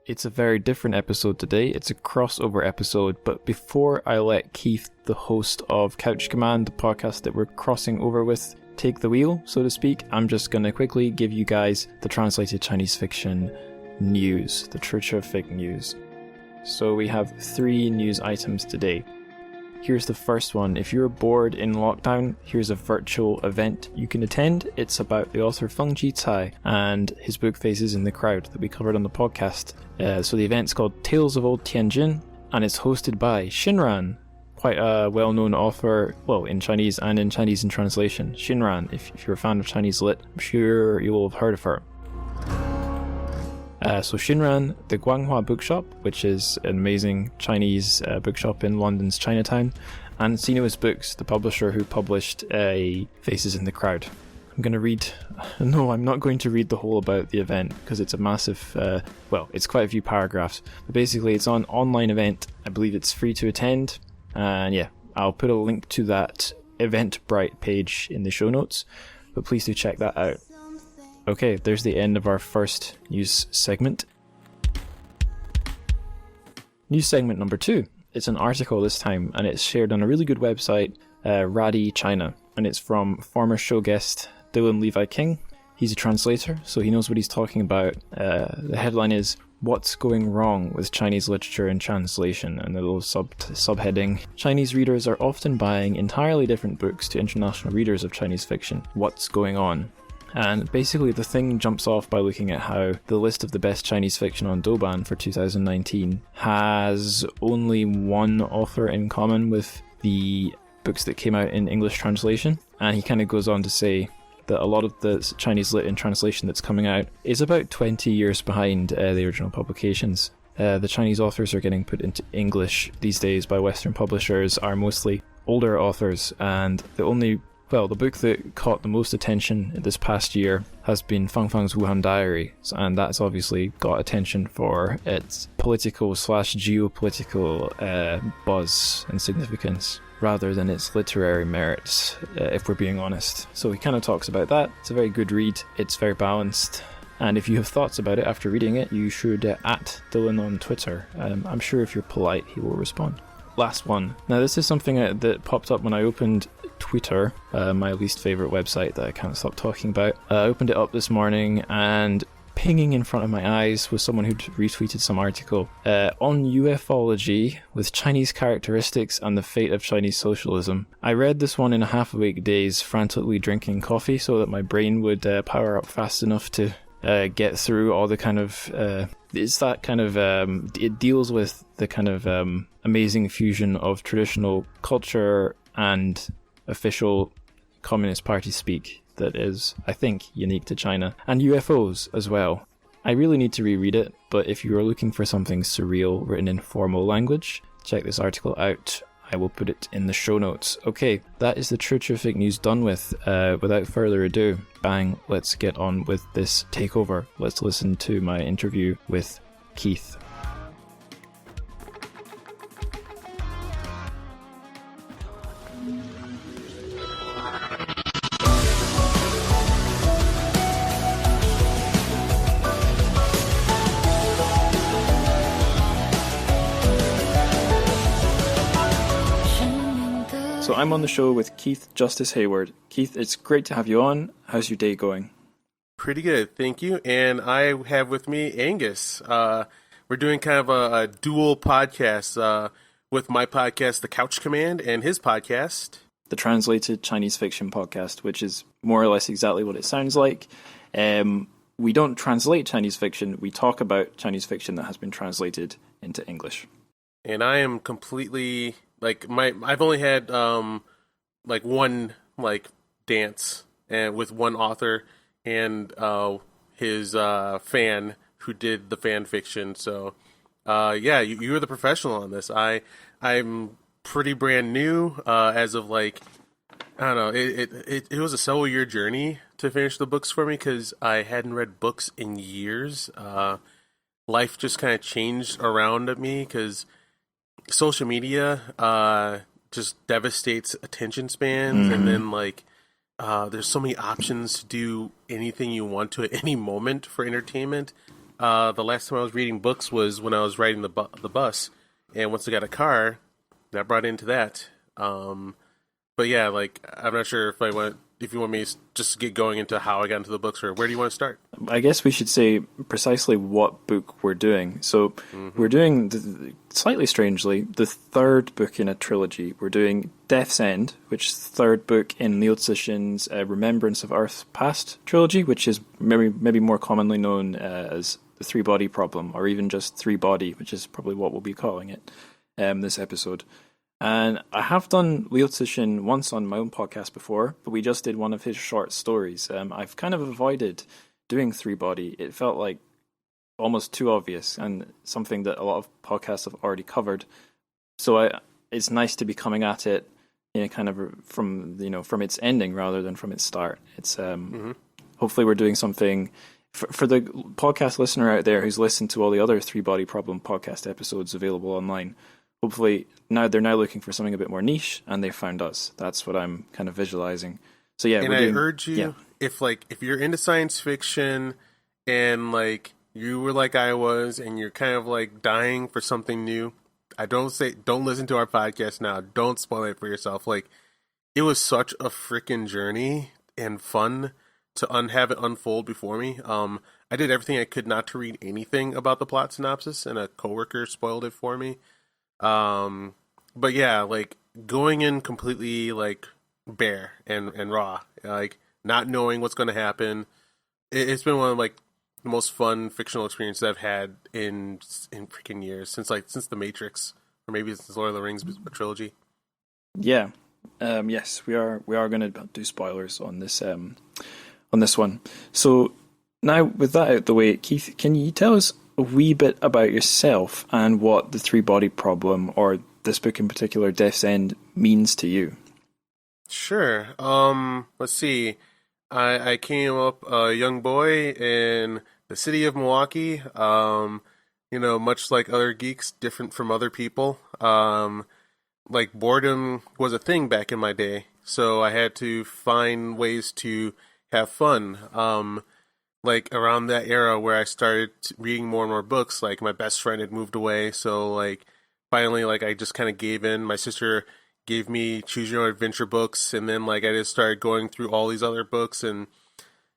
it's a very different episode today. It's a crossover episode, but before I let Keith, the host of Couch Command, the podcast that we're crossing over with, take the wheel, so to speak, I'm just going to quickly give you guys the translated Chinese fiction news, the TrChFic news. So we have 3 news items today. Here's the first one. If you're bored in lockdown, here's a virtual event you can attend. It's about the author Feng Jicai and his book Faces in the Crowd that we covered on the podcast. So the event's called Tales of Old Tianjin, and it's hosted by Xinran, quite a well-known author, well, in Chinese and in Chinese in translation. Xinran, if you're a fan of Chinese lit, I'm sure you will have heard of her. So Xinran, the Guanghua Bookshop, which is an amazing Chinese bookshop in London's Chinatown, and Sinuous Books, the publisher who published Faces in the Crowd. I'm not going to read the whole about the event because it's a massive, it's quite a few paragraphs. But basically it's an online event. I believe it's free to attend. And yeah, I'll put a link to that Eventbrite page in the show notes. But please do check that out. Okay, there's the end of our first news segment. News segment number 2. It's an article this time, and it's shared on a really good website, Radi China, and it's from former show guest Dylan Levi King. He's a translator, so he knows what he's talking about. The headline is, "What's Going Wrong with Chinese Literature in Translation?" and the little subheading, "Chinese readers are often buying entirely different books to international readers of Chinese fiction. What's going on?" And basically the thing jumps off by looking at how the list of the best Chinese fiction on Douban for 2019 has only one author in common with the books that came out in English translation. And he kind of goes on to say that a lot of the Chinese lit in translation that's coming out is about 20 years behind the original publications. The Chinese authors are getting put into English these days by Western publishers are mostly older authors, and the book that caught the most attention this past year has been Fang Fang's Wuhan Diary, and that's obviously got attention for its political/geopolitical buzz and significance, rather than its literary merits, if we're being honest. So he kind of talks about that. It's a very good read, it's very balanced, and if you have thoughts about it after reading it, you should at Dylan on Twitter. I'm sure if you're polite, he will respond. Last one. Now this is something that popped up when I opened Twitter, my least favourite website that I can't stop talking about. I opened it up this morning, and pinging in front of my eyes was someone who'd retweeted some article on ufology with Chinese characteristics and the fate of Chinese socialism. I read this one in a half-awake daze, frantically drinking coffee so that my brain would power up fast enough to get through all the kind of... it deals with the kind of amazing fusion of traditional culture and official Communist Party speak that is, I think, unique to China, and UFOs as well. I really need to reread it, but if you are looking for something surreal written in formal language, check this article out. I will put it in the show notes. Okay, that is the TrChFic news done with. Without further ado, bang, let's get on with this takeover. Let's listen to my interview with Keith. So I'm on the show with Keith Justice Hayward. Keith, it's great to have you on. How's your day going? Pretty good, thank you. And I have with me Angus. We're doing kind of a dual podcast with my podcast, The Couch Command, and his podcast, The Translated Chinese Fiction Podcast, which is more or less exactly what it sounds like. We don't translate Chinese fiction. We talk about Chinese fiction that has been translated into English. And I am completely... I've only had one dance and with one author and his fan who did the fan fiction. So you were the professional on this. I'm pretty brand new as of I don't know. It was a several year journey to finish the books for me because I hadn't read books in years. Life just kind of changed around me because social media just devastates attention spans, and then there's so many options to do anything you want to at any moment for entertainment the last time I was reading books was when I was riding the bus, and once I got a car, that brought into that. But yeah, like I'm not sure if you want me to just get going into how I got into the books, or where do you want to start? I guess we should say precisely what book we're doing. So we're doing, slightly strangely, the third book in a trilogy. We're doing Death's End, which is the third book in Liu Cixin's Remembrance of Earth Past trilogy, which is maybe more commonly known as the three-body problem, or even just three-body, which is probably what we'll be calling it this episode. And I have done Liu Cixin once on my own podcast before, but we just did one of his short stories. I've kind of avoided doing three-body. It felt like almost too obvious and something that a lot of podcasts have already covered. So it's nice to be coming at it kind of from its ending rather than from its start. It's hopefully we're doing something for the podcast listener out there who's listened to all the other three-body problem podcast episodes available online. Hopefully they're now looking for something a bit more niche, and they found us. That's what I'm kind of visualizing. So yeah, and I urge you, if you're into science fiction, and like you were like I was, and you're kind of like dying for something new, don't listen to our podcast now. Don't spoil it for yourself. Like, it was such a freaking journey and fun to have it unfold before me. I did everything I could not to read anything about the plot synopsis, and a coworker spoiled it for me. But yeah, like going in completely like bare and raw, like not knowing what's going to happen. It's been one of like the most fun fictional experiences I've had in freaking years, since The Matrix, or maybe since Lord of the Rings trilogy. Yeah. Yes, we are going to do spoilers on this one. So now with that out the way, Keith, can you tell us a wee bit about yourself and what the three-body problem, or this book in particular, Death's End, means to you? Sure. Let's see. I came up a young boy in the city of Milwaukee. Much like other geeks, different from other people. Like boredom was a thing back in my day, so I had to find ways to have fun. Like around that era where I started reading more and more books, like my best friend had moved away, so like finally like I just kind of gave in. My sister gave me choose your own adventure books, and then like I just started going through all these other books, and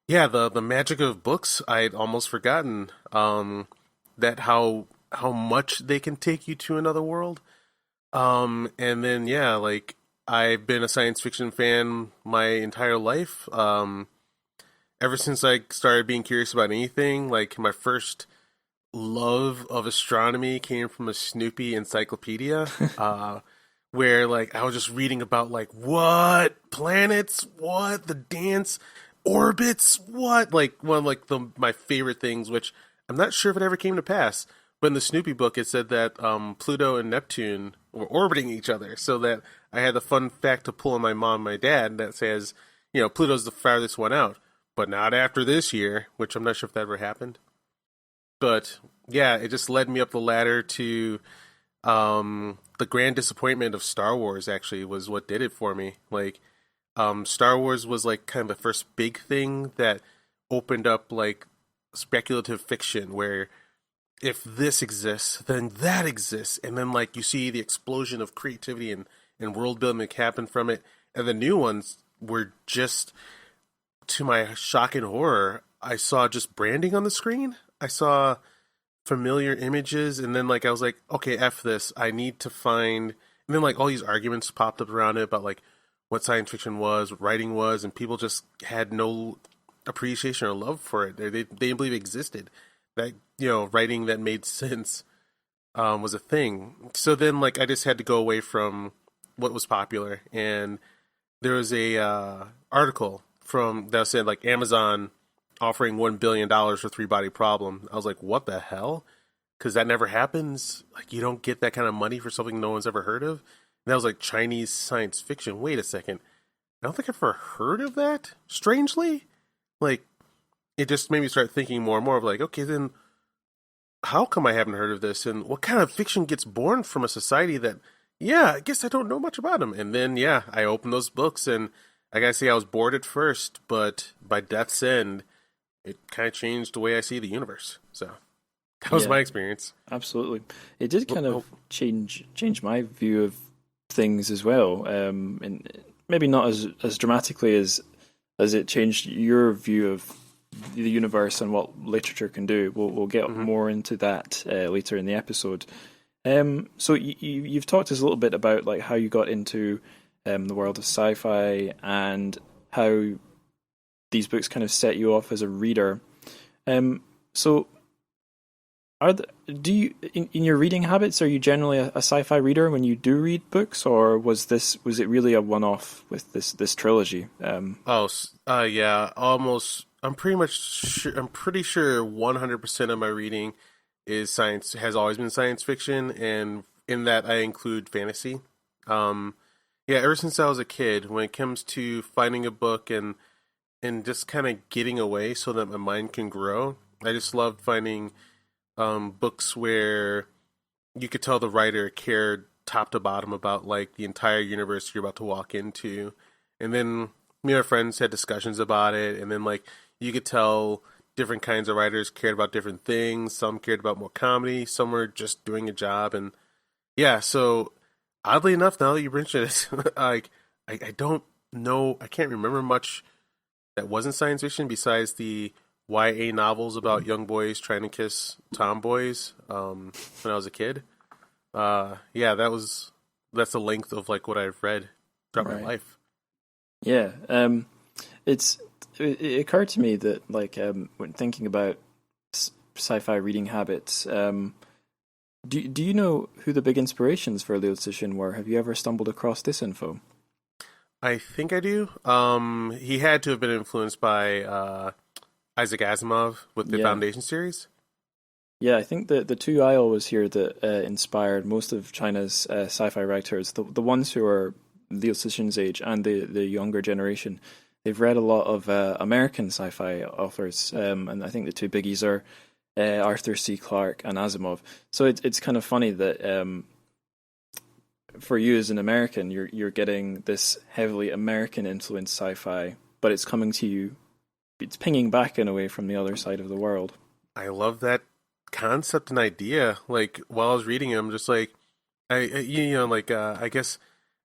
yeah, the magic of books I'd almost forgotten. That how much they can take you to another world. And then yeah, like I've been a science fiction fan my entire life. Ever since I started being curious about anything, like my first love of astronomy came from a Snoopy encyclopedia, where like I was just reading about like what planets, what the dance orbits, what like one of like my favorite things, which I'm not sure if it ever came to pass. But in the Snoopy book, it said that Pluto and Neptune were orbiting each other, so that I had the fun fact to pull on my mom and my dad that says, Pluto's the farthest one out. But not after this year, which I'm not sure if that ever happened. But yeah, it just led me up the ladder to the grand disappointment of Star Wars, actually, was what did it for me. Like, Star Wars was like kind of the first big thing that opened up like speculative fiction, where if this exists, then that exists. And then like you see the explosion of creativity and world building that happened from it. And the new ones were just, to my shock and horror, I saw just branding on the screen. I saw familiar images, and then like I was like, okay, F this. I need to find, and then like all these arguments popped up around it about like what science fiction was, what writing was, and people just had no appreciation or love for it. They didn't believe it existed. That writing that made sense was a thing. So then like I just had to go away from what was popular, and there was a article that said like Amazon offering $1 billion for three-body problem. I was like, what the hell? Because that never happens. Like, you don't get that kind of money for something no one's ever heard of. And that was like Chinese science fiction. Wait a second. I don't think I've ever heard of that, strangely. Like, it just made me start thinking more and more of like, okay, then how come I haven't heard of this? And what kind of fiction gets born from a society that, yeah, I guess I don't know much about them. And then, yeah, I opened those books, and I gotta say I was bored at first, but by Death's End, it kind of changed the way I see the universe. So That was Yeah. my experience. Absolutely. It did kind of change my view of things as well. And maybe not as dramatically as it changed your view of the universe and what literature can do. We'll get more into that later in the episode. So you've talked to us a little bit about like how you got into the world of sci-fi and how these books kind of set you off as a reader. So do you in your reading habits, are you generally a sci-fi reader when you do read books, or was it really a one-off with this trilogy? Yeah, almost. I'm pretty sure 100% of my reading has always been science fiction, and in that I include fantasy. Ever since I was a kid, when it comes to finding a book and just kind of getting away so that my mind can grow, I just loved finding books where you could tell the writer cared top to bottom about like the entire universe you're about to walk into, and then me and my friends had discussions about it, and then like you could tell different kinds of writers cared about different things. Some cared about more comedy, some were just doing a job, and yeah. So oddly enough, now that you mention it, like I don't know, I can't remember much that wasn't science fiction besides the YA novels about young boys trying to kiss tomboys when I was a kid. That's the length of like what I've read throughout my life. Yeah, it occurred to me that like when thinking about sci-fi reading habits, do you know who the big inspirations for Liu Cixin were? Have you ever stumbled across this info? I think I do. He had to have been influenced by Isaac Asimov with the Foundation series. Yeah, I think the two I always hear that inspired most of China's sci-fi writers, the ones who are Liu Cixin's age and the younger generation, they've read a lot of American sci-fi authors, and I think the two biggies are Arthur C. Clarke and Asimov. So it's kind of funny that for you as an American, you're getting this heavily American influenced sci-fi, but it's coming to you. It's pinging back in a way from the other side of the world. I love that concept and idea. Like while I was reading it, I'm just like, I guess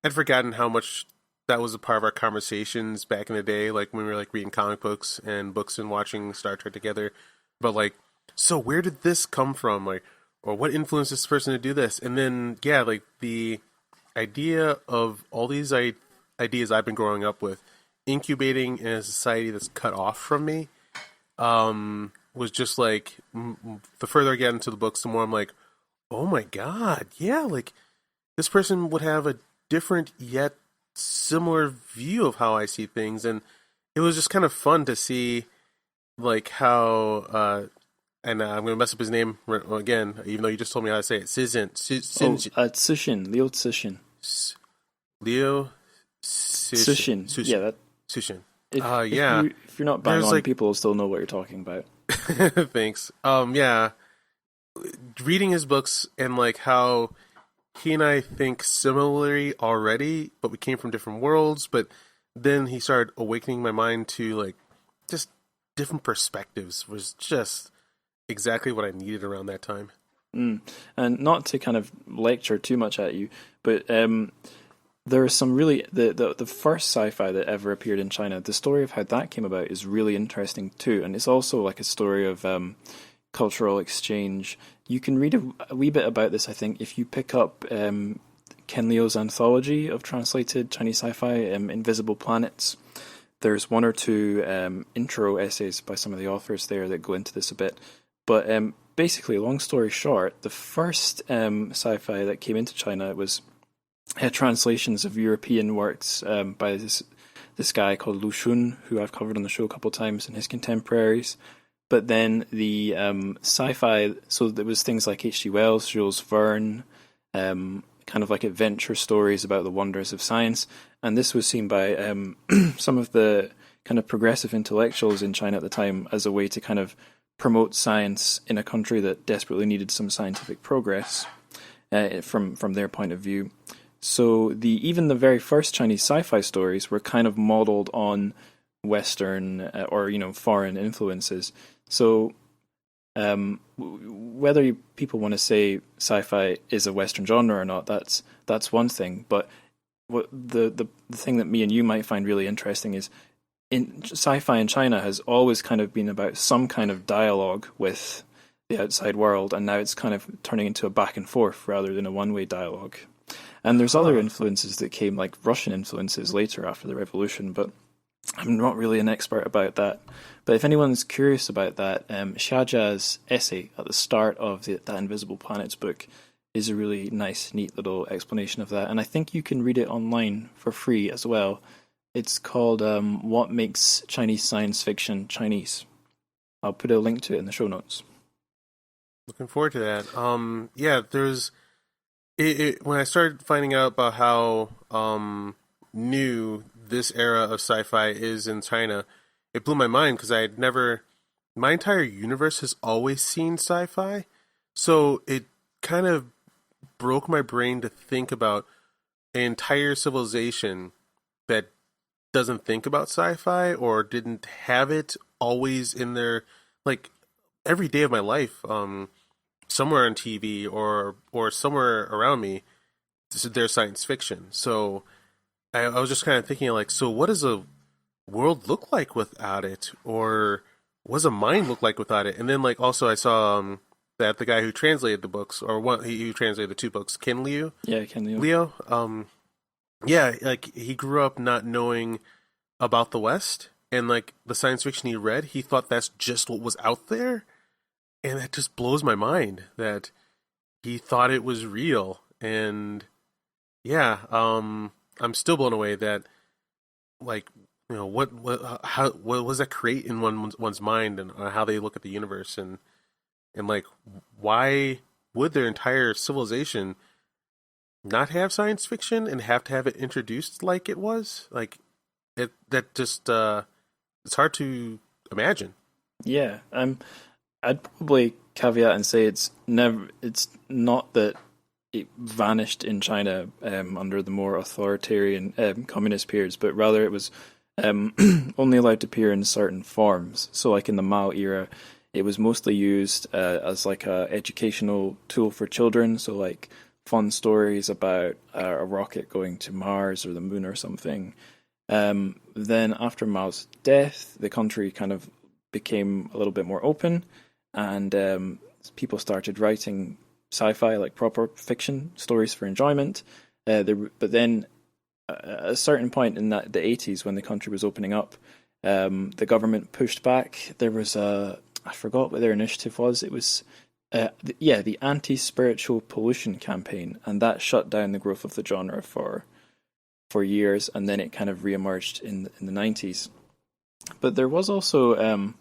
I'd forgotten how much that was a part of our conversations back in the day, like when we were like reading comic books and watching Star Trek together. But like, so where did this come from? Like, or what influenced this person to do this? And then, yeah, like the idea of all these ideas I've been growing up with, incubating in a society that's cut off from me, was just like, the further I get into the books, the more I'm like, oh my God, yeah, like this person would have a different yet similar view of how I see things. And it was just kind of fun to see like how, and I'm going to mess up his name again, even though you just told me how to say it. Cixin, Liu Cixin. Liu Cixin. Yeah, that. Cixin. If you're not bang on, like, people will still know what you're talking about. Thanks. Yeah. Reading his books and like how he and I think similarly already, but we came from different worlds. But then he started awakening my mind to like just different perspectives was just exactly what I needed around that time. And not to kind of lecture too much at you, but there are some really the first sci-fi that ever appeared in China. The story of how that came about is really interesting too, and it's also like a story of cultural exchange. You can read a wee bit about this, I think, if you pick up Ken Liu's anthology of translated Chinese sci-fi, Invisible Planets. There's one or two intro essays by some of the authors there that go into this a bit. But basically, long story short, the first sci-fi that came into China was translations of European works by this guy called Lu Xun, who I've covered on the show a couple of times, and his contemporaries. But then the sci-fi, so there was things like H.G. Wells, Jules Verne, kind of like adventure stories about the wonders of science. And this was seen by some of the kind of progressive intellectuals in China at the time as a way to kind of promote science in a country that desperately needed some scientific progress from their point of view. So even the very first Chinese sci-fi stories were kind of modeled on Western or foreign influences. So Whether people want to say sci-fi is a Western genre or not, that's one thing. But what the thing that me and you might find really interesting is in sci-fi in China has always kind of been about some kind of dialogue with the outside world, and now it's kind of turning into a back and forth rather than a one-way dialogue. And there's other influences that came, like Russian influences later after the revolution, but I'm not really an expert about that. But if anyone's curious about that, Xiajia's essay at the start of that Invisible Planets book is a really nice, neat little explanation of that. And I think you can read it online for free as well. It's called What Makes Chinese Science Fiction Chinese. I'll put a link to it in the show notes. Looking forward to that. Yeah, there's when I started finding out about how new this era of sci-fi is in China, it blew my mind because I had never. My entire universe has always seen sci-fi, so it kind of broke my brain to think about an entire civilization that doesn't think about sci-fi or didn't have it always in their, like, every day of my life, somewhere on TV or somewhere around me, there's science fiction. So I was just kind of thinking, like, so what does a world look like without it, or what does a mind look like without it? And then, like, also I saw that the guy who translated the books, or who translated the two books, Ken Liu. Yeah, Ken Liu. Leo. Yeah, like, he grew up not knowing about the West, and, like, the science fiction he read, he thought that's just what was out there. And that just blows my mind that he thought it was real. And yeah, I'm still blown away that, like, you know, what does that create in one's mind, and how they look at the universe, and like, why would their entire civilization not have science fiction and have to have it introduced like it was? Like, that just it's hard to imagine. Yeah, I'd probably caveat and say it's not that it vanished in China under the more authoritarian communist periods, but rather it was only allowed to appear in certain forms. So, like in the Mao era, it was mostly used as like a educational tool for children. So, like fun stories about a rocket going to Mars or the moon or something. Then after Mao's death, the country kind of became a little bit more open, and people started writing sci-fi, like proper fiction stories for enjoyment. But then at a certain point in the 80s, when the country was opening up, the government pushed back. There was I forgot what their initiative was. It was the anti-spiritual pollution campaign, and that shut down the growth of the genre for years, and then it kind of re-emerged in the 90s. But there was also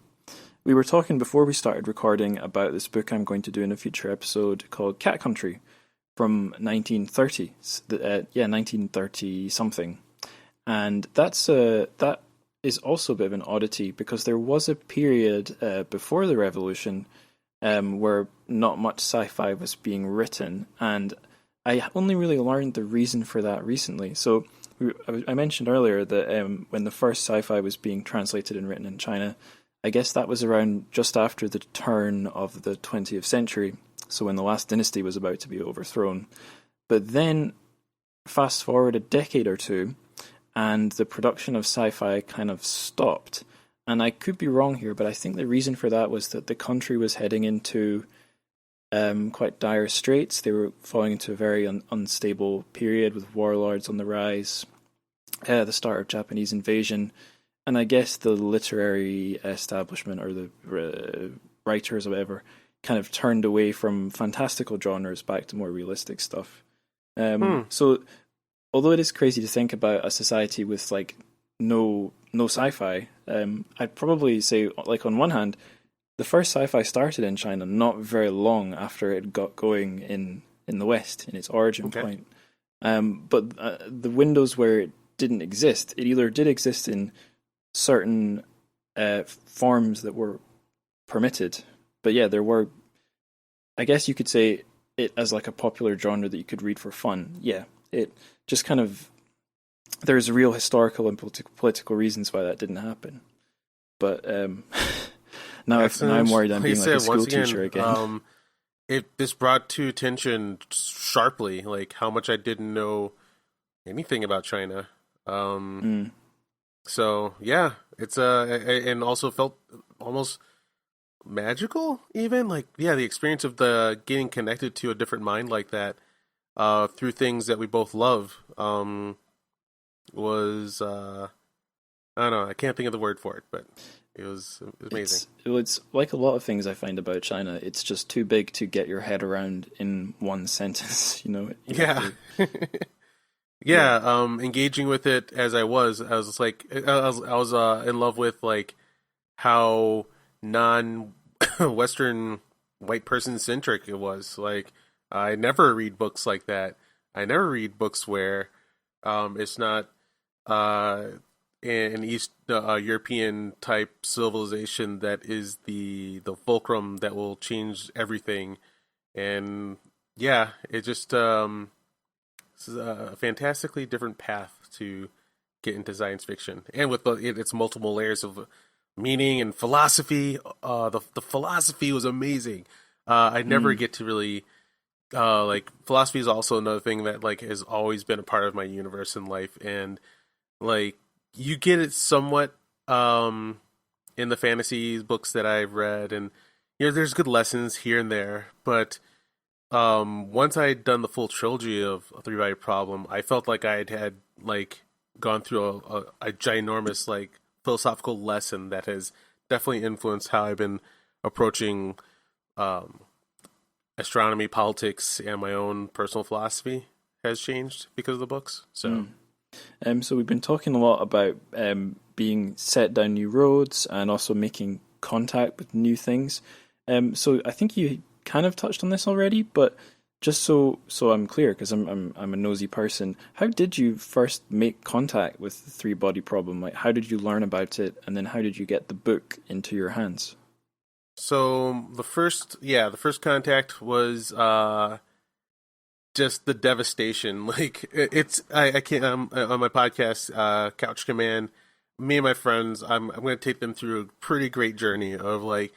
we were talking before we started recording about this book I'm going to do in a future episode called Cat Country from 1930. 1930 something. And that is also a bit of an oddity, because there was a period before the revolution where not much sci-fi was being written, and I only really learned the reason for that recently. So I mentioned earlier that when the first sci-fi was being translated and written in China, I guess that was around just after the turn of the 20th century, so when the last dynasty was about to be overthrown. But then, fast forward a decade or two, and the production of sci-fi kind of stopped. And I could be wrong here, but I think the reason for that was that the country was heading into quite dire straits. They were falling into a very unstable period with warlords on the rise, the start of Japanese invasion, and I guess the literary establishment, or the writers or whatever, kind of turned away from fantastical genres back to more realistic stuff. So, although it is crazy to think about a society with like no sci-fi, I'd probably say, like, on one hand, the first sci-fi started in China not very long after it got going in the West, in its origin point. But the windows where it didn't exist, it either did exist in certain forms that were permitted, but yeah, there were, I guess you could say it as like a popular genre that you could read for fun. Yeah, it just kind of, there's real historical and political reasons why that didn't happen. But Now I'm worried I'm like being like a school teacher again. This brought to attention sharply, like how much I didn't know anything about China. So yeah, it's and also felt almost magical, even like the experience of the getting connected to a different mind like that, through things that we both love, was I don't know, I can't think of the word for it, but it was amazing. It's like a lot of things I find about China. It's just too big to get your head around in one sentence, you know? Engaging with it as I was like, I was in love with like how non-Western white person centric it was. Like, I never read books like that. I never read books where it's not an East European type civilization that is the fulcrum that will change everything. And yeah, it just this is a fantastically different path to get into science fiction, and with its multiple layers of meaning and philosophy. The philosophy was amazing. I never get to really like, philosophy is also another thing that like has always been a part of my universe in life, and like you get it somewhat in the fantasy books that I've read, and there's good lessons here and there, but once I had done the full trilogy of A Three-Body Problem, I felt like I had like gone through a ginormous like philosophical lesson that has definitely influenced how I've been approaching astronomy, politics, and my own personal philosophy has changed because of the books. So, so we've been talking a lot about being set down new roads and also making contact with new things. So I think you kind of touched on this already, but just so I'm clear, because I'm a nosy person, how did you first make contact with the three-body problem? Like, how did you learn about it, and then how did you get the book into your hands? So the first contact was just the devastation. Like, I can't, on my podcast, Couch Command, me and my friends, I'm going to take them through a pretty great journey of like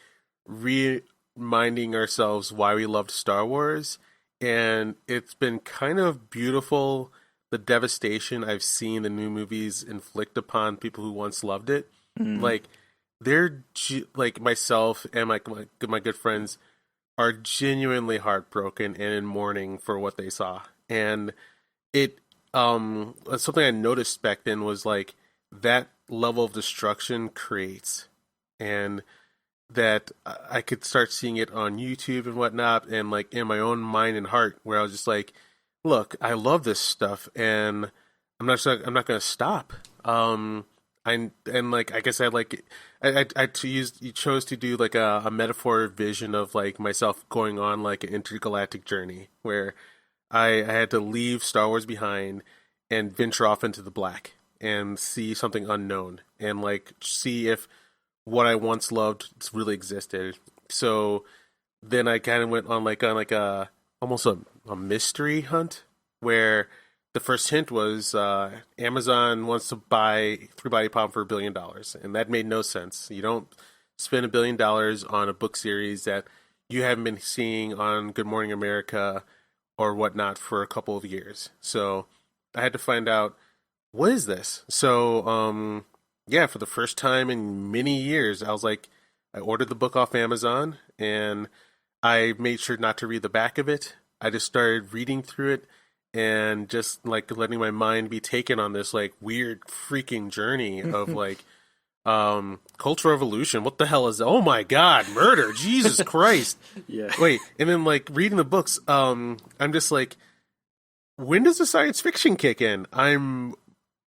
reminding ourselves why we loved Star Wars, and it's been kind of beautiful, the devastation I've seen the new movies inflict upon people who once loved it. Like, they're like, myself and my good friends are genuinely heartbroken and in mourning for what they saw. And it something I noticed back then was like that level of destruction creates, and that I could start seeing it on YouTube and whatnot, and like in my own mind and heart, where I was just like, look, I love this stuff, and I'm not going to stop. And like, I guess I chose to do like a metaphor vision of like myself going on like an intergalactic journey where I had to leave Star Wars behind and venture off into the black and see something unknown, and like see if what I once loved really existed. So then I kind of went on a almost a mystery hunt, where the first hint was Amazon wants to buy Three-Body Problem for $1 billion, and that made no sense. You don't spend $1 billion on a book series that you haven't been seeing on Good Morning America or whatnot for a couple of years. So I had to find out, what is this? So for the first time in many years, I was like, I ordered the book off Amazon, and I made sure not to read the back of it. I just started reading through it and just like letting my mind be taken on this like weird freaking journey of like cultural evolution. What the hell is that? Oh my God, murder. Jesus Christ. Yeah. Wait, and then like reading the books, I'm just like, when does the science fiction kick in? I'm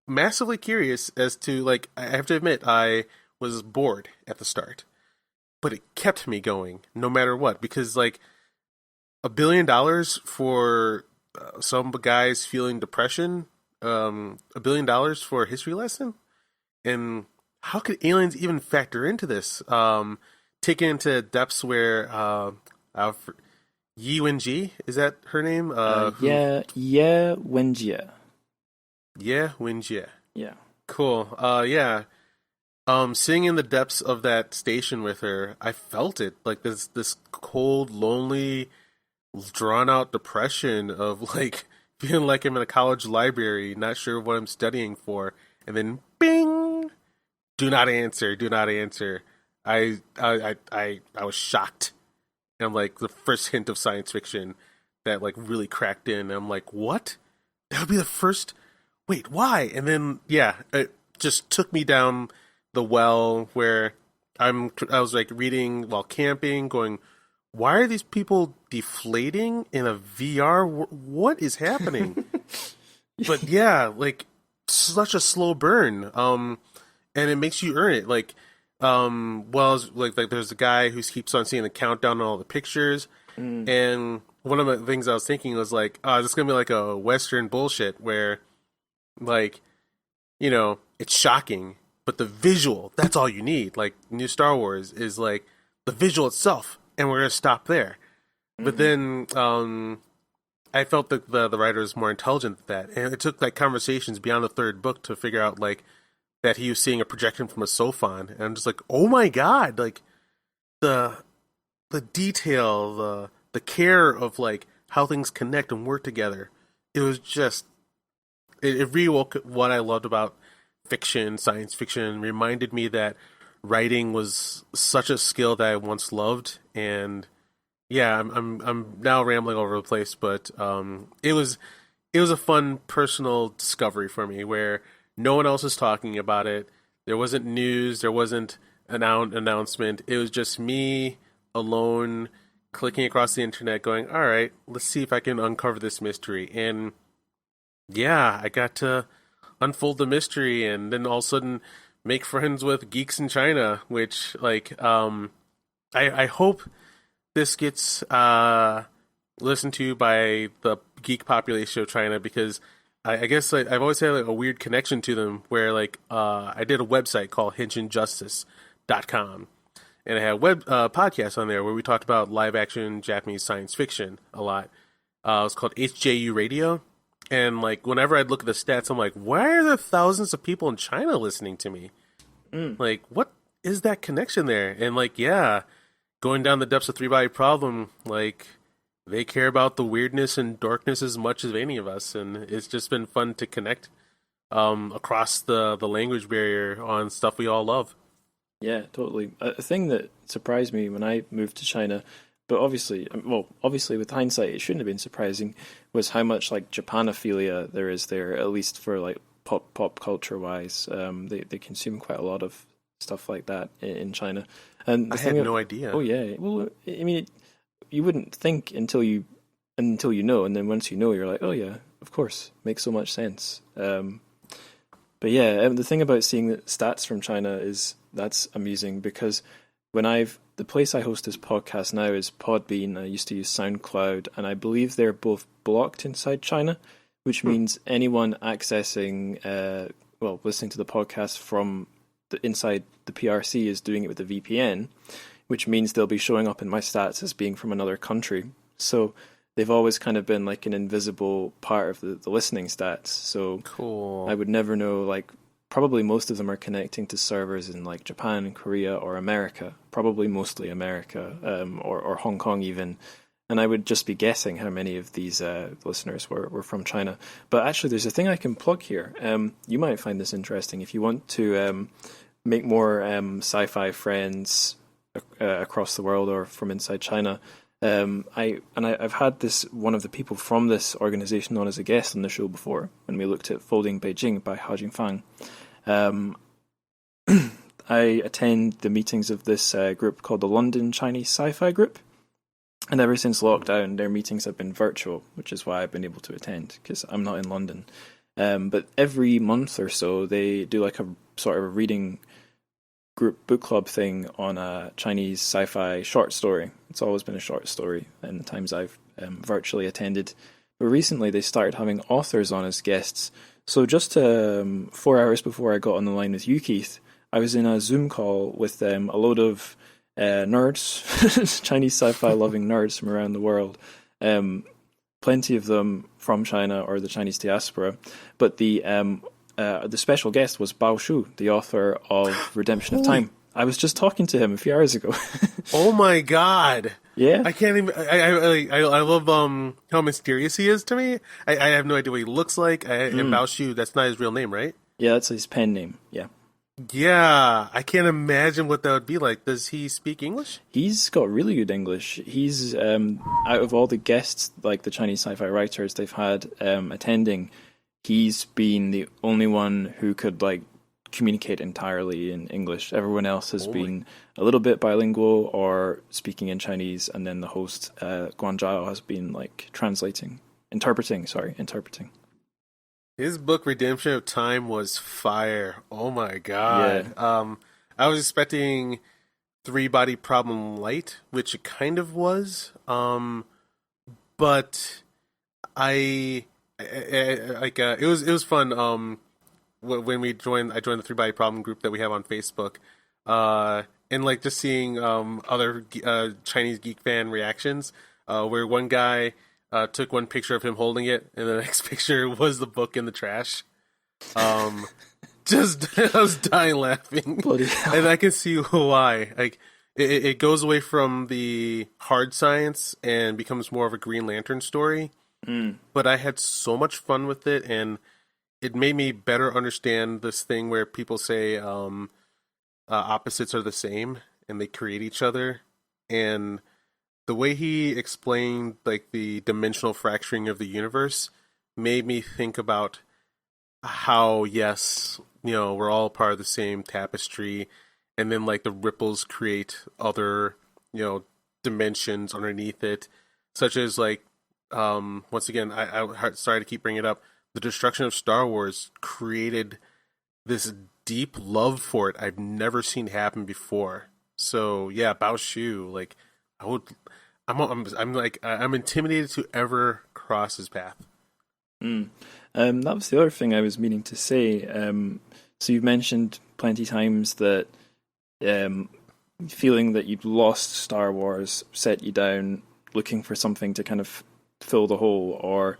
massively curious as to, like, I have to admit, I was bored at the start, but it kept me going no matter what, because like $1 billion for some guys feeling depression, $1 billion for a history lesson, and how could aliens even factor into this? Taken into depths where Yi Wenji, is that her name? Wenjie. Yeah, Wenjie. Yeah. Cool. Yeah. Sitting in the depths of that station with her, I felt it like this cold, lonely, drawn out depression of like feeling like I'm in a college library, not sure what I'm studying for, and then bing, do not answer, do not answer. I was shocked. And I'm like the first hint of science fiction that like really cracked in. And I'm like, what? That would be the first. Wait, why? And then yeah, it just took me down the well where I was like reading while camping, going, why are these people deflating in a VR? What is happening? But yeah, like such a slow burn. And it makes you earn it. Like, like there's a guy who keeps on seeing the countdown on all the pictures, and one of the things I was thinking was like, oh, this is gonna be like a Western bullshit where, like, it's shocking, but the visual, that's all you need. Like, new Star Wars is like the visual itself, and we're gonna stop there. But then I felt that the writer was more intelligent than that, and it took like conversations beyond the third book to figure out like that he was seeing a projection from a Sophon, and I'm just like, oh my god, like the detail, the care of like how things connect and work together. It was just it rewoke what I loved about fiction, science fiction. Reminded me that writing was such a skill that I once loved, and yeah, I'm now rambling over the place, but it was a fun personal discovery for me where no one else was talking about it. There wasn't news, there wasn't an announcement. It was just me alone clicking across the internet going, all right, let's see if I can uncover this mystery. And yeah, I got to unfold the mystery and then all of a sudden make friends with geeks in China, which like I hope this gets listened to by the geek population of China, because I guess I've always had like a weird connection to them where like I did a website called hinchinjustice.com, and I had a web podcast on there where we talked about live action Japanese science fiction a lot. It was called HJU Radio, and like whenever I'd look at the stats, I'm like, why are there thousands of people in China listening to me? Like, what is that connection there? And like, yeah, going down the depths of Three Body Problem, like they care about the weirdness and darkness as much as any of us, and it's just been fun to connect across the language barrier on stuff we all love. Yeah, totally. A thing that surprised me when I moved to China, but obviously with hindsight, it shouldn't have been surprising, was how much like Japanophilia there is there, at least for like pop culture wise. They consume quite a lot of stuff like that in China. And I had no idea. Oh yeah, well, I mean, you wouldn't think until you know, and then once you know, you're like, oh yeah, of course, makes so much sense. But yeah, the thing about seeing the stats from China is that's amusing, because the place I host this podcast now is Podbean. I used to use SoundCloud, and I believe they're both blocked inside China, which means anyone accessing, listening to the podcast from inside the PRC is doing it with a VPN, which means they'll be showing up in my stats as being from another country. So they've always kind of been like an invisible part of the listening stats. So cool. I would never know, like, probably most of them are connecting to servers in like Japan, Korea, or America, probably mostly America, or Hong Kong even. And I would just be guessing how many of these listeners were from China. But actually, there's a thing I can plug here. You might find this interesting if you want to make more sci-fi friends across the world or from inside China. I've had one of the people from this organization on as a guest on the show before when we looked at Folding Beijing by Ha Jingfang. I attend the meetings of this group called the London Chinese Sci-Fi Group. And ever since lockdown, their meetings have been virtual, which is why I've been able to attend, because I'm not in London. But every month or so, they do like a sort of a reading group book club thing on a Chinese sci-fi short story. It's always been a short story in the times I've virtually attended. But recently, they started having authors on as guests. So just 4 hours before I got on the line with you, Keith, I was in a Zoom call with a load of nerds, Chinese sci-fi loving nerds from around the world, plenty of them from China or the Chinese diaspora, but the the special guest was Bao Shu, the author of Redemption of Time. I was just talking to him a few hours ago. Oh my god! Yeah, I can't even. I love how mysterious he is to me. I have no idea what he looks like. And Bao Shu, that's not his real name, right? yeah, that's his pen name. Yeah. Yeah, I can't imagine what that would be like. Does he speak English? He's got really good English. He's out of all the guests, like the Chinese sci-fi writers they've had attending, he's been the only one who could like communicate entirely in English. Everyone else has been a little bit bilingual or speaking in Chinese, and then the host Guan Zhao has been like interpreting. His book Redemption of Time was fire. Oh my god. Yeah. I was expecting Three Body Problem Light, which it kind of was. But I like it was fun. When I joined the Three Body Problem group that we have on Facebook, and like just seeing other Chinese geek fan reactions, where one guy took one picture of him holding it, and the next picture was the book in the trash. Just I was dying laughing, and I can see why. Like it goes away from the hard science and becomes more of a Green Lantern story. But I had so much fun with it, and it made me better understand this thing where people say opposites are the same and they create each other. And the way he explained like the dimensional fracturing of the universe made me think about how, yes, we're all part of the same tapestry, and then like the ripples create other, dimensions underneath it, such as like, once again, I sorry to keep bringing it up, the destruction of Star Wars created this deep love for it I've never seen happen before. So yeah, Bao Shu, like I'm intimidated to ever cross his path. That was the other thing I was meaning to say. So you've mentioned plenty times that feeling that you'd lost Star Wars set you down looking for something to kind of fill the hole, or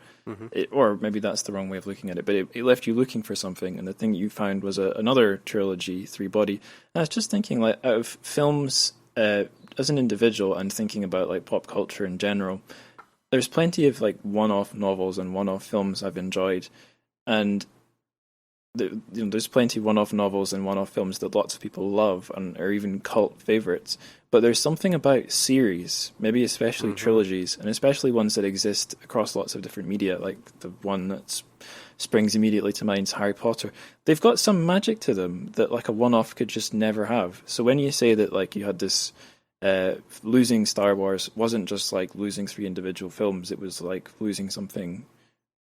maybe that's the wrong way of looking at it, but it left you looking for something, and the thing you found was another trilogy, Three Body. And I was just thinking, like, out of films, as an individual, and thinking about like pop culture in general, there's plenty of like one-off novels and one-off films I've enjoyed, and there's plenty of one-off novels and one-off films that lots of people love and are even cult favorites. But there's something about series, maybe especially trilogies, and especially ones that exist across lots of different media, like the one that springs immediately to mind is Harry Potter. They've got some magic to them that like a one-off could just never have. So when you say that like you had this losing Star Wars wasn't just like losing 3 individual films, it was like losing something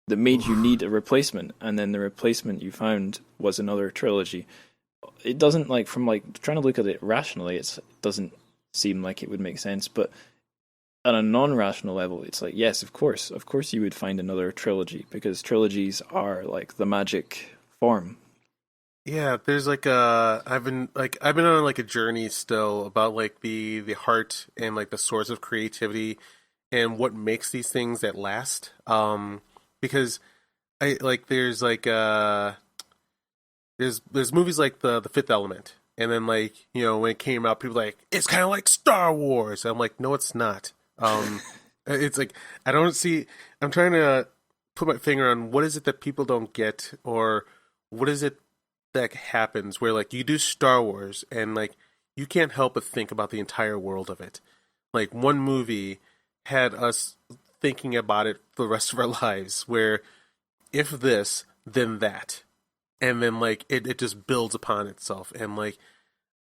that made you need a replacement, and then the replacement you found was another trilogy. It doesn't, like, from like trying to look at it rationally, it doesn't seem like it would make sense, but on a non-rational level, it's like, yes, of course you would find another trilogy, because trilogies are like the magic form. Yeah, there's like I've been on like a journey still about like the heart and like the source of creativity and what makes these things that last. Because I like there's like there's movies like the Fifth Element, and then like when it came out, people were like, it's kind of like Star Wars. I'm like, no, it's not. It's like I'm trying to put my finger on what is it that people don't get, or what is it that happens where like you do Star Wars and like you can't help but think about the entire world of it. Like one movie had us thinking about it for the rest of our lives, where if this, then that, and then like it just builds upon itself, and like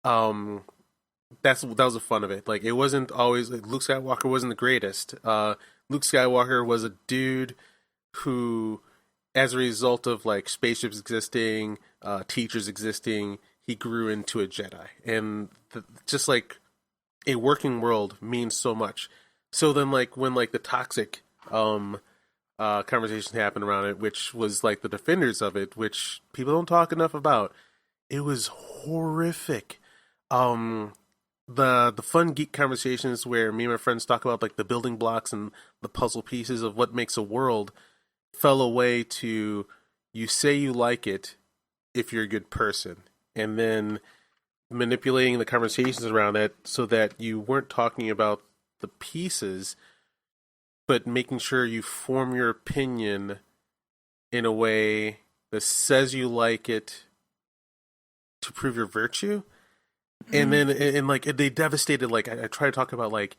that was the fun of it. Like it wasn't always like, Luke Skywalker wasn't the greatest. Luke Skywalker was a dude who, as a result of like spaceships existing, teachers existing, he grew into a Jedi, and just like a working world means so much. So then, like when like the toxic conversation happened around it, which was like the defenders of it, which people don't talk enough about, it was horrific. The fun geek conversations where me and my friends talk about like the building blocks and the puzzle pieces of what makes a world fell away to, you say you like it, if you're a good person, and then manipulating the conversations around that so that you weren't talking about the pieces, but making sure you form your opinion in a way that says you like it to prove your virtue. And then, and like, they devastated, like, I try to talk about, like,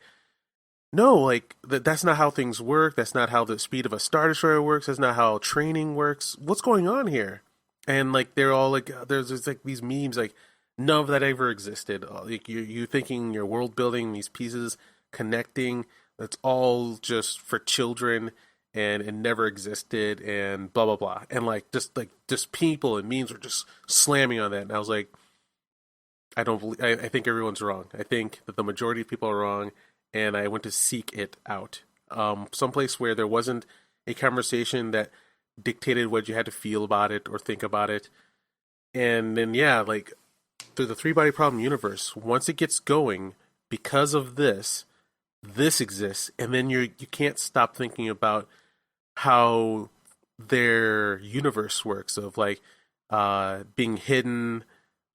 no, like, that's not how things work. That's not how the speed of a Star Destroyer works. That's not how training works. What's going on here? And, like, they're all, like, there's like, these memes, like, none of that ever existed. Like, you thinking you're world building, these pieces connecting, that's all just for children, and it never existed, and blah, blah, blah. And, like, just people and memes were just slamming on that. And I was like, I think everyone's wrong. I think that the majority of people are wrong, and I went to seek it out. Someplace where there wasn't a conversation that dictated what you had to feel about it or think about it. And then, yeah, like, through the three-body problem universe, once it gets going, because of this exists, and then you can't stop thinking about how their universe works, of, like, being hidden,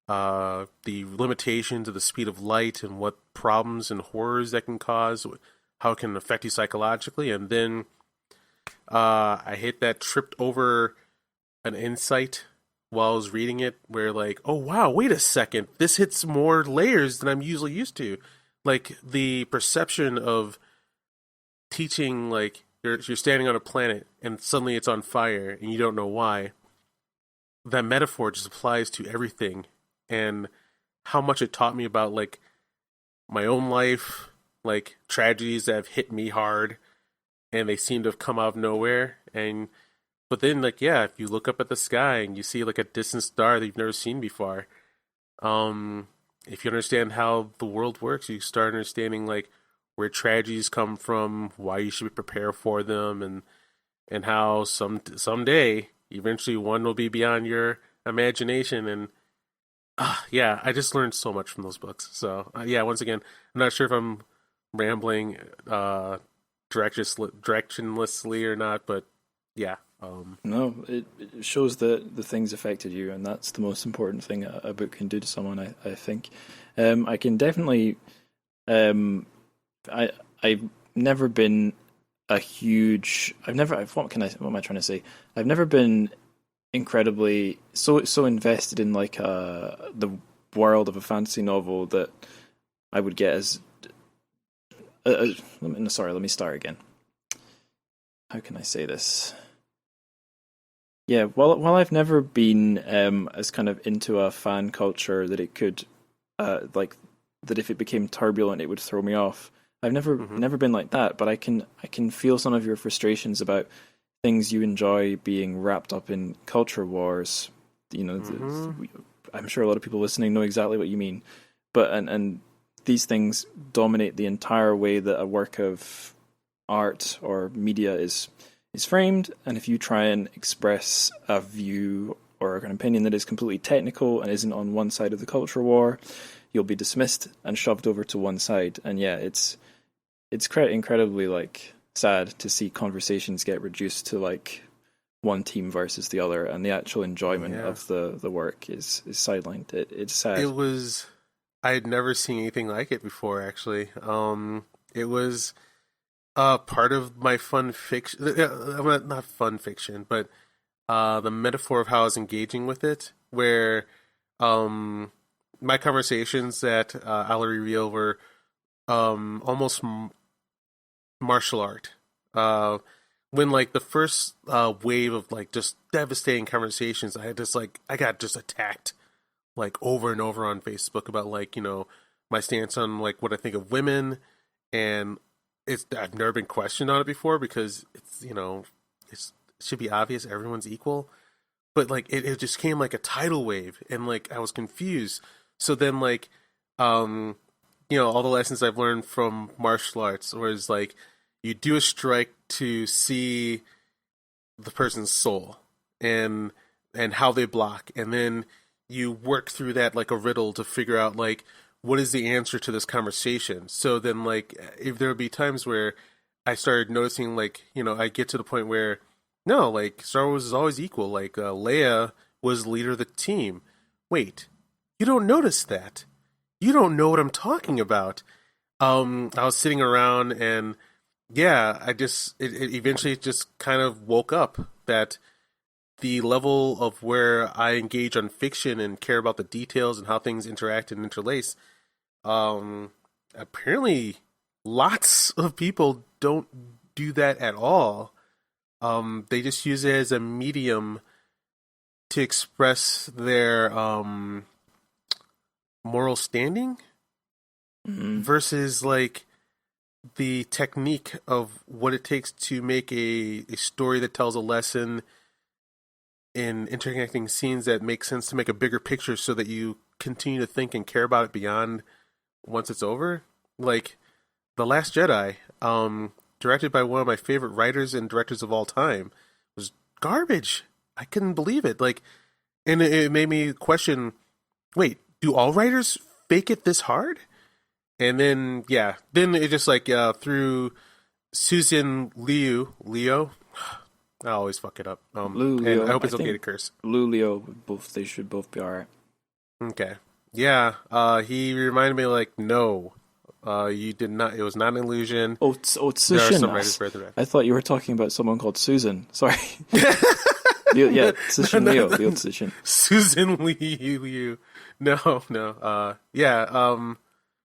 the limitations of the speed of light and what problems and horrors that can cause, how it can affect you psychologically. And then I hit that, tripped over an insight while I was reading it, where, like, oh wow, wait a second, this hits more layers than I'm usually used to. Like, the perception of teaching, like, you're standing on a planet and suddenly it's on fire and you don't know why. That metaphor just applies to everything. And how much it taught me about, like, my own life, like, tragedies that have hit me hard, and they seem to have come out of nowhere. But then, like, yeah, if you look up at the sky and you see, like, a distant star that you've never seen before, if you understand how the world works, you start understanding, like, where tragedies come from, why you should prepare for them, and how someday, eventually, one will be beyond your imagination. And yeah, I just learned so much from those books. So, yeah, once again, I'm not sure if I'm rambling directionlessly or not, but yeah. No, it shows that the things affected you, and that's the most important thing a book can do to someone, I think. I can definitely... I've never been a huge... what am I trying to say? I've never been incredibly so invested in, like, the world of a fantasy novel that I would get as let me start again. How can I say this? Yeah, while I've never been as kind of into a fan culture that it could like, that if it became turbulent it would throw me off. I've never been like that, but I can feel some of your frustrations about things you enjoy being wrapped up in culture wars. You know, I'm sure a lot of people listening know exactly what you mean. But and these things dominate the entire way that a work of art or media is framed. And if you try and express a view or an opinion that is completely technical and isn't on one side of the culture war, you'll be dismissed and shoved over to one side. And yeah, it's incredibly, like, sad to see conversations get reduced to, like, one team versus the other, and the actual enjoyment of the work is sidelined. It's sad. It was... I had never seen anything like it before, actually. It was part of my fun fiction... not fun fiction, but the metaphor of how I was engaging with it, where my conversations that I'll reveal were almost martial art. When, like, the first wave of, like, just devastating conversations, I got just attacked, like, over and over on Facebook about, like, you know, my stance on, like, what I think of women, and I've never been questioned on it before, because it's, you know, it should be obvious everyone's equal, but, like, it just came like a tidal wave, and, like, I was confused. So then, like, you know, all the lessons I've learned from martial arts was, like, you do a strike to see the person's soul and how they block, and then you work through that like a riddle to figure out, like, what is the answer to this conversation. So then, like, if there would be times where I started noticing, like, you know, I get to the point where, no, like, Star Wars is always equal. Like, Leia was leader of the team. Wait, you don't notice that? You don't know what I'm talking about. I was sitting around and yeah, it eventually just kind of woke up that the level of where I engage on fiction and care about the details and how things interact and interlace, apparently lots of people don't do that at all. They just use it as a medium to express their moral standing versus like the technique of what it takes to make a story that tells a lesson in interconnecting scenes that make sense to make a bigger picture so that you continue to think and care about it beyond once it's over. Like The Last Jedi, directed by one of my favorite writers and directors of all time, was garbage. I couldn't believe it. Like, and it made me question, wait, do all writers fake it this hard? And then, yeah, then it just like through Susan Leo, I always fuck it up. Leo, and I hope it's okay to curse. Leo, they should both be alright. Okay. Yeah, he reminded me like, no, you did not, it was not an illusion. Oh, Sǐshén. I thought you were talking about someone called Susan. Sorry. Yeah, Sǐshén Liu Cixin. Susan Liu. No.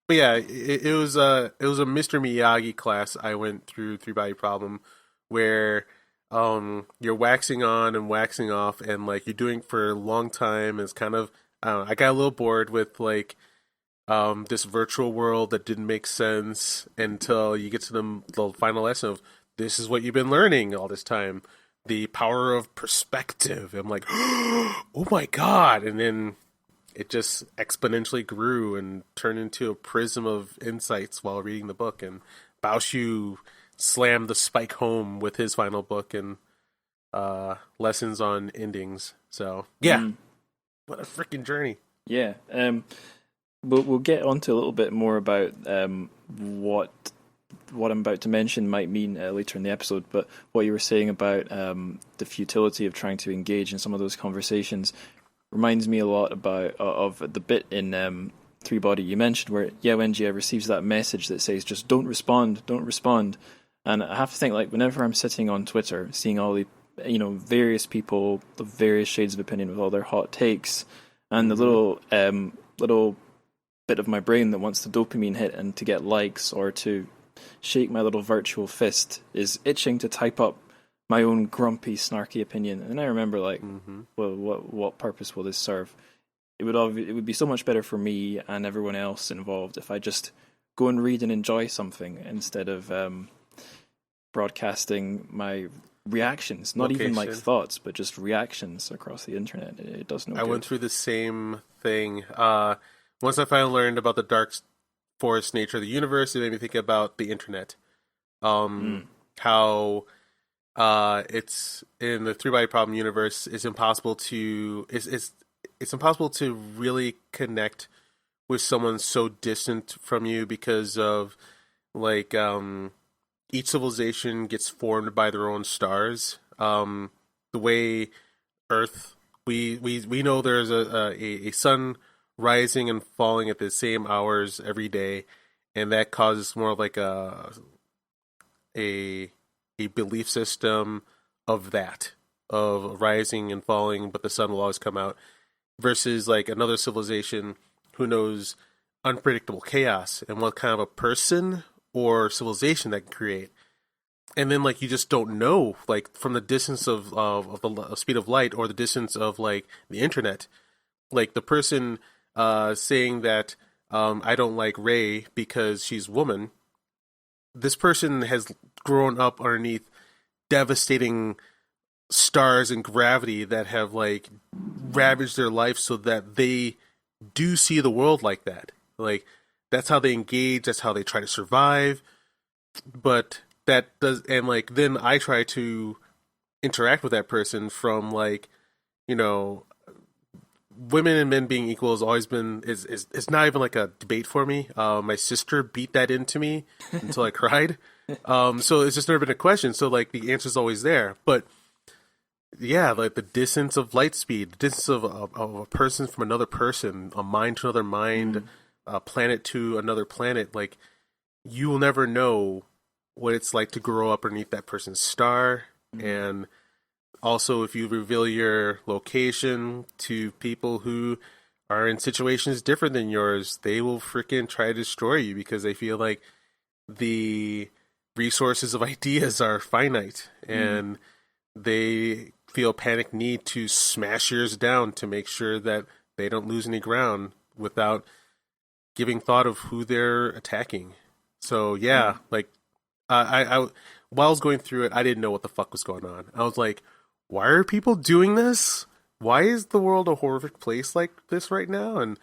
But yeah, it was a Mr. Miyagi class I went through 3-Body Problem where you're waxing on and waxing off and like you're doing it for a long time. It's kind of I got a little bored with like this virtual world that didn't make sense until you get to the final lesson of this is what you've been learning all this time. The power of perspective. I'm like, oh my god. And then it just exponentially grew and turned into a prism of insights while reading the book. And Baoshu slammed the spike home with his final book and lessons on endings. So, yeah. What a freaking journey. Yeah. But we'll get onto a little bit more about what I'm about to mention might mean later in the episode. But what you were saying about the futility of trying to engage in some of those conversations reminds me a lot about of the bit in 3-Body you mentioned where Wenjie receives that message that says just don't respond. And I have to think, like, whenever I'm sitting on Twitter seeing all the various people of various shades of opinion with all their hot takes, and the little bit of my brain that wants the dopamine hit and to get likes or to shake my little virtual fist is itching to type up my own grumpy, snarky opinion. And I remember, like, well, what purpose will this serve? It would be so much better for me and everyone else involved if I just go and read and enjoy something instead of broadcasting my reactions, not even like thoughts, but just reactions across the internet. It does no good. I went through the same thing. Once I finally learned about the dark forest nature of the universe, it made me think about the internet. How it's in the 3-Body Problem universe, it's impossible to really connect with someone so distant from you because of like each civilization gets formed by their own stars. The way Earth, we know there's a sun rising and falling at the same hours every day, and that causes more of like a belief system of rising and falling, but the sun will always come out, versus like another civilization who knows unpredictable chaos and what kind of a person or civilization that can create. And then like you just don't know, like from the distance of the speed of light or the distance of like the internet, like the person saying that I don't like Rey because she's woman. This person has grown up underneath devastating stars and gravity that have like ravaged their life so that they do see the world like that. Like that's how they engage, that's how they try to survive. But that does, and like then I try to interact with that person from like, women and men being equal has always been it's not even like a debate for me. My sister beat that into me until I cried. So it's just never been a question. So like the answer's always there. But Yeah, like the distance of light speed, the distance of a person from another person, a mind to another mind, a planet to another planet. Like, you will never know what it's like to grow up underneath that person's star. And also, if you reveal your location to people who are in situations different than yours, they will freaking try to destroy you because they feel like the resources of ideas are finite, and they feel panic need to smash yours down to make sure that they don't lose any ground without giving thought of who they're attacking. So yeah, like I while I was going through it, I didn't know what the fuck was going on. I was like, why are people doing this? Why is the world a horrific place like this right now? And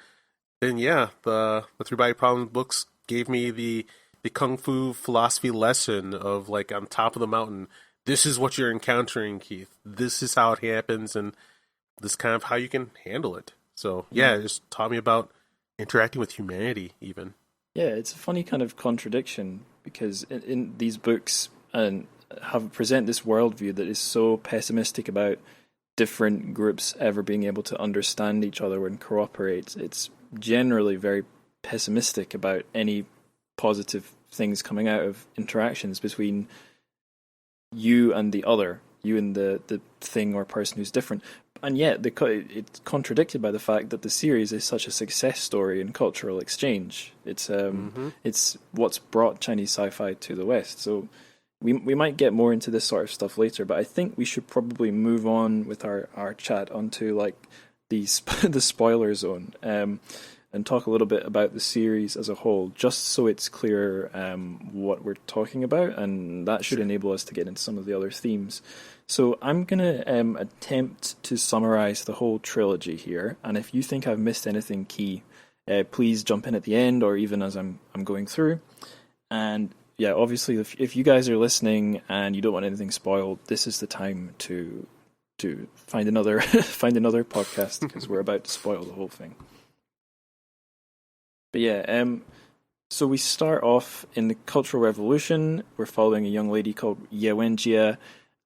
then yeah, the Three Body Problem books gave me the kung fu philosophy lesson of like on top of the mountain. This is what you're encountering, Keith. This is how it happens, and this is kind of how you can handle it. So yeah, it just taught me about interacting with humanity, even. Yeah, it's a funny kind of contradiction because in these books and have present this worldview that is so pessimistic about different groups ever being able to understand each other and cooperate. It's generally very pessimistic about any positive things coming out of interactions between you and the other, you and the thing or person who's different. And yet, it's contradicted by the fact that the series is such a success story in cultural exchange. It's what's brought Chinese sci-fi to the West. So we might get more into this sort of stuff later, but I think we should probably move on with our chat onto like the spoiler zone, and talk a little bit about the series as a whole, just so it's clear what we're talking about, and that should enable us to get into some of the other themes. So I'm going to attempt to summarize the whole trilogy here, and if you think I've missed anything key, please jump in at the end or even as I'm going through. And yeah, obviously, if you guys are listening and you don't want anything spoiled, this is the time to find another find another podcast because we're about to spoil the whole thing. But yeah, so we start off in the Cultural Revolution. We're following a young lady called Ye Wenjie,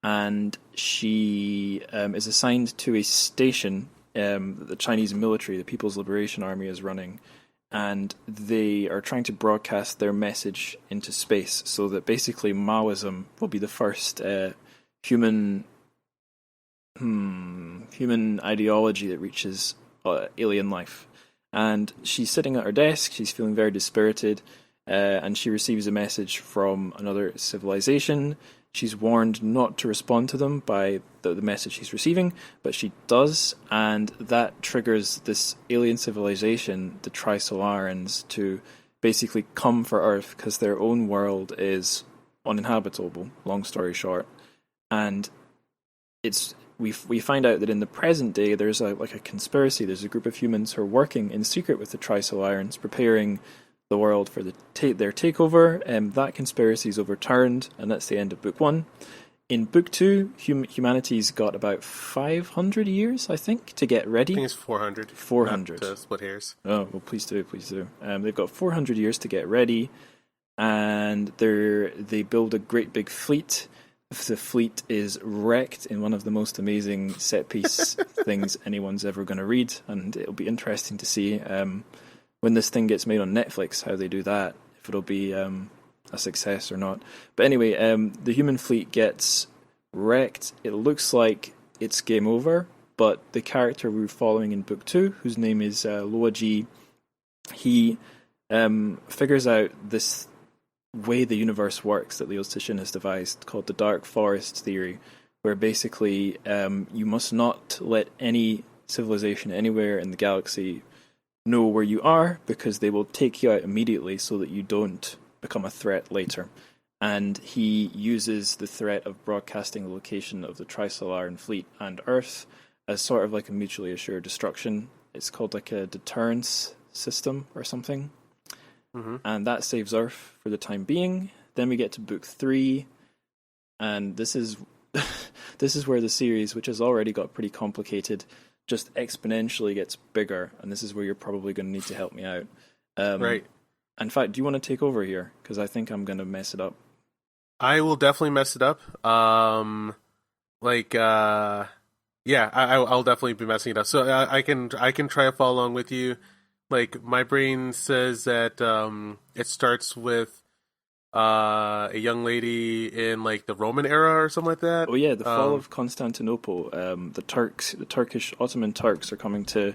and she is assigned to a station that the Chinese military, the People's Liberation Army, is running, and they are trying to broadcast their message into space so that basically Maoism will be the first human ideology that reaches alien life. And she's sitting at her desk, she's feeling very dispirited, and she receives a message from another civilization. She's warned not to respond to them by the message she's receiving, but she does, and that triggers this alien civilization, the Trisolarans, to basically come for Earth because their own world is uninhabitable, long story short. And we find out that in the present day there's a conspiracy. There's a group of humans who are working in secret with the Trisolarans, preparing the world for their takeover. That conspiracy is overturned, and that's the end of book 1. In book 2, humanity's got about 500 years, I think, to get ready. I think it's 400. 400. Not to split hairs. Oh, well, please do. They've got 400 years to get ready, and they build a great big fleet. The fleet is wrecked in one of the most amazing set-piece things anyone's ever going to read, and it'll be interesting to see when this thing gets made on Netflix, how they do that, if it'll be a success or not. But anyway, the human fleet gets wrecked. It looks like it's game over, but the character we're following in book 2, whose name is Luoji, he figures out this way the universe works that Liu Cixin has devised, called the Dark Forest theory, where basically you must not let any civilization anywhere in the galaxy know where you are, because they will take you out immediately so that you don't become a threat later. And he uses the threat of broadcasting the location of the Trisolaran fleet and Earth as sort of like a mutually assured destruction. It's called like a deterrence system or something. And that saves Earth for the time being. Then we get to book 3, and this is where the series, which has already got pretty complicated, just exponentially gets bigger, and this is where you're probably going to need to help me out. Right. In fact, do you want to take over here? Because I think I'm going to mess it up. I will definitely mess it up. like yeah, I'll definitely be messing it up. So I can try to follow along with you. Like my brain says that it starts with a young lady in like the Roman era or something like that. Oh yeah, the fall of Constantinople. The Turkish Ottoman Turks are coming to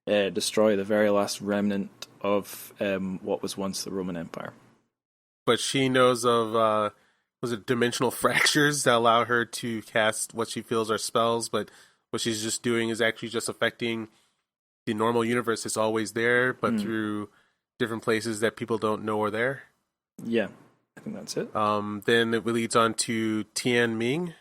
destroy the very last remnant of what was once the Roman Empire. But she knows of was it dimensional fractures that allow her to cast what she feels are spells, but what she's just doing is actually just affecting the normal universe. It's always there, but through different places that people don't know are there. Yeah, I think that's it. Then it leads on to Tian Ming.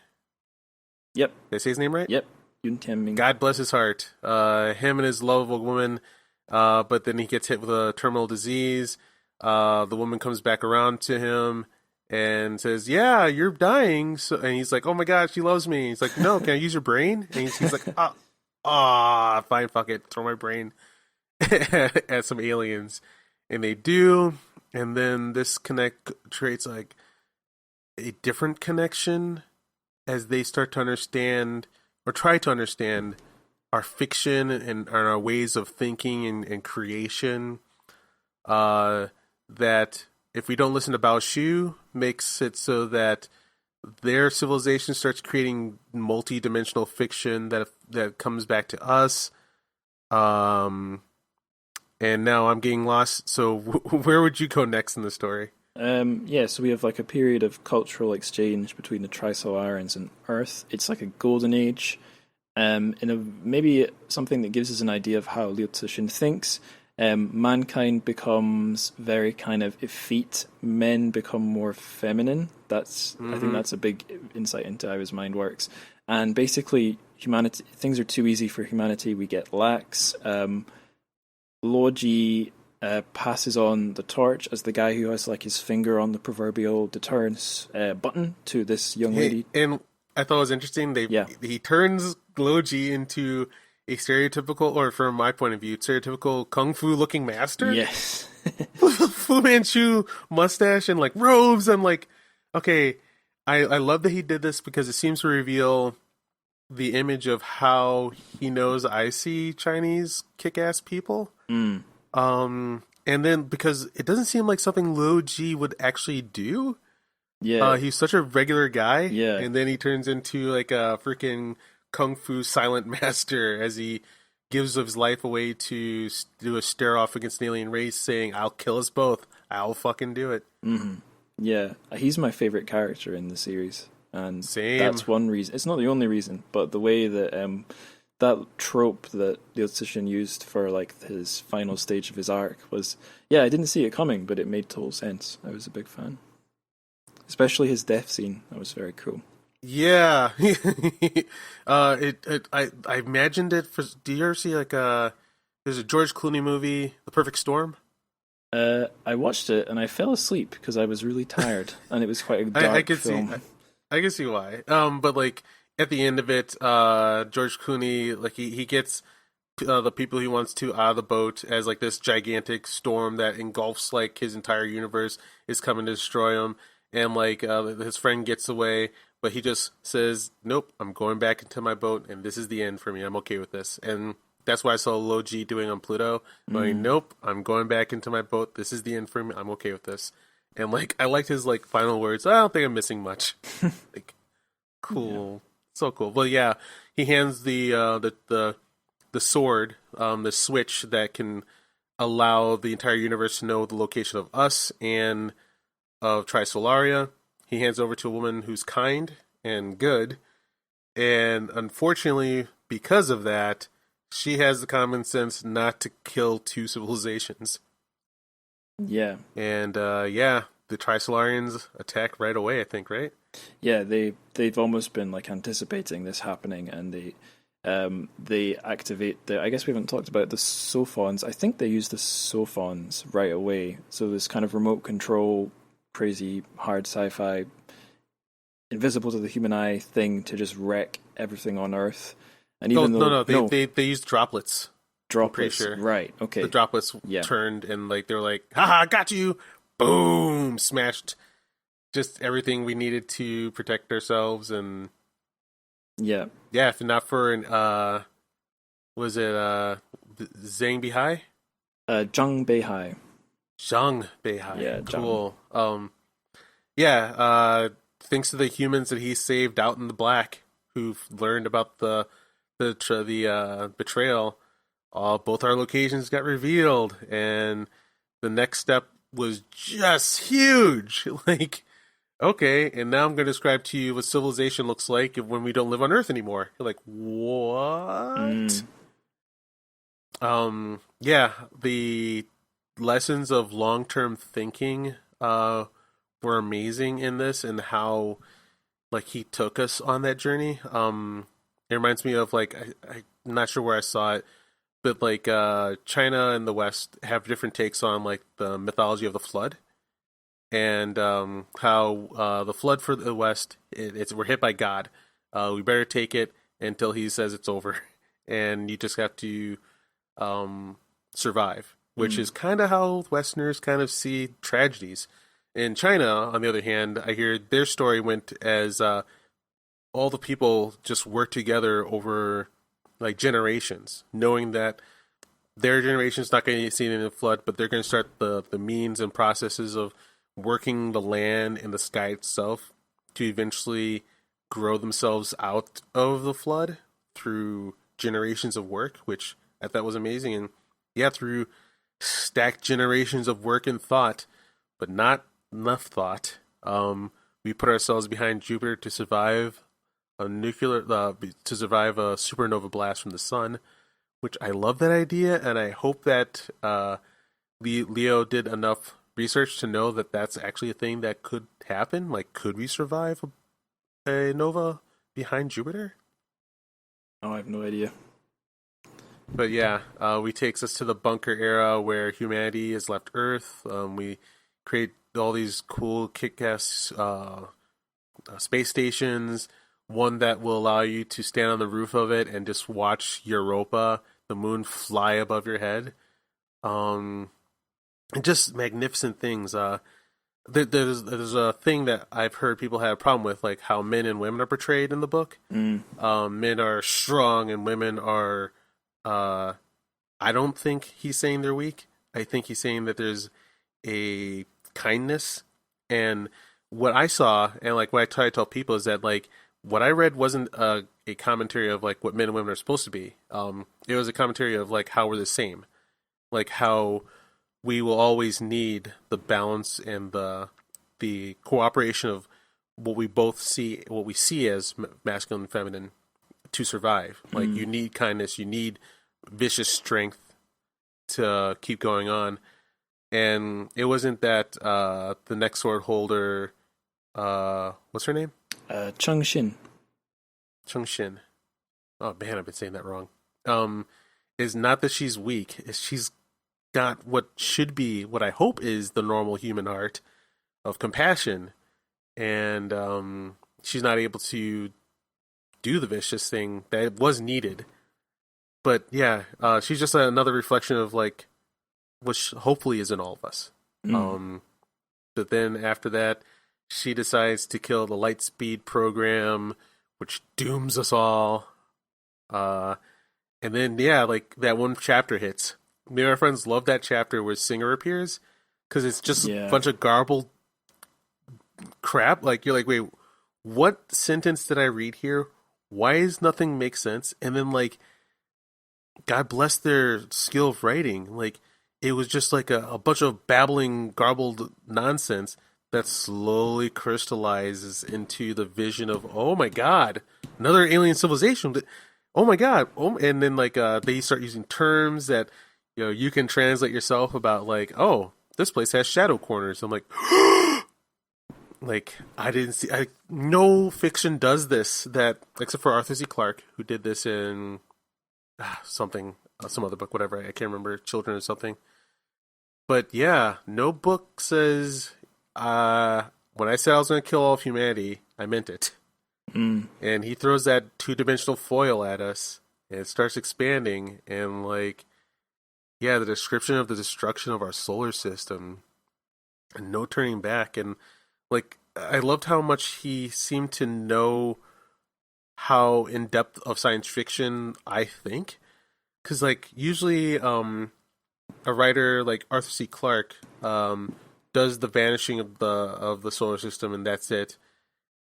Yep. Did I say his name right? Yep. Yun Tianming. God bless his heart. Him and his lovable woman, but then he gets hit with a terminal disease. The woman comes back around to him and says, "Yeah, you're dying." So, and he's like, "Oh my God, she loves me." He's like, "No, can I use your brain?" And he's like, fine, fuck it, throw my brain at some aliens." And they do, and then this creates like a different connection as they start to understand or try to understand our fiction and our ways of thinking and creation. That if we don't listen to Bao Shu, makes it so that their civilization starts creating multi-dimensional fiction that comes back to us. And now I'm getting lost. So where would you go next in the story? Yeah, so we have like a period of cultural exchange between the Trisolarians and Earth. It's like a golden age. Maybe something that gives us an idea of how Liu Cixin thinks. Mankind becomes very kind of effete. Men become more feminine. I think that's a big insight into how his mind works. And basically, things are too easy for humanity. We get lax. Logi passes on the torch as the guy who has like his finger on the proverbial deterrence button to this young lady. And I thought it was interesting. He turns Logi into a stereotypical, or from my point of view, stereotypical kung fu looking master. Yes. Fu Manchu mustache and like robes. I'm like, okay, I love that he did this because it seems to reveal the image of how he knows I see Chinese kick-ass people. And then because it doesn't seem like something Lo Ji would actually do. Yeah. He's such a regular guy. Yeah. And then he turns into like a freaking kung fu silent master as he gives his life away to do a stare off against an alien race, saying, "I'll kill us both. I'll fucking do it." Mm-hmm. Yeah, he's my favorite character in the series, and Same. That's one reason. It's not the only reason, but the way that that trope that Liu Cixin used for like his final stage of his arc was, I didn't see it coming, but it made total sense. I was a big fan, especially his death scene. That was very cool. Yeah, I imagined it for. Do you ever see like there's a George Clooney movie, The Perfect Storm? I watched it and I fell asleep because I was really tired, and it was quite a dark film. I can see why. But like at the end of it, George Clooney, like he gets the people he wants to out of the boat as like this gigantic storm that engulfs like his entire universe is coming to destroy him, and like his friend gets away. But he just says, "Nope, I'm going back into my boat, and this is the end for me. I'm okay with this." And that's what I saw Logi doing on Pluto. Going, "Nope, I'm going back into my boat. This is the end for me. I'm okay with this." And like, I liked his like final words. I don't think I'm missing much. Like, cool, so cool. But yeah, he hands the sword, the switch that can allow the entire universe to know the location of us and of Trisolaria. He hands over to a woman who's kind and good, and unfortunately, because of that, she has the common sense not to kill two civilizations. Yeah. And the Trisolarians attack right away, I think, right? Yeah, they've almost been like anticipating this happening, and they activate I guess we haven't talked about the Sophons. I think they use the Sophons right away. So this kind of remote control, crazy hard sci-fi, invisible to the human eye thing to just wreck everything on Earth. And even they used droplets. I'm pretty sure. Right? Okay. The droplets turned and like they were like, "Haha, got you!" Boom, smashed just everything we needed to protect ourselves, and Yeah. Yeah, if not for was it Zhang Bihai? Zhang Beihai. Zhang Beihai. Yeah, Zhang. Cool. Yeah, thanks to the humans that he saved out in the black, who've learned about the betrayal, both our locations got revealed, and the next step was just huge. Like, okay, and now I'm going to describe to you what civilization looks like when we don't live on Earth anymore. You're like, what? Yeah, the lessons of long-term thinking were amazing in this, and how like he took us on that journey. It reminds me of like I'm not sure where I saw it, but like China and the West have different takes on like the mythology of the flood, and how the flood for the West, it's we're hit by God. We better take it until He says it's over, and you just have to survive, which is kind of how Westerners kind of see tragedies. In China, on the other hand, I hear their story went as all the people just worked together over like generations, knowing that their generation's not going to see it in the flood, but they're going to start the means and processes of working the land and the sky itself to eventually grow themselves out of the flood through generations of work, which I thought was amazing. And yeah, through stacked generations of work and thought, but not enough thought, we put ourselves behind Jupiter to survive a supernova blast from the sun, which I love that idea, and I hope that Leo did enough research to know that that's actually a thing that could happen. Like, could we survive a nova behind Jupiter? Oh, I have no idea. But yeah, we takes us to the bunker era where humanity has left Earth. We create all these cool kick-ass space stations. One that will allow you to stand on the roof of it and just watch Europa, the moon, fly above your head. And just magnificent things. There's a thing that I've heard people have a problem with, like how men and women are portrayed in the book. Men are strong and women are. I don't think he's saying they're weak. I think he's saying that there's a kindness, and what I saw and like what I try to tell people is that like what I read wasn't a commentary of like what men and women are supposed to be. It was a commentary of like how we're the same, like how we will always need the balance and the cooperation of what we both see, what we see as masculine and feminine, to survive. Like you need kindness, you need vicious strength to keep going on. And it wasn't that the next sword holder, what's her name? Cheng Xin. Cheng. Oh man, I've been saying that wrong. Is not that she's weak. Is she's got what should be, what I hope is the normal human heart of compassion, and she's not able to do the vicious thing that was needed. But yeah, she's just another reflection of like, which hopefully is in all of us. But then after that, she decides to kill the Lightspeed program, which dooms us all. And then yeah, like that one chapter hits. Me and my friends love that chapter where Singer appears, because it's just a bunch of garbled crap. Like you're like, wait, what sentence did I read here? Why does nothing make sense? And then like, God bless their skill of writing. Like, it was just like a bunch of babbling, garbled nonsense that slowly crystallizes into the vision of, oh my God, another alien civilization. Oh my God. Oh, and then like they start using terms that, you know, you can translate yourself about like, oh, this place has shadow corners. I'm like, like I didn't see. No fiction does this, that except for Arthur C. Clarke, who did this in something, some other book, whatever. I can't remember, Children or something. But yeah, no book says when I said I was going to kill all of humanity, I meant it. And he throws that two-dimensional foil at us, and it starts expanding, and like, yeah, the description of the destruction of our solar system, and no turning back. And like, I loved how much he seemed to know how in depth of science fiction I think, because like usually a writer like Arthur C. Clarke does the vanishing of the solar system and that's it,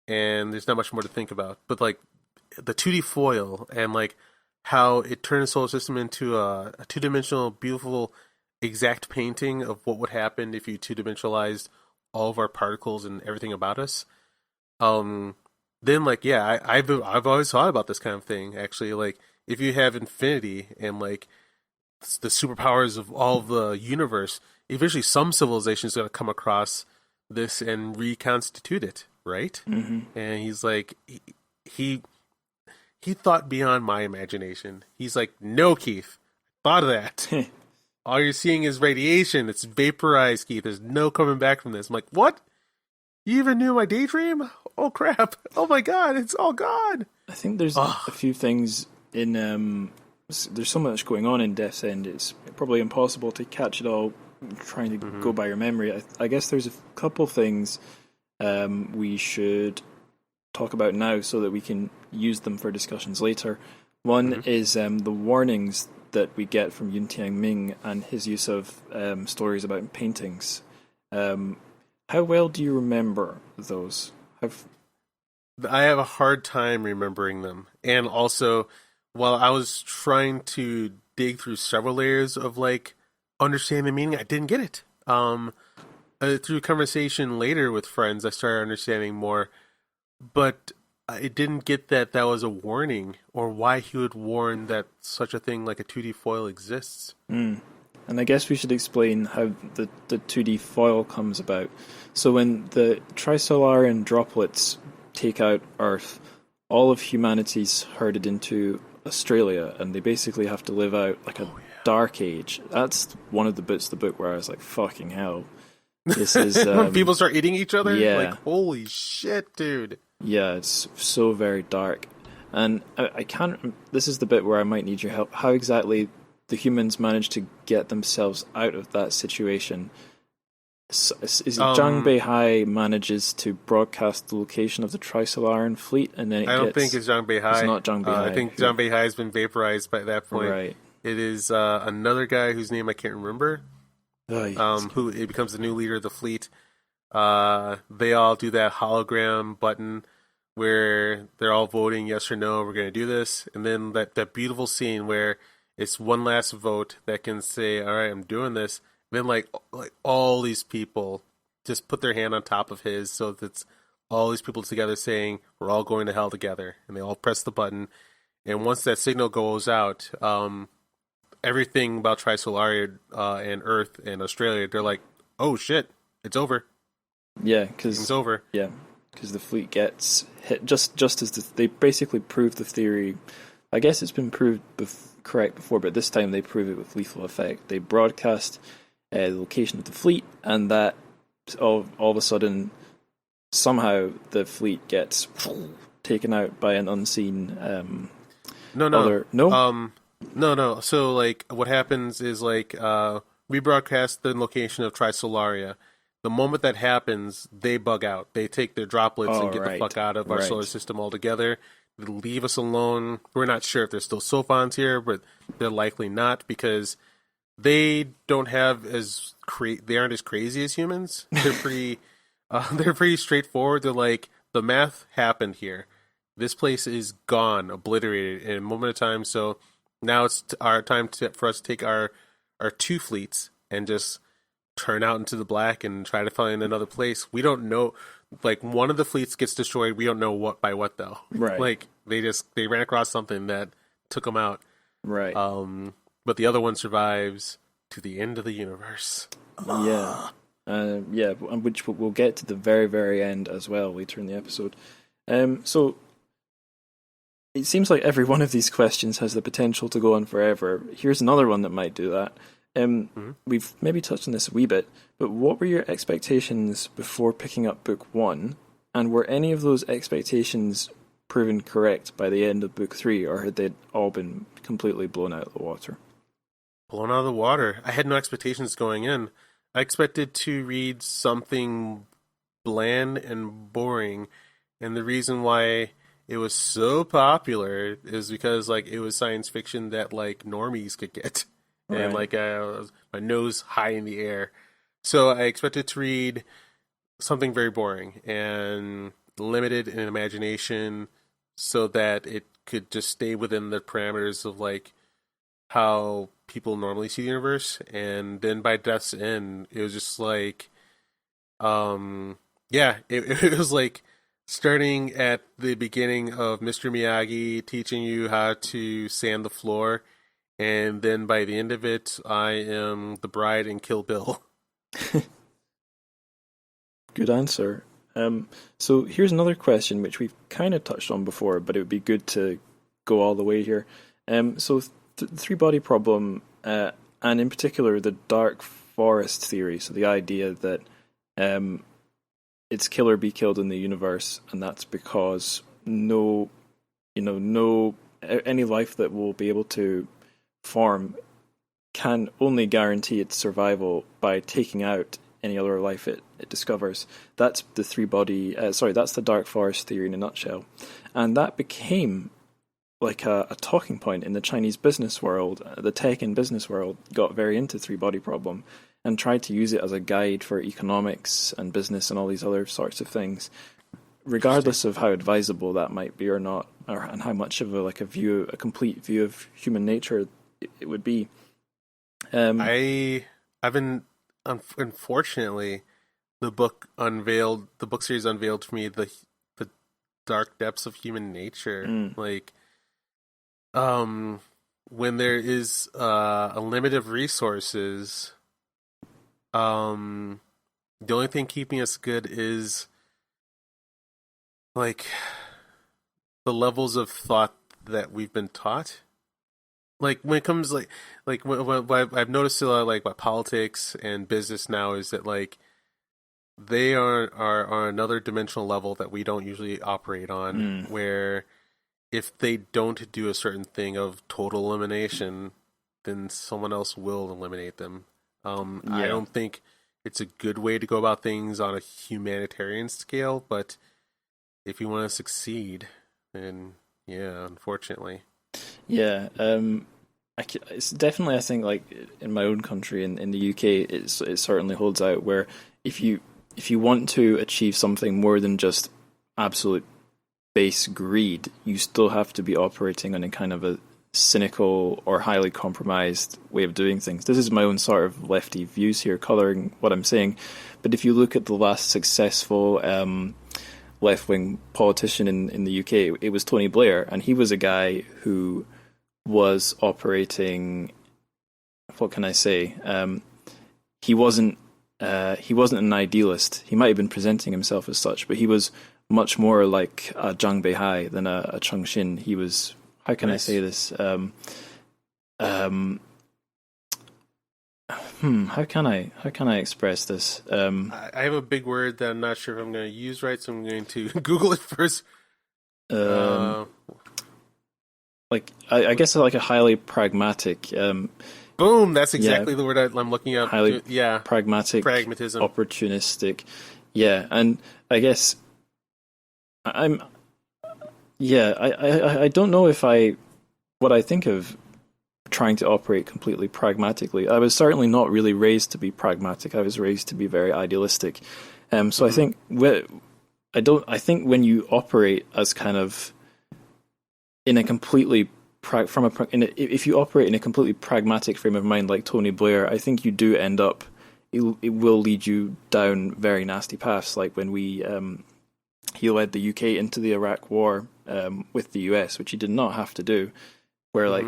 and there's not much more to think about. But like the 2D foil and like how it turned the solar system into a two-dimensional, beautiful, exact painting of what would happen if you two-dimensionalized all of our particles and everything about us. Then like yeah, I've always thought about this kind of thing actually. Like if you have infinity and like the superpowers of all of the universe, eventually some civilization is going to come across this and reconstitute it, right? Mm-hmm. And he's like, he thought beyond my imagination. He's like, no, Keith, thought of that. All you're seeing is radiation. It's vaporized, Keith. There's no coming back from this. I'm like, what? You even knew my daydream? Oh, crap. Oh, my God. It's all gone. I think there's a few things in... there's so much going on in Death's End, it's probably impossible to catch it all trying to go by your memory. I guess there's a couple things we should talk about now so that we can use them for discussions later. One is the warnings that we get from Yun Tianming and his use of stories about paintings. How well do you remember those? I have a hard time remembering them. And also, while I was trying to dig through several layers of like understanding the meaning, I didn't get it. Through conversation later with friends, I started understanding more, but I didn't get that was a warning or why he would warn that such a thing like a 2D foil exists. And I guess we should explain how the 2D foil comes about. So when the trisolarian droplets take out Earth, all of humanity's herded into Australia, and they basically have to live out like a dark age. That's one of the bits of the book where I was like, fucking hell. This is when people start eating each other? Yeah. Like, holy shit, dude. Yeah, it's so very dark. And I can't... This is the bit where I might need your help. How exactly the humans managed to get themselves out of that situation? Is it Zhang Beihai manages to broadcast the location of the Trisolarian fleet, and then I don't think it's Zhang Beihai. It's not Zhang Beihai. I think Zhang Beihai has been vaporized by that point. Right. It is another guy whose name I can't remember. Oh, who it becomes the new leader of the fleet. They all do that hologram button where they're all voting yes or no, we're going to do this. And then that beautiful scene where it's one last vote that can say, all right, I'm doing this. And then like all these people just put their hand on top of his, so that it's all these people together saying, we're all going to hell together. And they all press the button. And once that signal goes out, everything about Trisolaria and Earth and Australia, they're like, oh shit, it's over. Yeah, because it's over. Yeah, because the fleet gets hit just as they basically prove the theory. I guess it's been proved correct before, but this time they prove it with lethal effect. They broadcast the location of the fleet, and that all of a sudden, somehow the fleet gets taken out by an unseen. No. So like, what happens is like we broadcast the location of Trisolaria. The moment that happens, they bug out. They take their droplets and get the fuck out of our solar system altogether. They leave us alone. We're not sure if there's still Sophons here, but they're likely not, because they don't have they aren't as crazy as humans. They're pretty straightforward. They're like, the math happened here. This place is gone, obliterated in a moment of time. So now it's our time for us to take our two fleets and just turn out into the black and try to find another place. We don't know. Like, one of the fleets gets destroyed. We don't know what by what though. Right. Like they ran across something that took them out. Right. But the other one survives to the end of the universe. Yeah. Which we'll get to the very, very end as well later in the episode. So it seems like every one of these questions has the potential to go on forever. Here's another one that might do that. We've maybe touched on this a wee bit, but what were your expectations before picking up book 1? And were any of those expectations proven correct by the end of book 3, or had they all been completely blown out of the water? Blown out of the water. I had no expectations going in. I expected to read something bland and boring, and the reason why it was so popular is because like it was science fiction that like normies could get, and Right. like my nose high in the air. So I expected to read something very boring and limited in imagination, so that it could just stay within the parameters of like how people normally see the universe. And then by Death's End, it was just like, yeah, it was like starting at the beginning of Mr. Miyagi teaching you how to sand the floor, and then by the end of it, I am the bride in Kill Bill. Good answer. So here's another question which we've kind of touched on before, but it would be good to go all the way here. So the three-body problem, and in particular the dark forest theory. So the idea that it's kill or be killed in the universe, and that's because no any life that will be able to form can only guarantee its survival by taking out any other life it discovers. That's the that's the dark forest theory in a nutshell. And that became like a talking point in the Chinese business world. The tech and business world got very into three-body problem and tried to use it as a guide for economics and business and all these other sorts of things, regardless of how advisable that might be or not, and how much of a complete view of human nature it would be. I've been unfortunately the book series unveiled for me the dark depths of human nature. Like, when there is a limit of resources, the only thing keeping us good is like the levels of thought that we've been taught. Like when it comes like what I've noticed a lot, like about politics and business now, is that like they are on another dimensional level that we don't usually operate on, where if they don't do a certain thing of total elimination, then someone else will eliminate them. I don't think it's a good way to go about things on a humanitarian scale, but if you want to succeed, then yeah, unfortunately. Yeah, it's definitely, I think, like in my own country, in the UK, it certainly holds out. Where if you want to achieve something more than just absolute base greed, you still have to be operating on a kind of a cynical or highly compromised way of doing things. This is my own sort of lefty views here, colouring what I'm saying. But if you look at the last successful left-wing politician in the UK, it was Tony Blair, and he was a guy who was operating. What can I say? He wasn't an idealist. He might have been presenting himself as such, but he was much more like a Zhang Beihai than a Cheng Xin. He was. How can I say this? How can I express this? I have a big word that I'm not sure if I'm going to use right, so I'm going to Google it first. Like I guess like a highly pragmatic. Boom! That's exactly the word I'm looking up. Highly pragmatism, opportunistic. Yeah, and I guess I don't know if what I think of trying to operate completely pragmatically. I was certainly not really raised to be pragmatic. I was raised to be very idealistic. So I think when you operate as kind of in a completely if you operate in a completely pragmatic frame of mind like Tony Blair, I think you do end up. It will lead you down very nasty paths, like when he led the UK into the Iraq War with the US, which he did not have to do, where like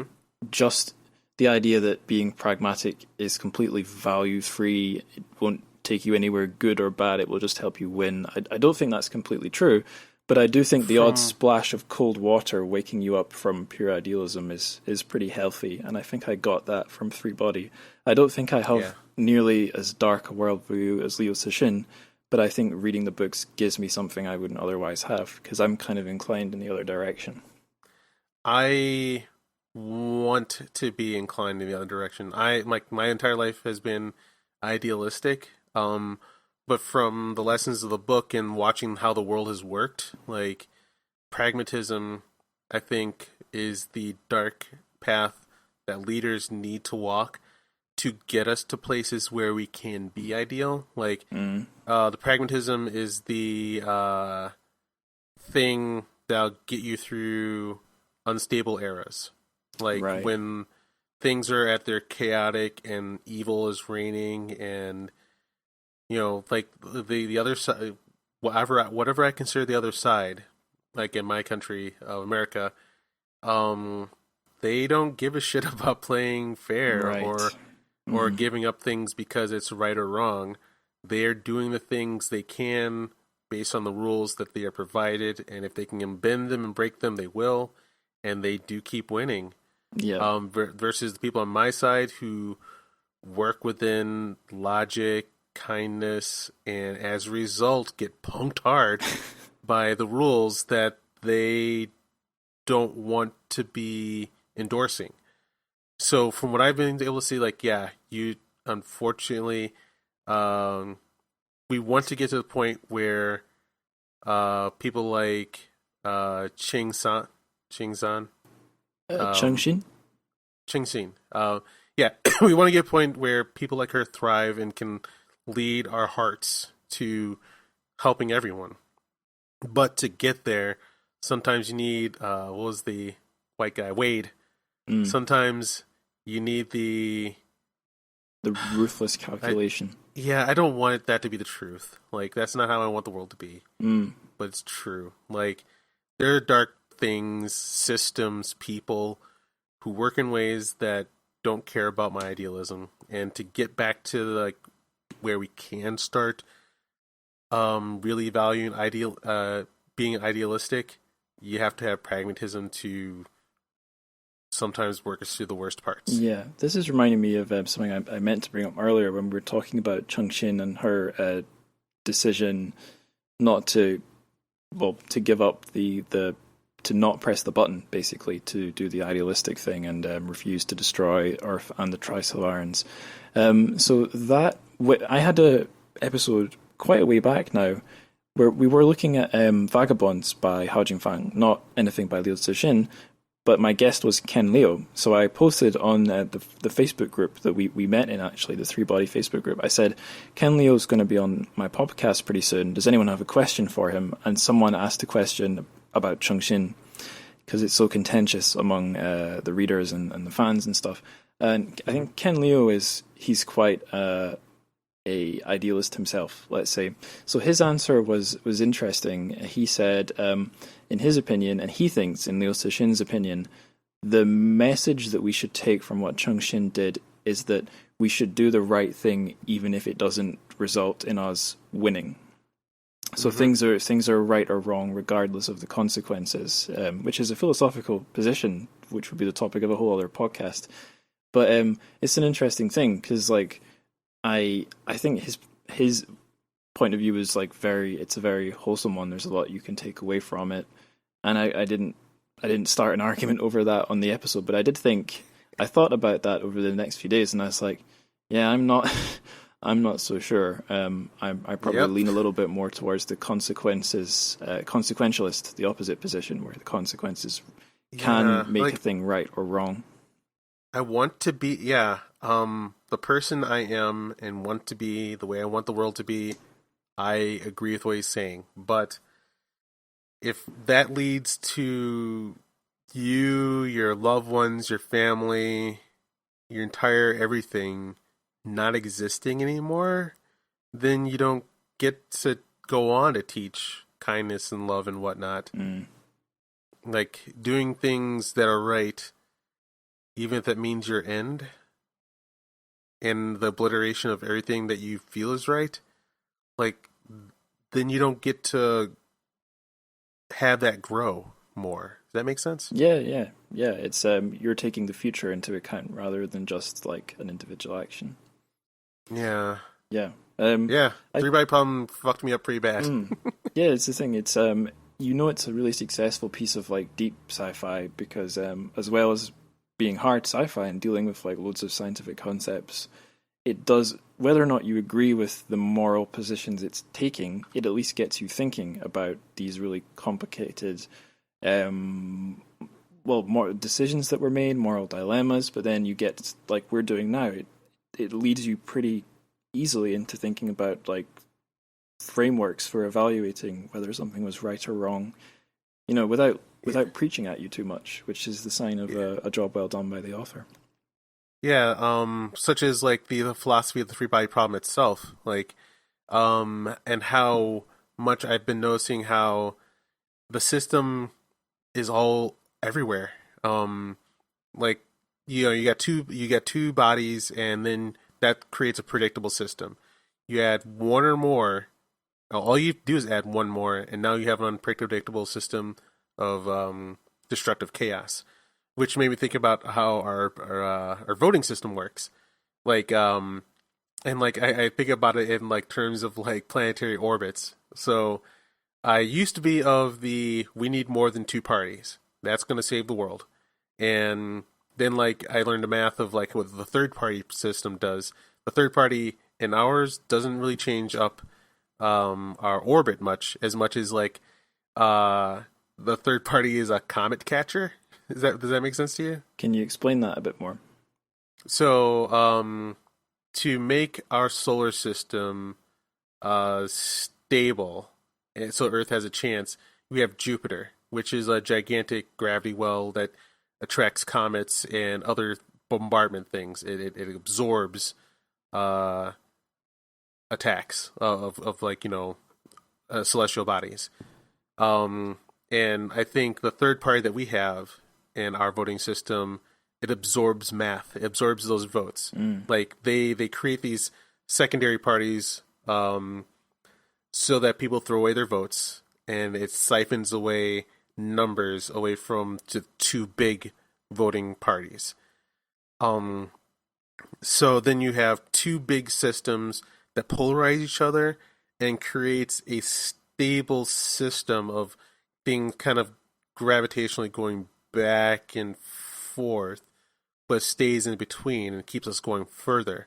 just the idea that being pragmatic is completely value-free, it won't take you anywhere good or bad, it will just help you win. I don't think that's completely true, but I do think the odd splash of cold water waking you up from pure idealism is pretty healthy, and I think I got that from Three Body. I don't think I have nearly as dark a worldview as Liu Cixin, but I think reading the books gives me something I wouldn't otherwise have, because I'm kind of inclined in the other direction. I want to be inclined in the other direction. My entire life has been idealistic, but from the lessons of the book and watching how the world has worked, like pragmatism, I think, is the dark path that leaders need to walk to get us to places where we can be ideal. Like, the pragmatism is the thing that'll get you through unstable eras. Like, when things are at their chaotic and evil is reigning, and, you know, like, the other side, whatever I consider the other side, like in my country of America, they don't give a shit about playing fair or giving up things because it's right or wrong. They're doing the things they can based on the rules that they are provided, and if they can bend them and break them, they will, and they do keep winning. Yeah. Versus the people on my side who work within logic, kindness, and as a result get punked hard by the rules that they don't want to be endorsing. So from what I've been able to see, like, yeah, you unfortunately, we want to get to the point where people like Chingxin, yeah, we want to get to a point where people like her thrive and can lead our hearts to helping everyone. But to get there, sometimes you need, what was the white guy? Wade. Sometimes you need the ruthless calculation. I don't want that to be the truth. Like, that's not how I want the world to be. But it's true. Like, there are dark things, systems, people who work in ways that don't care about my idealism. And to get back to, like, where we can start really valuing being idealistic, you have to have pragmatism to sometimes work us through the worst parts. Yeah, this is reminding me of something I meant to bring up earlier when we were talking about Chongqing and her decision not to give up to not press the button, basically, to do the idealistic thing and refuse to destroy Earth and the Tri-Solarians. So that I had a episode quite a way back now where we were looking at Vagabonds by Hao Jingfang, not anything by Liu Cixin, but my guest was Ken Leo. So I posted on the Facebook group that we met in, actually, the Three Body Facebook group. I said, Ken Leo's going to be on my podcast pretty soon. Does anyone have a question for him? And someone asked a question about Chongqing, because it's so contentious among the readers and the fans and stuff. And I think Ken Leo he's quite a idealist himself, let's say. So his answer was interesting. He said, in his opinion, and he thinks, in Liu Cixin's opinion, the message that we should take from what Chongqing did is that we should do the right thing even if it doesn't result in us winning. So things are right or wrong regardless of the consequences, which is a philosophical position, which would be the topic of a whole other podcast. But it's an interesting thing because, like, I think his point of view is it's a very wholesome one. There's a lot you can take away from it, and I didn't start an argument over that on the episode, but I thought about that over the next few days, and I was like, yeah, I'm not so sure. I probably lean a little bit more towards the consequentialist, the opposite position, where the consequences can make a thing right or wrong. I want to be, the person I am and want to be the way I want the world to be. I agree with what he's saying. But if that leads to you, your loved ones, your family, your entire everything not existing anymore, then you don't get to go on to teach kindness and love and whatnot. Like, doing things that are right, even if that means your end and the obliteration of everything that you feel is right, like, then you don't get to have that grow more. Does that make sense? Yeah. It's you're taking the future into account rather than just like an individual action. Yeah. Three-body problem fucked me up pretty bad. Yeah, it's the thing. It's it's a really successful piece of like deep sci-fi because as well as being hard sci-fi and dealing with like loads of scientific concepts, it does, whether or not you agree with the moral positions it's taking, it at least gets you thinking about these really complicated more decisions that were made, moral dilemmas, but then you get, like we're doing now, it leads you pretty easily into thinking about like frameworks for evaluating whether something was right or wrong, without preaching at you too much, which is the sign of a job well done by the author. Yeah, such as like the philosophy of the three body problem itself, like, and how much I've been noticing how the system is all everywhere. Like, you got two bodies, and then that creates a predictable system. You add one or more, all you do is add one more, and now you have an unpredictable system of destructive chaos, which made me think about how our voting system works. Like, and like I think about it in like terms of like planetary orbits. So I used to be of the we need more than two parties. That's going to save the world. And then like I learned the math of like what the third party system does. The third party in ours doesn't really change up our orbit much as like the third party is a comet catcher. Does that make sense to you? Can you explain that a bit more? So to make our solar system stable, and so Earth has a chance, we have Jupiter, which is a gigantic gravity well that attracts comets and other bombardment things. It absorbs attacks of like celestial bodies. And I think the third party that we have in our voting system, it absorbs math. It absorbs those votes. Like they create these secondary parties so that people throw away their votes, and it siphons away numbers away from to two big voting parties. So then you have two big systems that polarize each other and creates a stable system of things kind of gravitationally going back and forth, but stays in between and keeps us going further.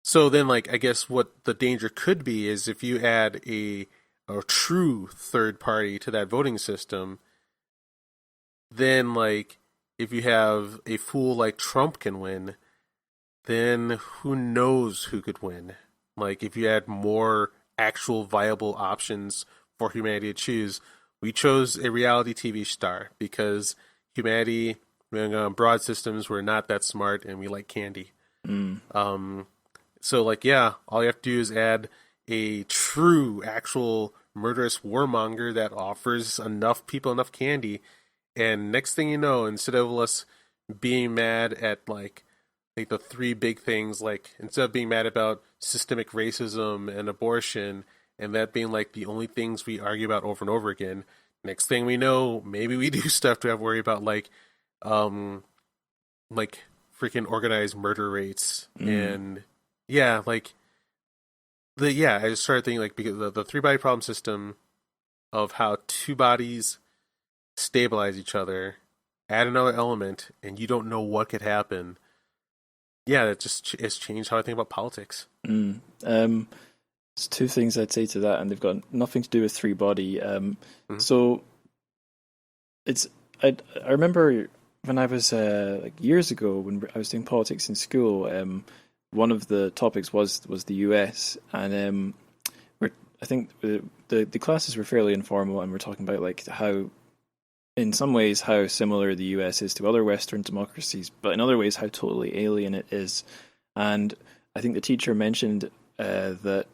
So then, like, I guess what the danger could be is if you add a true third party to that voting system, then, like, if you have a fool like Trump can win, then who knows who could win? Like, if you add more actual viable options for humanity to choose, we chose a reality TV star because humanity, broad systems, we're not that smart and we like candy. So, like, yeah, all you have to do is add a true, actual murderous warmonger that offers enough people enough candy, and next thing you know, instead of us being mad at, like the three big things, like, instead of being mad about systemic racism and abortion, and that being, like, the only things we argue about over and over again, next thing we know, maybe we do stuff to have to worry about, like freaking organized murder rates, and yeah, like, I just started thinking, like, because the three body problem system of how two bodies stabilize each other, add another element, and you don't know what could happen. Yeah, it's changed how I think about politics. There's two things I'd say to that, and they've got nothing to do with three body. So I remember when I was like years ago when I was doing politics in school. One of the topics was the US, and I think the classes were fairly informal, and we're talking about like how, in some ways, how similar the US is to other Western democracies, but in other ways, how totally alien it is. And I think the teacher mentioned that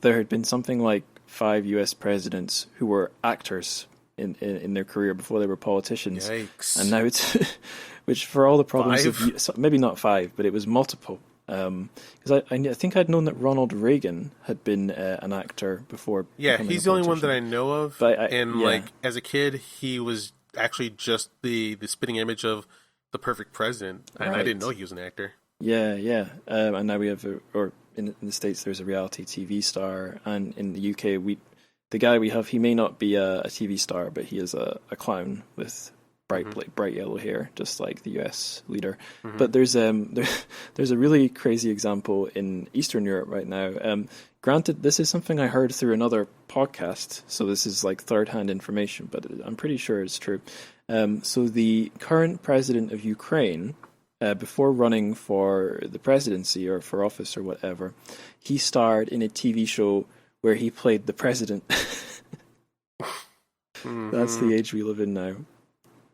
there had been something like 5 US presidents who were actors in their career before they were politicians. Yikes. And now it's, which for all the problems 5? of, maybe not 5, but it was multiple. Because I think I'd known that Ronald Reagan had been an actor before. Yeah, he's the only one that I know of. But like, as a kid, he was actually just the spitting image of the perfect president. Right. I didn't know he was an actor. Yeah. And now we have, in the States, there's a reality TV star, and in the UK, the guy we have, he may not be a TV star, but he is a clown with bright yellow hair, just like the US leader. But there's there's a really crazy example in Eastern Europe right now. Granted, this is something I heard through another podcast, so this is like third-hand information, but I'm pretty sure it's true. So the current president of Ukraine, before running for the presidency or for office or whatever, he starred in a TV show where he played the president. That's the age we live in now.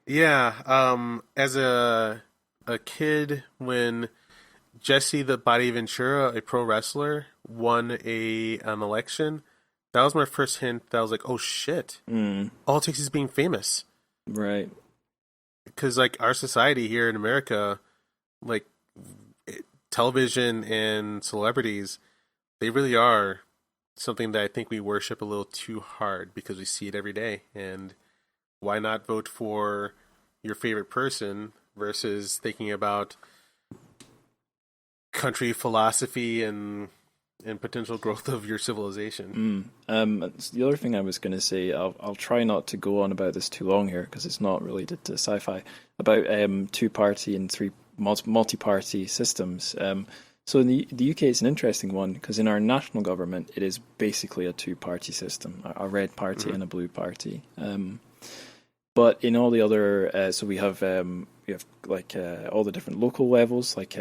Yeah, as a kid, when Jesse the Body Ventura, a pro wrestler, won an election, that was my first hint that I was like, oh shit, all it takes is being famous. Right. Because, like, our society here in America, like, television and celebrities, they really are something that I think we worship a little too hard because we see it every day. And why not vote for your favorite person versus thinking about country philosophy and potential growth of your civilization? The other thing I was going to say, I'll try not to go on about this too long here because it's not related to sci-fi, about two-party and multi-party systems. So in the UK, it's an interesting one because in our national government, it is basically a two-party system, a red party and a blue party. But in all the other, so we have like all the different local levels, like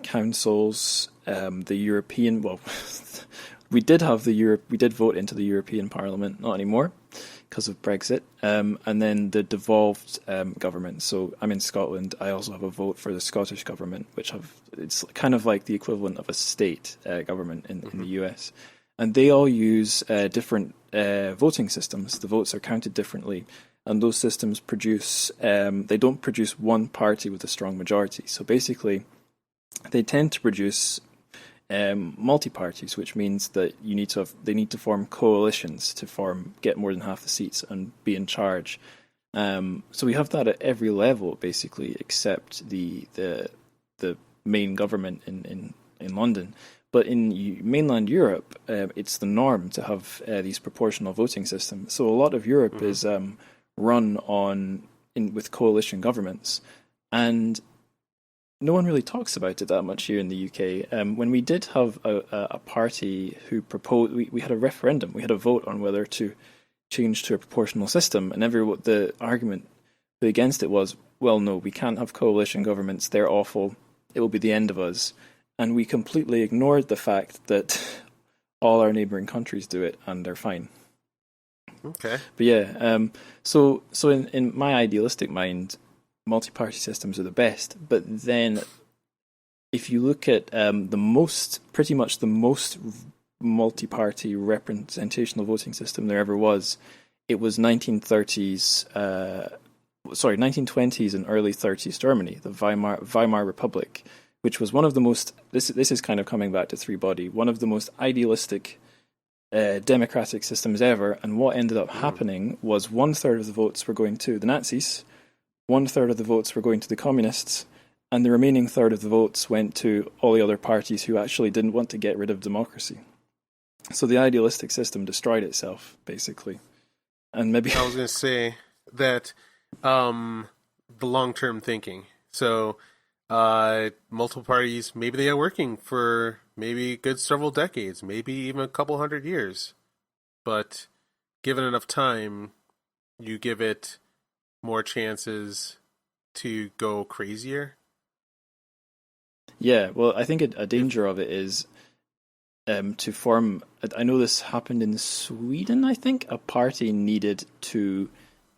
councils, the European. Well, we did vote into the European Parliament, not anymore because of Brexit, and then the devolved government. So I'm in Scotland. I also have a vote for the Scottish government, it's kind of like the equivalent of a state government in the US, and they all use different voting systems. The votes are counted differently. And those systems they don't produce one party with a strong majority. So basically, they tend to produce multi-parties, which means that they need to form coalitions to get more than half the seats and be in charge. So we have that at every level, basically, except the main government in London. But in mainland Europe, it's the norm to have these proportional voting systems. So a lot of Europe is run with coalition governments, and no one really talks about it that much here in the UK. When we did have a party who proposed, we had a referendum, we had a vote on whether to change to a proportional system, and the argument against it was, well, no, we can't have coalition governments, they're awful, it will be the end of us. And we completely ignored the fact that all our neighbouring countries do it and they're fine. Okay. But yeah, so in my idealistic mind, multi-party systems are the best. But then, if you look at pretty much the most multi-party representational voting system there ever was, it was 1920s and early 30s Germany, the Weimar Republic, which was one of the most. This is kind of coming back to Three Body, one of the most idealistic democratic systems ever, and what ended up happening was 1/3 of the votes were going to the Nazis, 1/3 of the votes were going to the communists, and the remaining third of the votes went to all the other parties who actually didn't want to get rid of democracy. So the idealistic system destroyed itself, basically. And maybe I was going to say that the long-term thinking. So multiple parties, maybe they are working for maybe a good several decades, maybe even a couple 100 years. But given enough time, you give it more chances to go crazier. Yeah, well, I think a danger of it is to form. I know this happened in Sweden, I think. A party needed to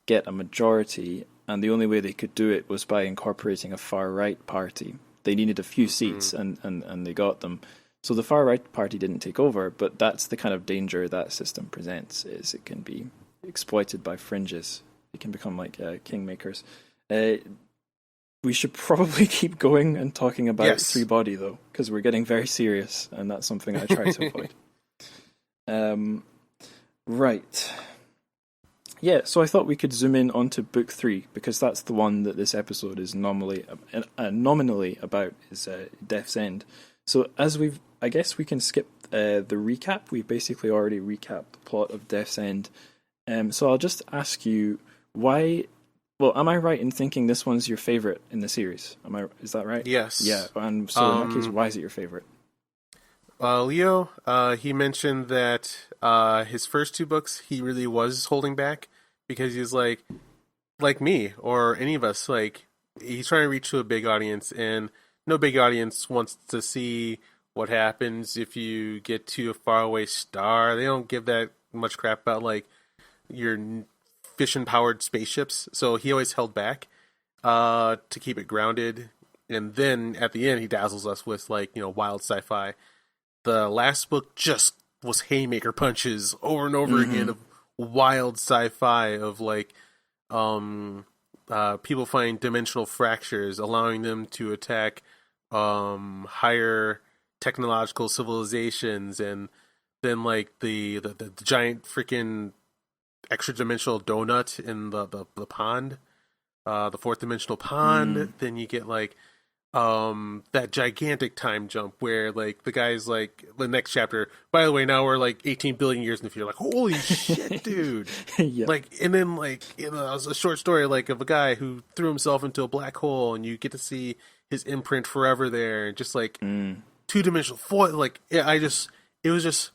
get a majority, and the only way they could do it was by incorporating a far-right party. They needed a few seats, and they got them. So the far-right party didn't take over, but that's the kind of danger that system presents, is it can be exploited by fringes. It can become like kingmakers. We should probably keep going and talking about Three Body, though, because we're getting very serious, and that's something I try to avoid. Right. Yeah, so I thought we could zoom in onto book 3, because that's the one that this episode is nominally about, is Death's End. So I guess we can skip the recap. We've basically already recapped the plot of Death's End. So I'll just ask you, why Well, am I right in thinking this one's your favorite in the series? Is that right? Yes. Yeah, and so in that case, why is it your favorite? Leo, he mentioned that his first two books he really was holding back because he's like me or any of us, like he's trying to reach to a big audience, and no big audience wants to see what happens if you get to a faraway star. They don't give that much crap about like your fission powered spaceships. So he always held back to keep it grounded, and then at the end he dazzles us with like wild sci-fi. The last book just was haymaker punches over and over again of wild sci-fi of like people find dimensional fractures, allowing them to attack higher technological civilizations, and then like the giant freaking extra dimensional donut in the pond, the fourth dimensional pond. Then you get like that gigantic time jump where like the guy's like the next chapter, by the way, now we're like 18 billion years in the future. Like, holy shit, dude. Yeah. Like, and then like it was a short story like of a guy who threw himself into a black hole, and you get to see his imprint forever there, and just like two-dimensional foil. Like, yeah, it was just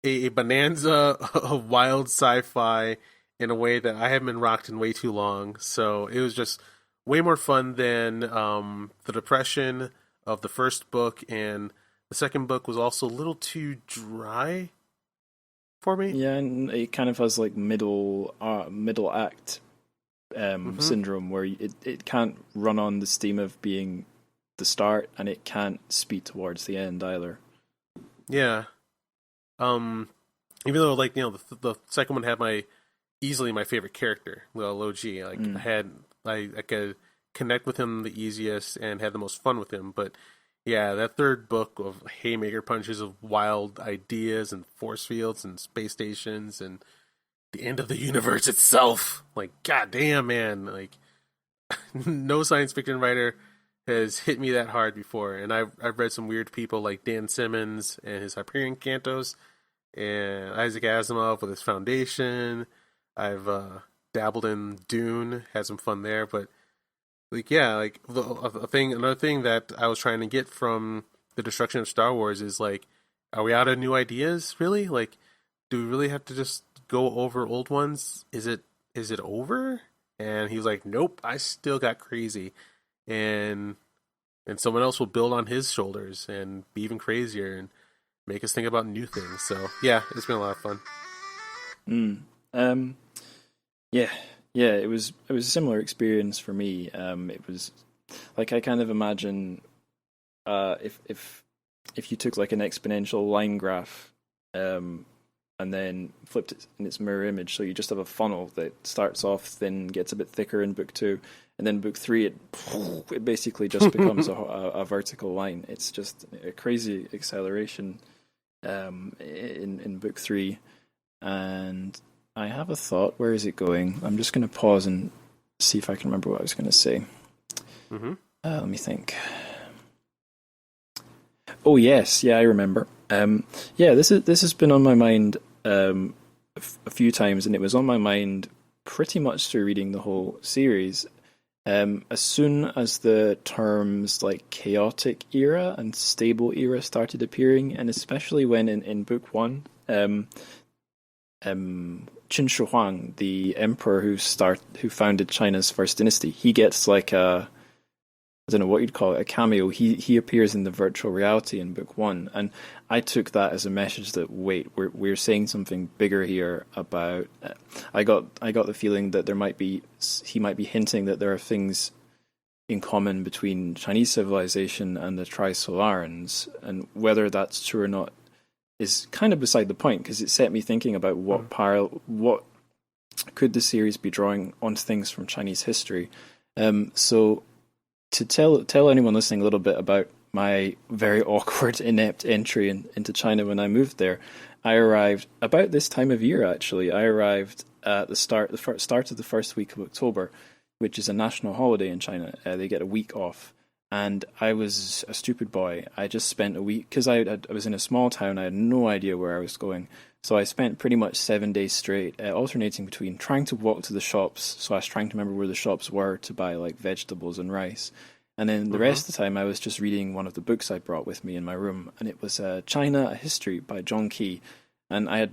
a bonanza of wild sci-fi in a way that I haven't been rocked in way too long. So it was just way more fun than the depression of the first book, and the second book was also a little too dry for me. Yeah, and it kind of has like middle act syndrome, where it can't run on the steam of being the start, and it can't speed towards the end either. Yeah. Even though like the second one had easily my favorite character, Lo Ji. Like I could connect with him the easiest and had the most fun with him. But yeah, that third book of haymaker punches of wild ideas and force fields and space stations and the end of the universe itself. Like, goddamn, man! Like, no science fiction writer has hit me that hard before. And I've read some weird people like Dan Simmons and his Hyperion Cantos, and Isaac Asimov with his Foundation. I've dabbled in Dune, had some fun there, but like, yeah, like another thing that I was trying to get from the destruction of Star Wars is like, are we out of new ideas? Really? Like, do we really have to just go over old ones? Is it over? And he was like, nope, I still got crazy, and someone else will build on his shoulders and be even crazier and make us think about new things. So yeah, it's been a lot of fun. Yeah, it was a similar experience for me. It was like, I kind of imagine if you took like an exponential line graph and then flipped it in its mirror image, so you just have a funnel that starts off thin, gets a bit thicker in book 2, and then book 3 it basically just becomes a vertical line. It's just a crazy acceleration in book 3. And I have a thought. Where is it going? I'm just going to pause and see if I can remember what I was going to say. Let me think. Oh yes, yeah, I remember. Yeah, this has been on my mind a few times, and it was on my mind pretty much through reading the whole series. As soon as the terms like chaotic era and stable era started appearing, and especially when in book 1, Qin Shi Huang, the emperor who founded China's first dynasty, he gets like I don't know what you'd call it, a cameo. He appears in the virtual reality in book 1, and I took that as a message that we're saying something bigger here about. I got the feeling that he might be hinting that there are things in common between Chinese civilization and the Trisolarans, and whether that's true or not is kind of beside the point, because it set me thinking about what could the series be drawing on things from Chinese history. So to tell anyone listening a little bit about my very awkward, inept entry into China when I moved there, I arrived about this time of year. Actually, I arrived at the start of the first week of October, which is a national holiday in China. They get a week off, And I was a stupid boy. I just spent a week, because I was in a small town, I had no idea where I was going. So I spent pretty much 7 days straight, alternating between trying to walk to the shops. So I was trying to remember where the shops were to buy like vegetables and rice. And then the rest of the time I was just reading one of the books I brought with me in my room. And it was China, a History by John Key. And I had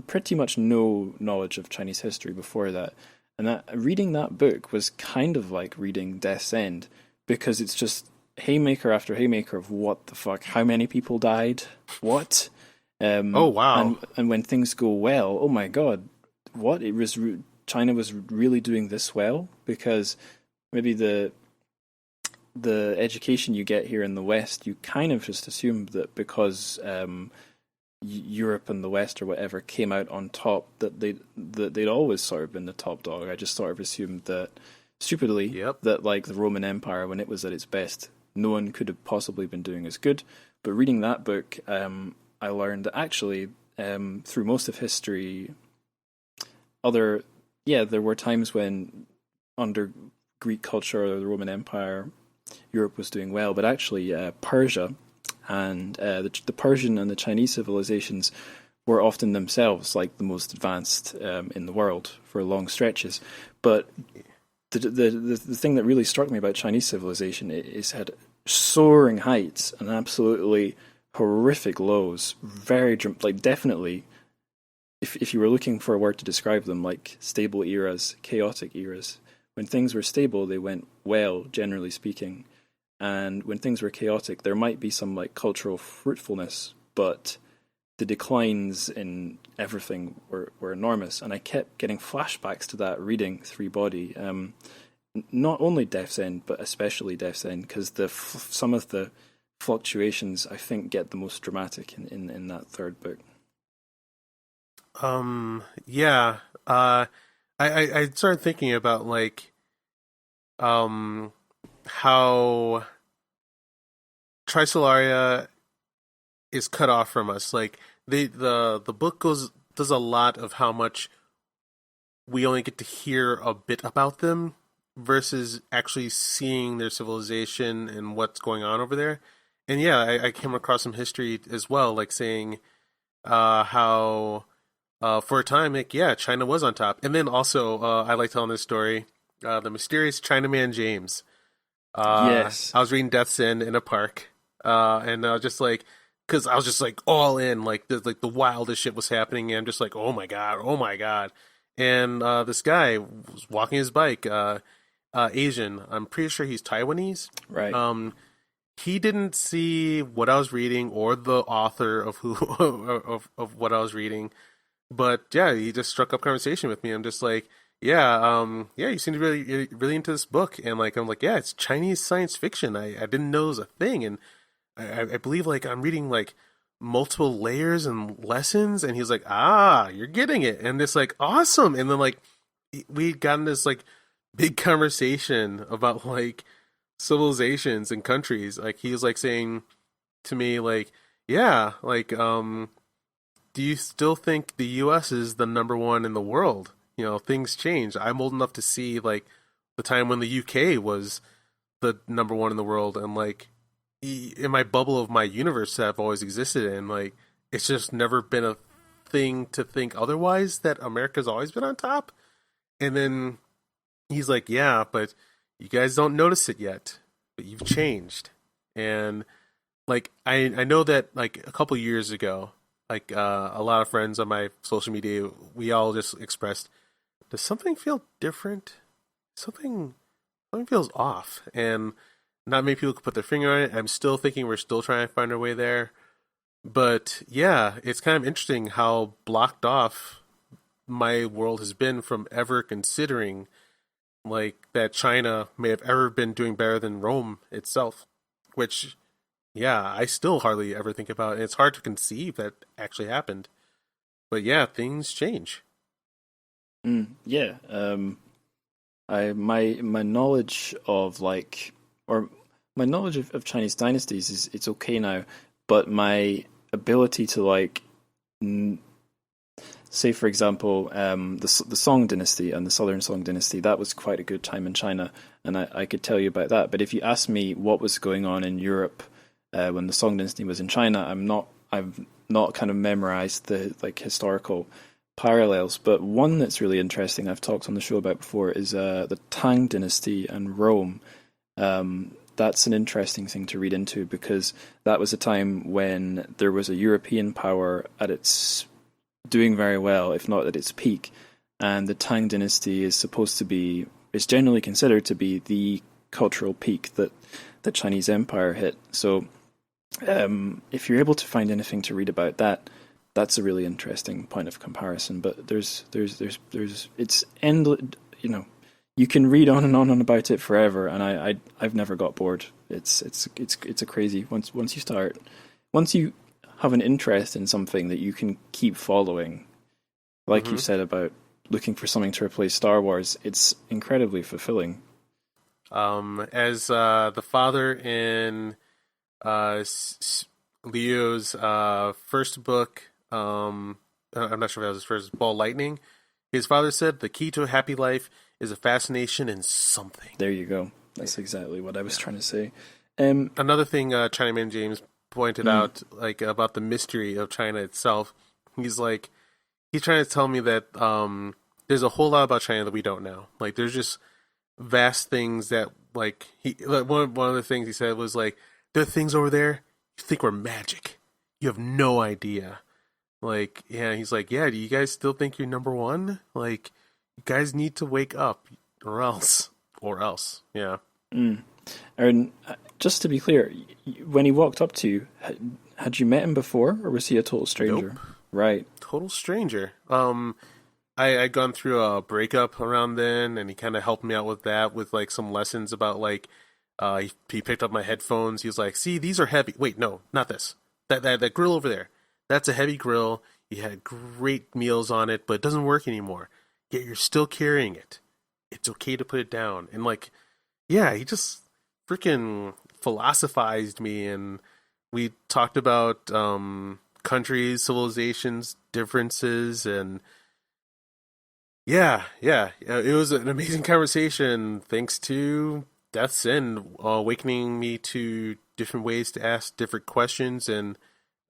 pretty much no knowledge of Chinese history before that. And reading that book was kind of like reading Death's End, because it's just haymaker after haymaker of what the fuck, how many people died, what? Oh wow! And when things go well, oh my god, what? It was China was really doing this well, because maybe the education you get here in the West, you kind of just assume that because Europe and the West or whatever came out on top, that they'd always sort of been the top dog. I just sort of assumed that, stupidly, that like the Roman Empire, when it was at its best, no one could have possibly been doing as good. But reading that book, I learned that actually, through most of history, there were times when under Greek culture or the Roman Empire, Europe was doing well, but actually Persia and the Persian and the Chinese civilizations were often themselves like the most advanced in the world for long stretches. But the thing that really struck me about Chinese civilization is had soaring heights and absolutely horrific lows. Very like definitely, if you were looking for a word to describe them, like stable eras, chaotic eras. When things were stable, they went well, generally speaking, and when things were chaotic, there might be some like cultural fruitfulness, but the declines in everything were enormous, and I kept getting flashbacks to that reading Three Body. Not only Death's End, but especially Death's End, because some of the fluctuations I think get the most dramatic in that third book. Yeah. I started thinking about like how Trisolaria is cut off from us. Like the book does a lot of how much we only get to hear a bit about them versus actually seeing their civilization and what's going on over there. And yeah, I came across some history as well, like saying how for a time, like China was on top. And then also I like telling this story, the mysterious Chinaman James. Yes, I was reading Death's End in a park, and I was just like, because I was just like all in, like the wildest shit was happening, and I'm just like, oh my god, and this guy was walking his bike, Asian. I'm pretty sure he's Taiwanese, right. He didn't see what I was reading or the author of of what I was reading, but yeah, he just struck up conversation with me. I'm just like, you seem to be really, really into this book, and like I'm like, yeah, it's Chinese science fiction. I didn't know it was a thing, and I believe like I'm reading like multiple layers and lessons, and he's like, you're getting it, and it's like awesome, and then like we'd gotten this like big conversation about like civilizations and countries. Like he was like saying to me like, do you still think the US is the number one in the world? You know, things change. I'm old enough to see like the time when the UK was the number one in the world, and like in my bubble of my universe that I've always existed in, like it's just never been a thing to think otherwise, that America's always been on top. And then he's like, yeah, but you guys don't notice it yet, but you've changed. And like I know that like a couple years ago, like a lot of friends on my social media, we all just expressed, does something feel different? Something feels off, and not many people could put their finger on it. I'm still thinking we're still trying to find our way there. But yeah, it's kind of interesting how blocked off my world has been from ever considering like that China may have ever been doing better than Rome itself, which I still hardly ever think about, and it's hard to conceive that actually happened. But yeah, things change. My knowledge of like, or my knowledge of Chinese dynasties it's okay now, but my ability to like say, for example, the Song Dynasty and the Southern Song Dynasty, that was quite a good time in China, and I could tell you about that. But if you ask me what was going on in Europe when the Song Dynasty was in China, I've not kind of memorized the historical parallels. But one that's really interesting I've talked on the show about before is the Tang Dynasty and Rome. That's an interesting thing to read into, because that was a time when there was a European power at its doing very well, if not at its peak, and the Tang Dynasty is generally considered to be the cultural peak that the Chinese Empire hit. So if you're able to find anything to read about that, that's a really interesting point of comparison. But there's it's endless, you can read on and on about it forever, and I've never got bored. It's a crazy, once you have an interest in something that you can keep following, like you said about looking for something to replace Star Wars, it's incredibly fulfilling. As the father in Leo's first book, I'm not sure if that was his first, Ball Lightning, his father said, "The key to a happy life is a fascination in something." There you go. That's exactly what I was trying to say. Another thing Chinaman James pointed out, about the mystery of China itself, he's trying to tell me that there's a whole lot about China that we don't know. Like, there's just vast things that, one of the things he said was, there are things over there you think were magic. You have no idea. He's like, yeah, do you guys still think you're number one? You guys need to wake up, or else. Yeah. And just to be clear, when he walked up to you, had you met him before, or was he a total stranger? Nope. Right. Total stranger. I'd gone through a breakup around then, and he kind of helped me out with that, with some lessons about he picked up my headphones. He was like, "See, these are heavy. Wait, no, not this. That grill over there. That's a heavy grill. You had great meals on it, but it doesn't work anymore. Yet you're still carrying it. It's okay to put it down." And he just freaking philosophized me, and we talked about countries, civilizations, differences, and it was an amazing conversation. Thanks to Death's End awakening me to different ways to ask different questions and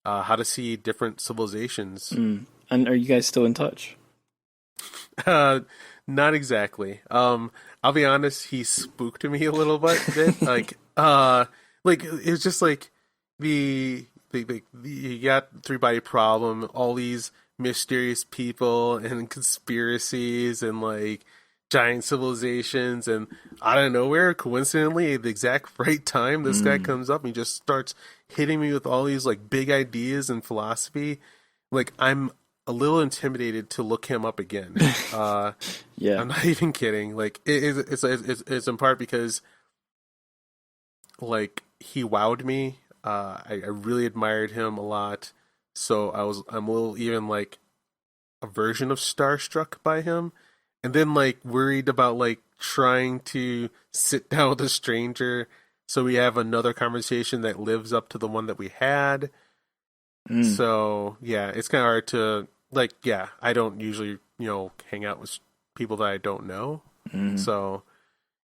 how to see different civilizations. And are you guys still in touch? Not exactly. I'll be honest, he spooked me a little bit. It was just the you got three body problem, all these mysterious people and conspiracies and giant civilizations, and out of nowhere, coincidentally, at the exact right time, this guy comes up and he just starts hitting me with all these big ideas and philosophy. I'm a little intimidated to look him up again. Yeah, I'm not even kidding. It's in part because he wowed me. I really admired him a lot, so I'm a little even a version of starstruck by him, and then worried about trying to sit down with a stranger so we have another conversation that lives up to the one that we had. So yeah, it's kind of hard to I don't usually hang out with people that I don't know. So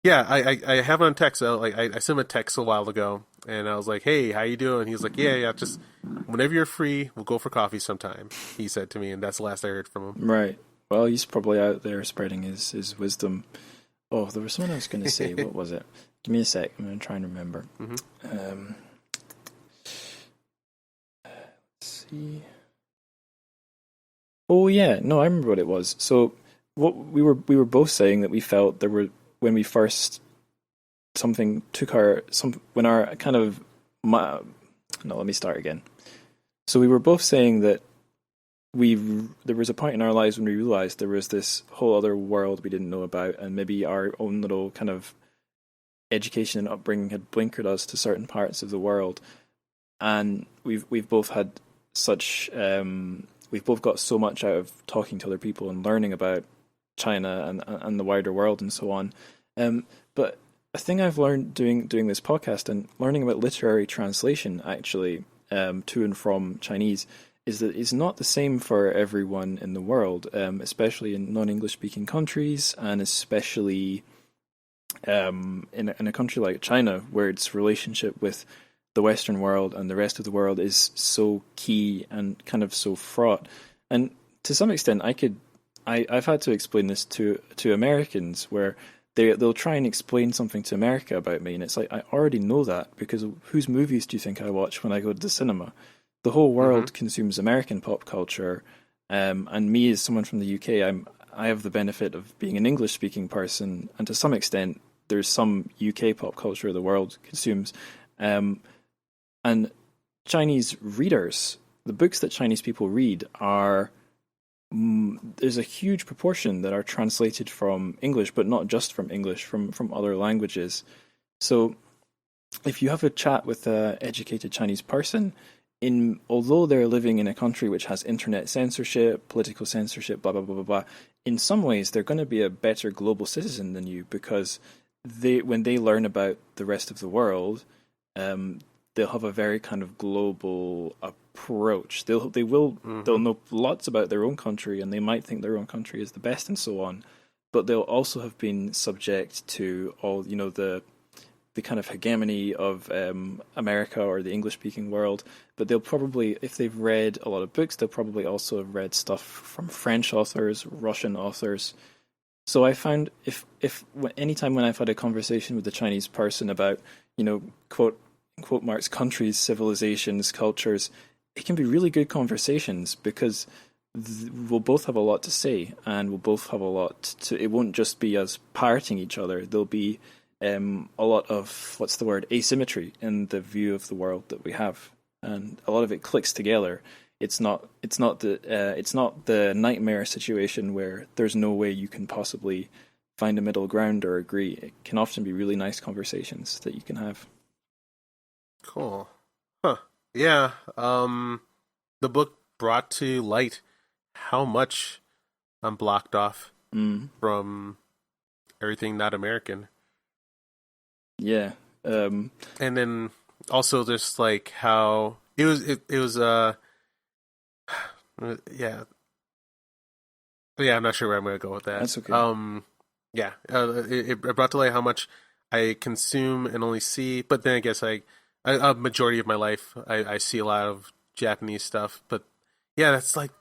yeah, I have on text. I sent him a text a while ago, and I was like, "Hey, how you doing?" He's like, "Yeah, just whenever you're free, we'll go for coffee sometime." He said to me, and that's the last I heard from him. Right. Well, he's probably out there spreading his wisdom. Oh, there was something I was going to say. What was it? Give me a sec. I'm going to try and remember. Let's see. Oh yeah, no, I remember what it was. So what we were both saying that we felt there were, when we first when our kind of no, let me start again. So we were both saying that there was a point in our lives when we realized there was this whole other world we didn't know about, and maybe our own little kind of education and upbringing had blinkered us to certain parts of the world, and we've both had such we've both got so much out of talking to other people and learning about China and the wider world and so on. But a thing I've learned doing this podcast and learning about literary translation, actually, to and from Chinese, is that it's not the same for everyone in the world, especially in non-English speaking countries, and especially in a country like China, where its relationship with the Western world and the rest of the world is so key and kind of so fraught. And to some extent, I've had to explain this to Americans, where they'll try and explain something to America about me, and it's like, I already know that, because whose movies do you think I watch when I go to the cinema? The whole world consumes American pop culture, and me as someone from the UK, I have the benefit of being an English speaking person, and to some extent there's some UK pop culture the world consumes, and Chinese readers, the books that Chinese people read are, there's a huge proportion that are translated from English, but not just from English, from other languages. So if you have a chat with an educated Chinese person, although they're living in a country which has internet censorship, political censorship, blah blah blah blah blah, in some ways they're going to be a better global citizen than you, because when they learn about the rest of the world, they'll have a very kind of global approach. They'll know lots about their own country, and they might think their own country is the best and so on, but they'll also have been subject to all, the kind of hegemony of America or the English-speaking world. But they'll probably, if they've read a lot of books, they'll probably also have read stuff from French authors, Russian authors. So I found anytime when I've had a conversation with a Chinese person about, quote marks, countries, civilizations, cultures, it can be really good conversations, because we'll both have a lot to say, and we'll both have a lot to, it won't just be us parroting each other. There'll be a lot of, asymmetry in the view of the world that we have, and a lot of it clicks together. It's not the nightmare situation where there's no way you can possibly find a middle ground or agree. It can often be really nice conversations that you can have. Cool. Huh. Yeah. The book brought to light how much I'm blocked off from everything not American. Yeah. And then also just like how it was yeah. Yeah, I'm not sure where I'm going to go with that. That's okay. Yeah. It brought to light how much I consume and only see, but then I guess a majority of my life I see a lot of Japanese stuff, but yeah, that's like,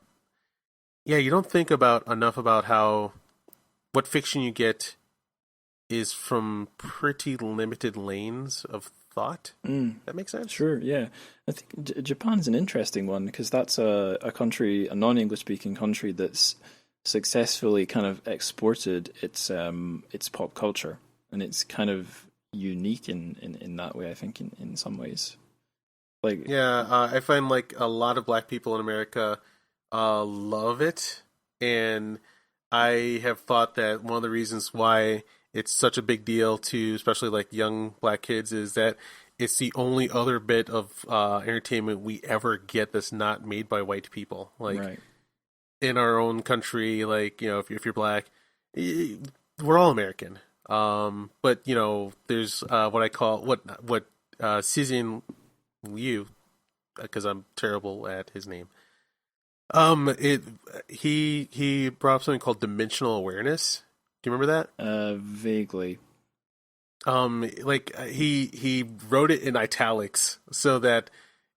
yeah, you don't think enough about how what fiction you get is from pretty limited lanes of thought. That makes sense? Sure, yeah. I think Japan's an interesting one, because that's a country, a non-English speaking country, that's successfully kind of exported its pop culture, and it's kind of unique in that way, I think, in some ways. Like, yeah, I find like a lot of black people in America love it, and I have thought that one of the reasons why it's such a big deal to especially like young black kids is that it's the only other bit of entertainment we ever get that's not made by white people. Like, right. In our own country, like, if you're black, we're all American. But there's what I call what Cixin Liu, because I'm terrible at his name. He brought up something called dimensional awareness. Do you remember that? Vaguely. Like he wrote it in italics so that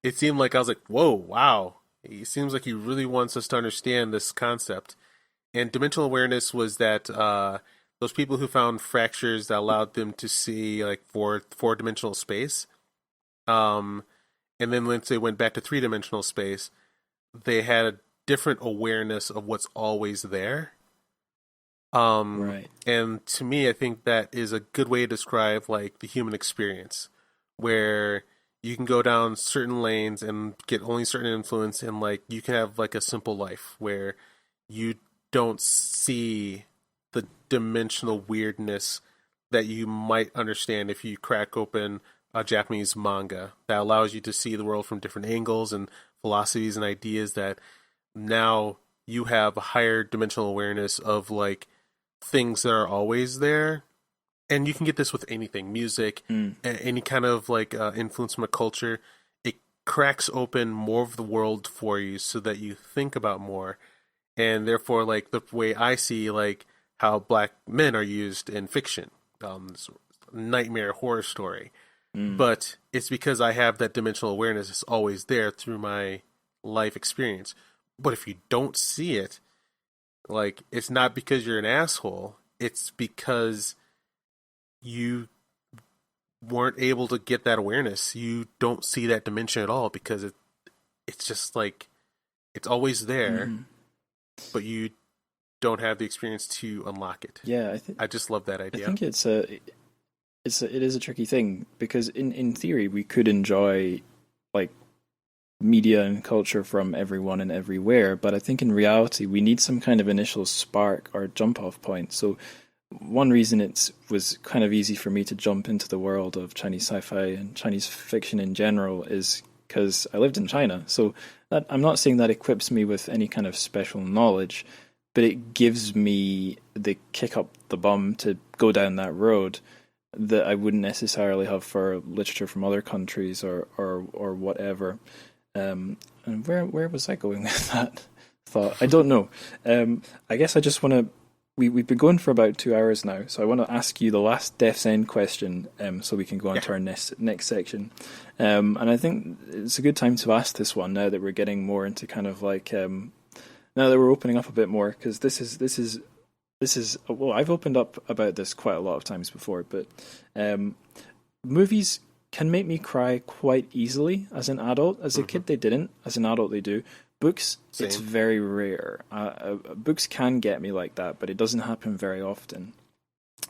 it seemed like I was like, whoa, wow. He seems like he really wants us to understand this concept. And dimensional awareness was that those people who found fractures that allowed them to see like four-dimensional space, and then once they went back to three-dimensional space, they had a different awareness of what's always there. Right. And to me, I think that is a good way to describe like the human experience, where you can go down certain lanes and get only certain influence, and like you can have like a simple life where you don't see the dimensional weirdness that you might understand if you crack open a Japanese manga that allows you to see the world from different angles and philosophies and ideas, that now you have a higher dimensional awareness of like things that are always there. And you can get this with anything, music, any kind of like influence from a culture. It cracks open more of the world for you so that you think about more. And therefore, like, the way I see, like, how black men are used in fiction, this nightmare horror story. But it's because I have that dimensional awareness. It's always there through my life experience. But if you don't see it, like, it's not because you're an asshole. It's because you weren't able to get that awareness. You don't see that dimension at all because it's just like, it's always there, but you don't have the experience to unlock it. Yeah, I just love that idea. I think it is a tricky thing, because in theory we could enjoy like media and culture from everyone and everywhere, but I think in reality we need some kind of initial spark or jump off point. So one reason it was kind of easy for me to jump into the world of Chinese sci-fi and Chinese fiction in general is because I lived in China. So that, I'm not saying that equips me with any kind of special knowledge, but it gives me the kick up the bum to go down that road that I wouldn't necessarily have for literature from other countries or whatever. And where was I going with that thought? I don't know. I guess I just want to. We've been going for about 2 hours now, so I want to ask you the last Death's End question, so we can go on to our next section. And I think it's a good time to ask this one now that we're getting more into kind of like now that we're opening up a bit more, because this is well, I've opened up about this quite a lot of times before, but movies can make me cry quite easily as an adult. As a kid, they didn't. As an adult, they do. Books, Same. It's very rare. Books can get me like that, but it doesn't happen very often.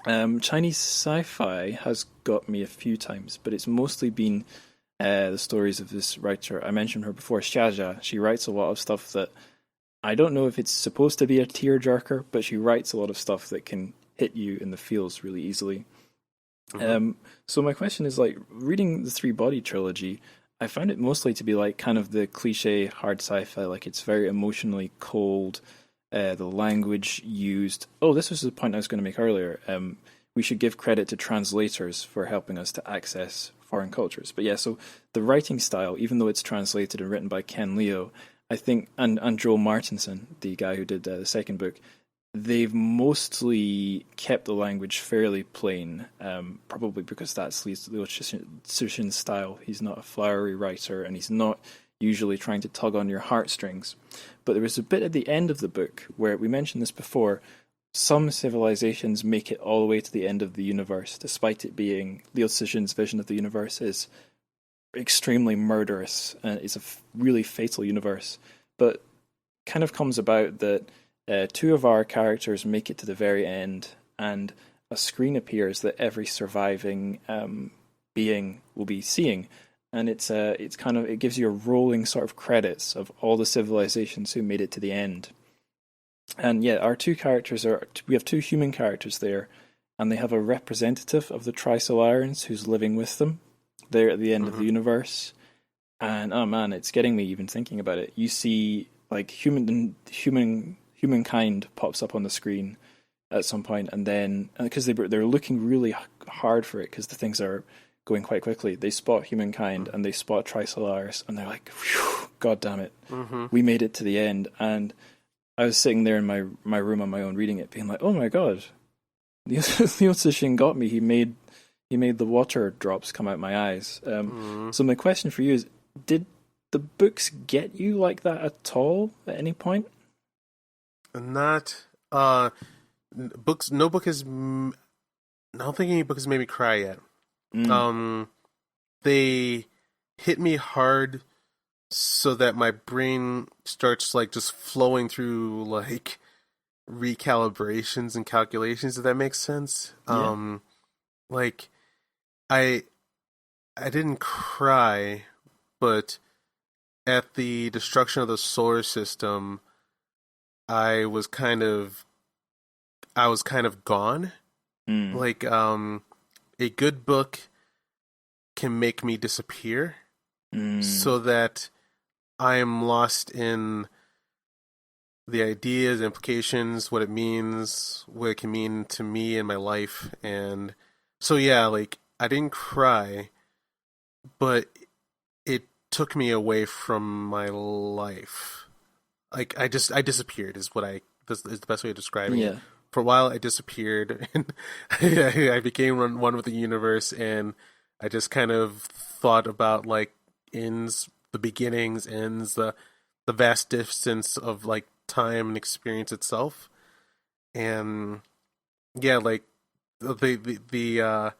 Chinese sci-fi has got me a few times, but it's mostly been the stories of this writer. I mentioned her before, Xia. She writes a lot of stuff that I don't know if it's supposed to be a tearjerker, but she writes a lot of stuff that can hit you in the feels really easily. So my question is, like, reading the Three Body trilogy, I found it mostly to be like kind of the cliche hard sci-fi, like it's very emotionally cold, the language used. Oh, this was the point I was going to make earlier. We should give credit to translators for helping us to access foreign cultures. But yeah, so the writing style, even though it's translated and written by Ken Liu, I think, and Joel Martinson, the guy who did the second book, they've mostly kept the language fairly plain, probably because that's Liu Cixin's style. He's not a flowery writer, and he's not usually trying to tug on your heartstrings. But there was a bit at the end of the book where, we mentioned this before, some civilizations make it all the way to the end of the universe, despite it being Liu Cixin's vision of the universe is extremely murderous, and it's a really fatal universe. But kind of comes about that two of our characters make it to the very end, and a screen appears that every surviving being will be seeing, and it's kind of, it gives you a rolling sort of credits of all the civilizations who made it to the end. And yeah, our two characters we have two human characters there, and they have a representative of the Trisolarans who's living with them there at the end of the universe. And oh man, it's getting me even thinking about it. You see, like, humankind pops up on the screen at some point, and then because they're looking really hard for it because the things are going quite quickly, they spot humankind and they spot Trisolars, and they're like, phew, god damn it, we made it to the end. And I was sitting there in my room on my own reading it, being like, oh my god, Liu Cixin got me. He made the water drops come out my eyes. So my question for you is, did the books get you like that at all at any point? Not books. No book has. I don't think any book has made me cry yet. They hit me hard so that my brain starts like just flowing through like recalibrations and calculations. If that makes sense. Yeah. Like I didn't cry, but at the destruction of the solar system, I was kind of gone. Like, a good book can make me disappear so that I am lost in the ideas, implications, what it means, what it can mean to me and my life. And so, yeah, like, I didn't cry, but it took me away from my life. Like I disappeared is the best way of describing it. For a while I disappeared and I became one with the universe, and I just kind of thought about like ends, the beginnings, ends, the vast distance of like time and experience itself. And yeah, like the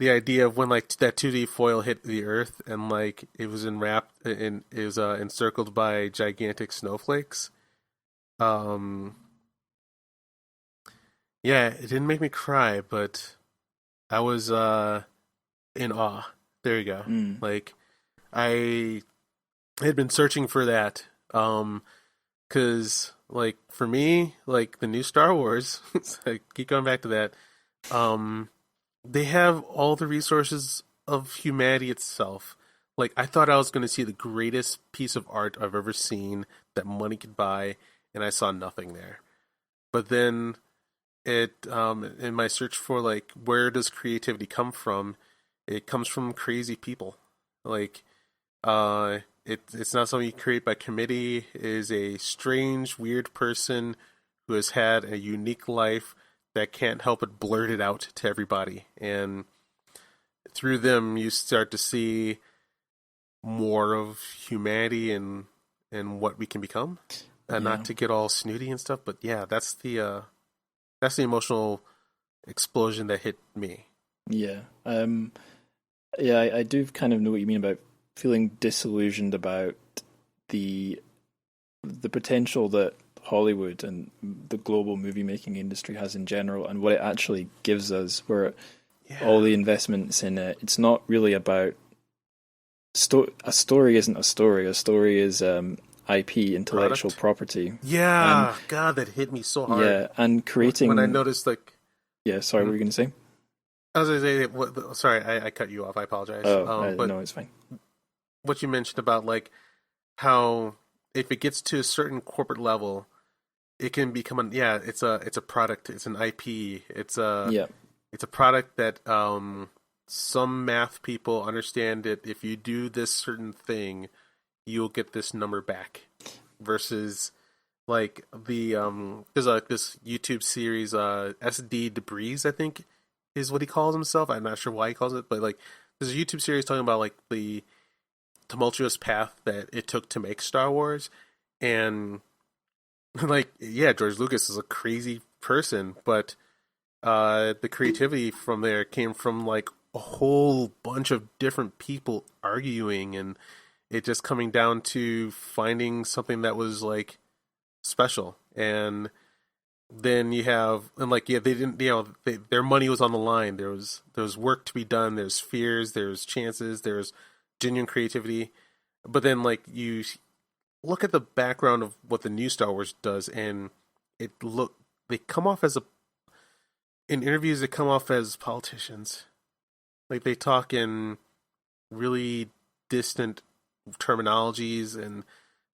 idea of when like that 2D foil hit the earth and like it was encircled by gigantic snowflakes. Yeah, it didn't make me cry, but I was in awe. There you go. Like I had been searching for that, because like for me, like the new Star Wars, I keep going back to that. They have all the resources of humanity itself. Like I thought I was going to see the greatest piece of art I've ever seen that money could buy, and I saw nothing there. But then in my search for like where does creativity come from, it comes from crazy people. Like it's not something you create by committee. It is a strange, weird person who has had a unique life that can't help but blurt it out to everybody. And through them, you start to see more of humanity and what we can become. Not to get all snooty and stuff, but yeah, that's the emotional explosion that hit me. Yeah. I do kind of know what you mean about feeling disillusioned about the potential that Hollywood and the global movie making industry has in general, and what it actually gives us, where all the investments in it, it's not really about a story isn't a story. A story is IP, intellectual property. Yeah, God, that hit me so hard. Yeah, and creating... When I noticed, like... Yeah, sorry, what were you going to say? I was going to say... Sorry, I cut you off. I apologize. But no, it's fine. What you mentioned about, like, how if it gets to a certain corporate level, it can become it's a product. It's an IP. It's a product that some math people understand that if you do this certain thing, you'll get this number back. Versus like there's like this YouTube series, SD Debris, I think is what he calls himself. I'm not sure why he calls it, but like there's a YouTube series talking about like the tumultuous path that it took to make Star Wars. And like, yeah, George Lucas is a crazy person, but the creativity from there came from like a whole bunch of different people arguing, and it just coming down to finding something that was like special. And then you have, and like, yeah, they didn't, their money was on the line. There was work to be done. There's fears, there's chances, there's genuine creativity. But then like you look at the background of what the new Star Wars does, and they come off as in interviews, they come off as politicians. Like they talk in really distant terminologies, and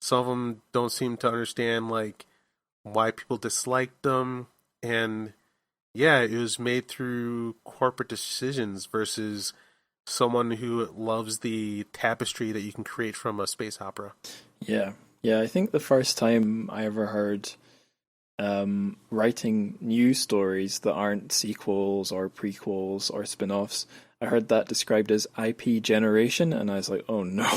some of them don't seem to understand like why people dislike them. And yeah, it was made through corporate decisions versus someone who loves the tapestry that you can create from a space opera. Yeah, I think the first time I ever heard writing new stories that aren't sequels or prequels or spin-offs, I heard that described as IP generation, and I was like, oh no.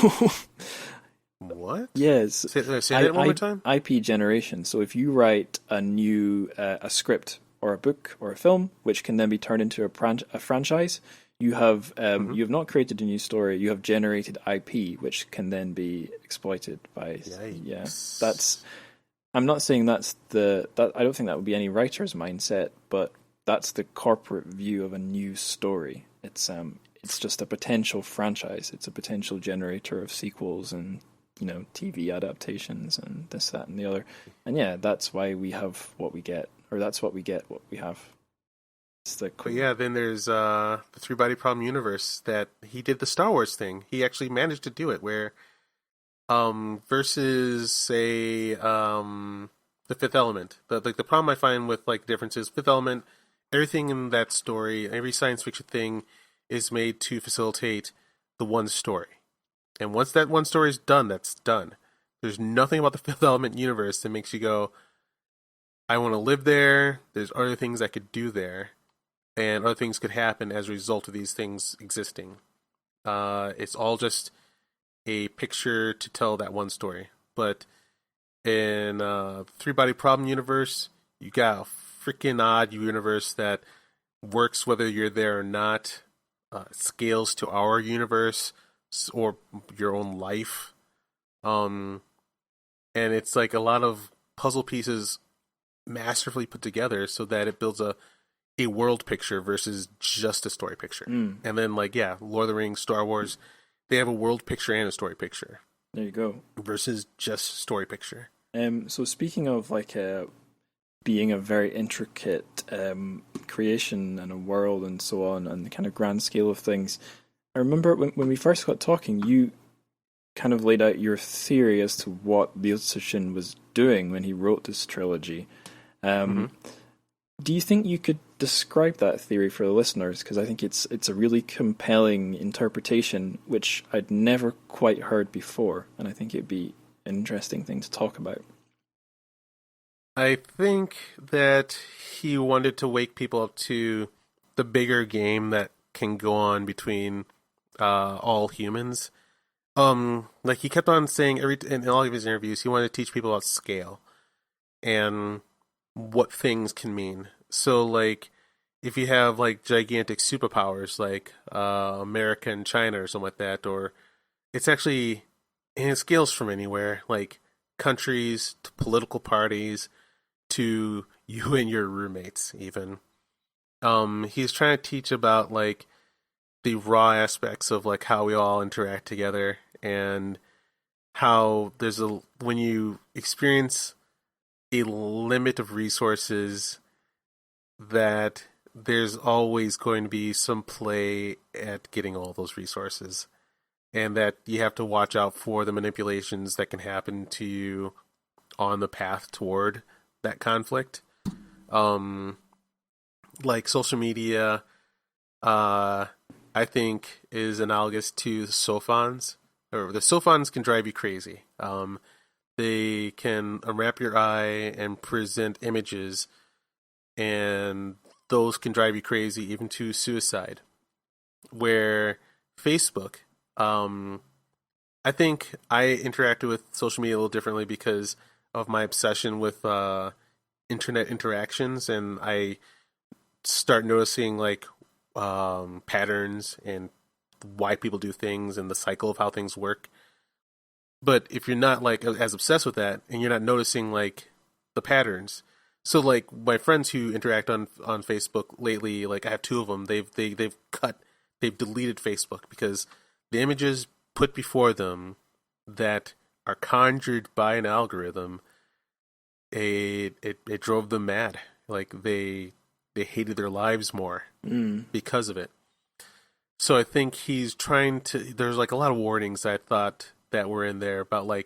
What? Yes. Say that one more time? IP generation. So if you write a new a script or a book or a film, which can then be turned into a franchise, you have you have not created a new story. You have generated IP, which can then be exploited by. Yikes. Yeah. That's. I'm not saying that I don't think that would be any writer's mindset, but that's the corporate view of a new story. It's just a potential franchise. It's a potential generator of sequels and TV adaptations and this, that, and the other. And yeah, that's why we have what we get, or that's what we get, what we have. But yeah, then there's the Three-Body Problem universe that he did the Star Wars thing. He actually managed to do it where versus say the Fifth Element. The problem I find with like differences, Fifth Element, everything in that story, every science fiction thing is made to facilitate the one story. And once that one story is done, that's done. There's nothing about the Fifth Element universe that makes you go, I want to live there. There's other things I could do there. And other things could happen as a result of these things existing. It's all just a picture to tell that one story. But in Three-Body Problem universe, you got a freaking odd universe that works whether you're there or not. Scales to our universe or your own life. And it's like a lot of puzzle pieces masterfully put together so that it builds a world picture versus just a story picture. And then Lord of the Rings, Star Wars, they have a world picture and a story picture. There you go. Versus just story picture. So speaking of being a very intricate creation and a world and so on, and the kind of grand scale of things, I remember when we first got talking, you kind of laid out your theory as to what Liu Cixin was doing when he wrote this trilogy. Do you think you could describe that theory for the listeners? Because I think it's a really compelling interpretation, which I'd never quite heard before, and I think it'd be an interesting thing to talk about. I think that he wanted to wake people up to the bigger game that can go on between all humans. He kept on saying in all of his interviews, he wanted to teach people about scale and what things can mean. So, if you have gigantic superpowers like America and China or something like that, or it's actually, and it scales from anywhere, like countries to political parties to you and your roommates even. He's trying to teach about the raw aspects of how we all interact together, and how when you experience a limit of resources, that there's always going to be some play at getting all those resources, and that you have to watch out for the manipulations that can happen to you on the path toward that conflict. Social media, I think is analogous to the sophons. Or the sophons can drive you crazy. They can unwrap your eye and present images, and those can drive you crazy even to suicide. Where Facebook, I think I interacted with social media a little differently because of my obsession with internet interactions, and I start noticing patterns and why people do things and the cycle of how things work. But if you're not as obsessed with that, and you're not noticing the patterns, so my friends who interact on Facebook lately, I have two of them, they've deleted Facebook because the images put before them that are conjured by an algorithm, it drove them mad. They hated their lives more because of it. So I think he's trying to. There's a lot of warnings I thought that were in there about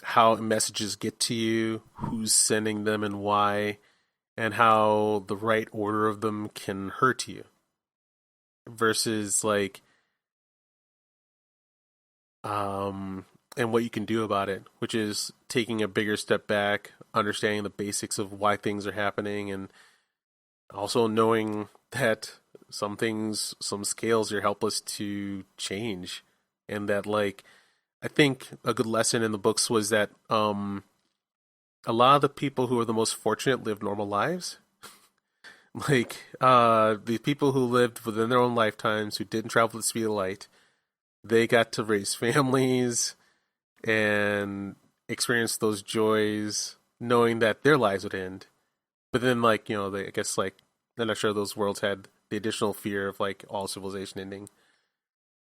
how messages get to you, who's sending them and why, and how the right order of them can hurt you. Versus and what you can do about it, which is taking a bigger step back, understanding the basics of why things are happening, and also knowing that some scales you're helpless to change. And that I think a good lesson in the books was that a lot of the people who are the most fortunate live normal lives. The people who lived within their own lifetimes, who didn't travel at the speed of light, they got to raise families and experience those joys, knowing that their lives would end. But then, I guess, I'm not sure those worlds had the additional fear of, all civilization ending.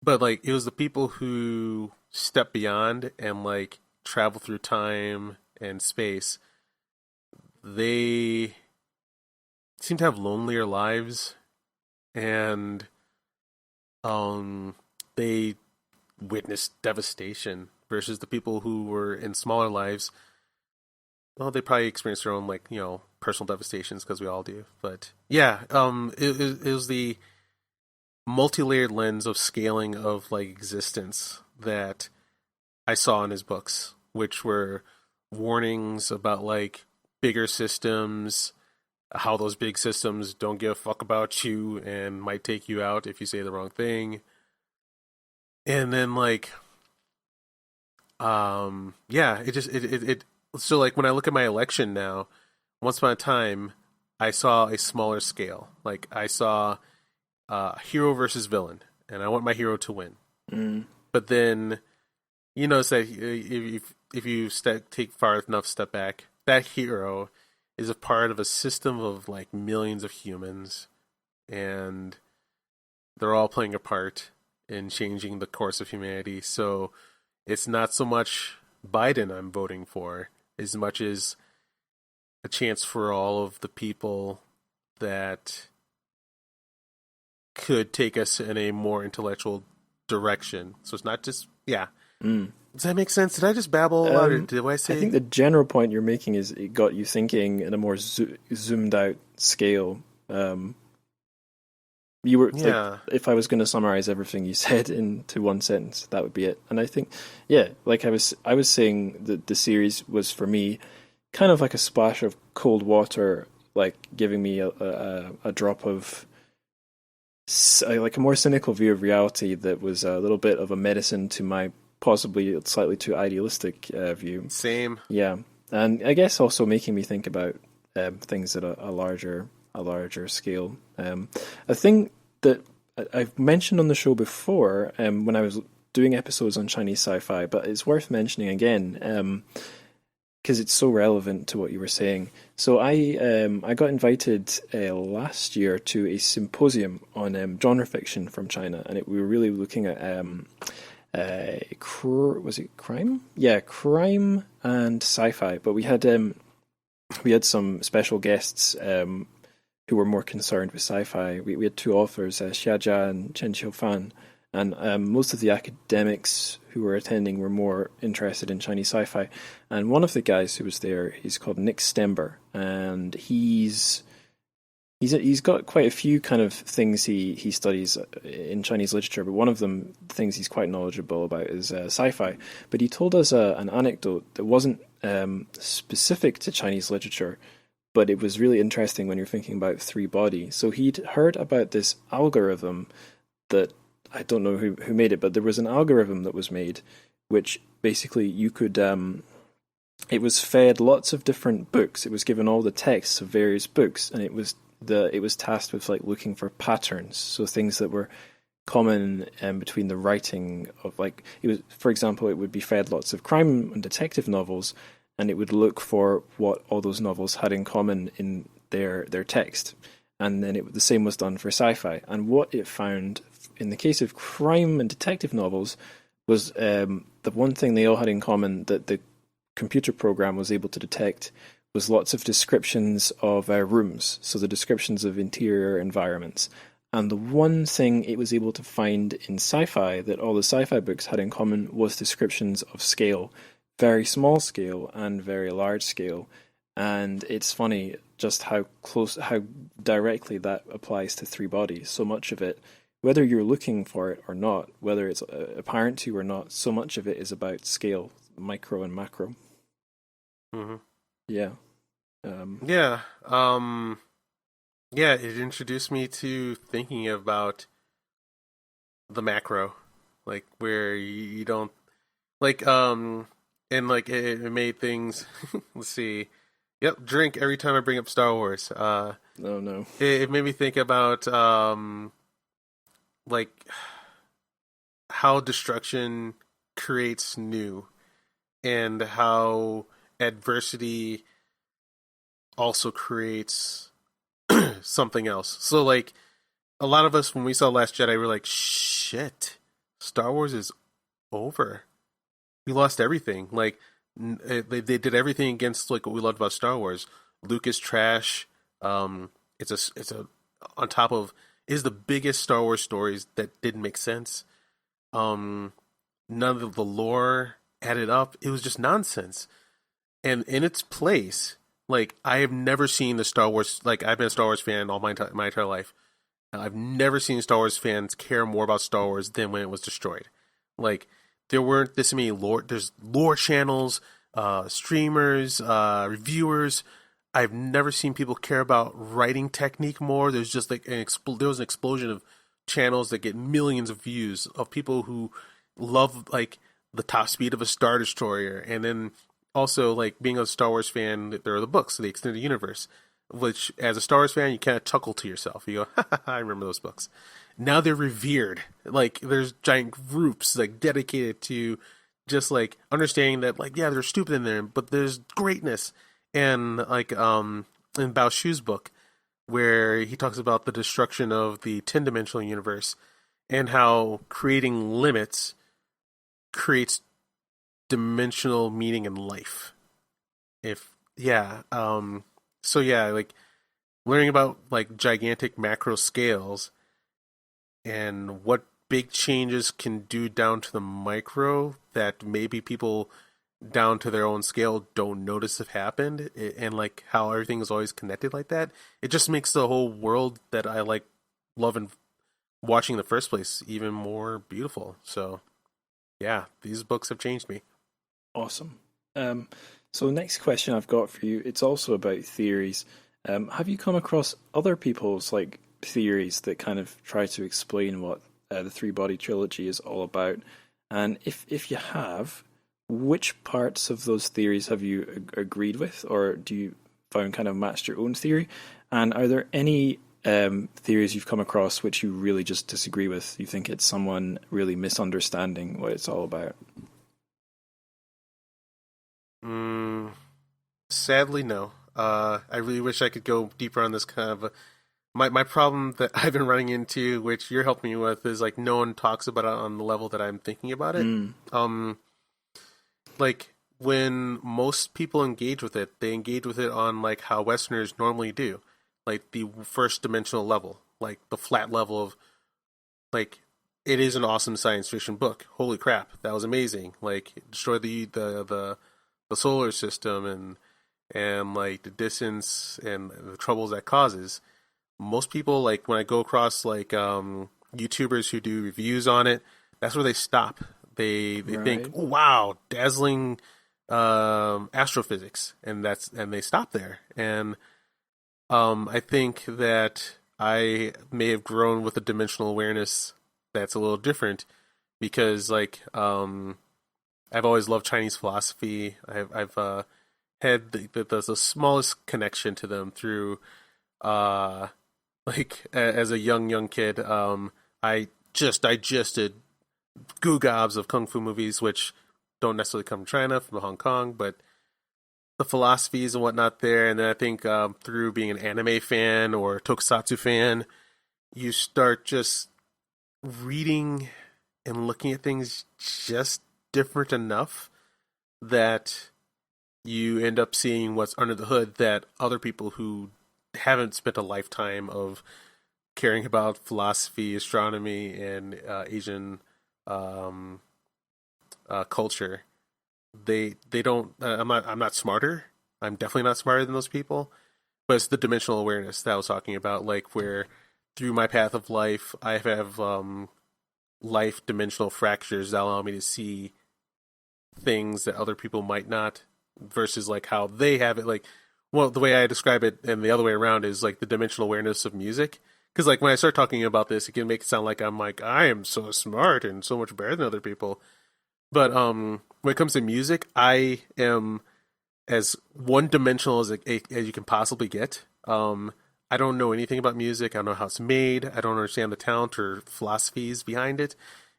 But, it was the people who stepped beyond and, travel through time and space. They seem to have lonelier lives, and they witnessed devastation versus the people who were in smaller lives. Well, they probably experienced their own personal devastations, because we all do. But yeah, it was the multi-layered lens of scaling of like existence that I saw in his books, which were warnings about like bigger systems, how those big systems don't give a fuck about you and might take you out if you say the wrong thing. And then like yeah, it so like when I look at my election now, once upon a time I saw a smaller scale. Like I saw hero versus villain, and I want my hero to win. Mm. But then you notice that if you take far enough step back, that hero is a part of a system of like millions of humans, and they're all playing a part in changing the course of humanity. So it's not so much Biden I'm voting for as much as a chance for all of the people that could take us in a more intellectual direction. So it's not just, yeah. Mm. Does that make sense? Did I just babble a lot, or did I say? I think the general point you're making is it got you thinking in a more zoomed out scale. You were, like, if I was going to summarize everything you said into one sentence, that would be it. And I think, yeah, like I was saying, the series was for me kind of like a splash of cold water, like giving me a drop of like a more cynical view of reality that was a little bit of a medicine to my possibly slightly too idealistic view. Same. Yeah, and I guess also making me think about things at a larger scale. A thing that I've mentioned on the show before when I was doing episodes on Chinese sci-fi, but it's worth mentioning again because it's so relevant to what you were saying. So I got invited last year to a symposium on genre fiction from China, and we were really looking at was it crime? Yeah, crime and sci-fi. But we had some special guests who were more concerned with sci-fi. We had two authors, Xia Jia and Chen Qiufan, and most of the academics who were attending were more interested in Chinese sci-fi. And one of the guys who was there, he's called Nick Stember, and he's got quite a few kind of things he studies in Chinese literature, but one of them things he's quite knowledgeable about is sci-fi. But he told us an anecdote that wasn't specific to Chinese literature, but it was really interesting when you're thinking about three body. So he'd heard about this algorithm that I don't know who made it, but there was an algorithm that was made, which basically you could. It was fed lots of different books. It was given all the texts of various books, and it was tasked with like looking for patterns. So things that were common between the writing of like it was, for example, it would be fed lots of crime and detective novels, and it would look for what all those novels had in common in their text. And then the same was done for sci-fi. And what it found in the case of crime and detective novels was the one thing they all had in common that the computer program was able to detect was lots of descriptions of rooms, so the descriptions of interior environments. And the one thing it was able to find in sci-fi that all the sci-fi books had in common was descriptions of scale, very small scale and very large scale. And it's funny just how directly that applies to three bodies. So much of it, whether you're looking for it or not, whether it's apparent to you or not, so much of it is about scale, micro and macro. Mm-hmm. Yeah. Yeah, it introduced me to thinking about the macro, like where you don't like and like it made things. Let's see. Yep, drink every time I bring up Star Wars. Oh no. It made me think about like how destruction creates new, and how adversity also creates something else. So like a lot of us when we saw Last Jedi were like, shit, Star Wars is over. We lost everything. Like they did everything against like what we loved about Star Wars. Luke is trash. It's a on top of is the biggest Star Wars stories that didn't make sense. None of the lore added up. It was just nonsense. And in its place, like I have never seen the Star Wars. Like I've been a Star Wars fan all my entire life. I've never seen Star Wars fans care more about Star Wars than when it was destroyed. Like, there weren't this many lore. There's lore channels, streamers, reviewers. I've never seen people care about writing technique more. There's just like there was an explosion of channels that get millions of views of people who love like the top speed of a Star Destroyer, and then also like being a Star Wars fan. There are the books, the extended universe, which as a Star Wars fan you kind of chuckle to yourself. You go, ha, ha, ha, I remember those books. Now they're revered. Like there's giant groups like dedicated to just like understanding that like, yeah, there's stupid in there, but there's greatness. And like in Bao Shu's book, where he talks about the destruction of the 10-dimensional universe and how creating limits creates dimensional meaning in life. So yeah, like learning about like gigantic macro scales and what big changes can do down to the micro that maybe people down to their own scale don't notice have happened, and like how everything is always connected like that. It just makes the whole world that I like love and watching in the first place even more beautiful. So yeah, these books have changed me. Awesome. So the next question I've got for you, it's also about theories. Have you come across other people's like theories that kind of try to explain what the three-body trilogy is all about? And if you have, which parts of those theories have you agreed with, or do you found kind of matched your own theory? And are there any theories you've come across which you really just disagree with? You think it's someone really misunderstanding what it's all about? Sadly, no. I really wish I could go deeper on this kind of. My problem that I've been running into, which you're helping me with, is like no one talks about it on the level that I'm thinking about it. Like when most people engage with it, they engage with it on like how Westerners normally do, like the first dimensional level, like the flat level of like it is an awesome science fiction book. Holy crap, that was amazing! Like destroy the solar system and like the distance and the troubles that causes. Most people, like when I go across like YouTubers who do reviews on it, that's where they stop. They think, oh, wow, dazzling astrophysics, and they stop there. And I think that I may have grown with a dimensional awareness that's a little different because like I've always loved Chinese philosophy. I've had the smallest connection to them through like as a young kid. I just digested goo gobs of kung fu movies, which don't necessarily come from China, from Hong Kong, but the philosophies and whatnot there. And then I think through being an anime fan or tokusatsu fan, you start just reading and looking at things just different enough that you end up seeing what's under the hood that other people who haven't spent a lifetime of caring about philosophy, astronomy, and Asian culture, they don't. I'm not smarter. I'm definitely not smarter than those people. But it's the dimensional awareness that I was talking about, like where through my path of life, I have life dimensional fractures that allow me to see things that other people might not, versus like how they have it. Like, well, the way I describe it, and the other way around, is like the dimensional awareness of music. Because like when I start talking about this, it can make it sound like I'm like I am so smart and so much better than other people. But when it comes to music, I am as one-dimensional as you can possibly get. I don't know anything about music. I don't know how it's made. I don't understand the talent or philosophies behind it.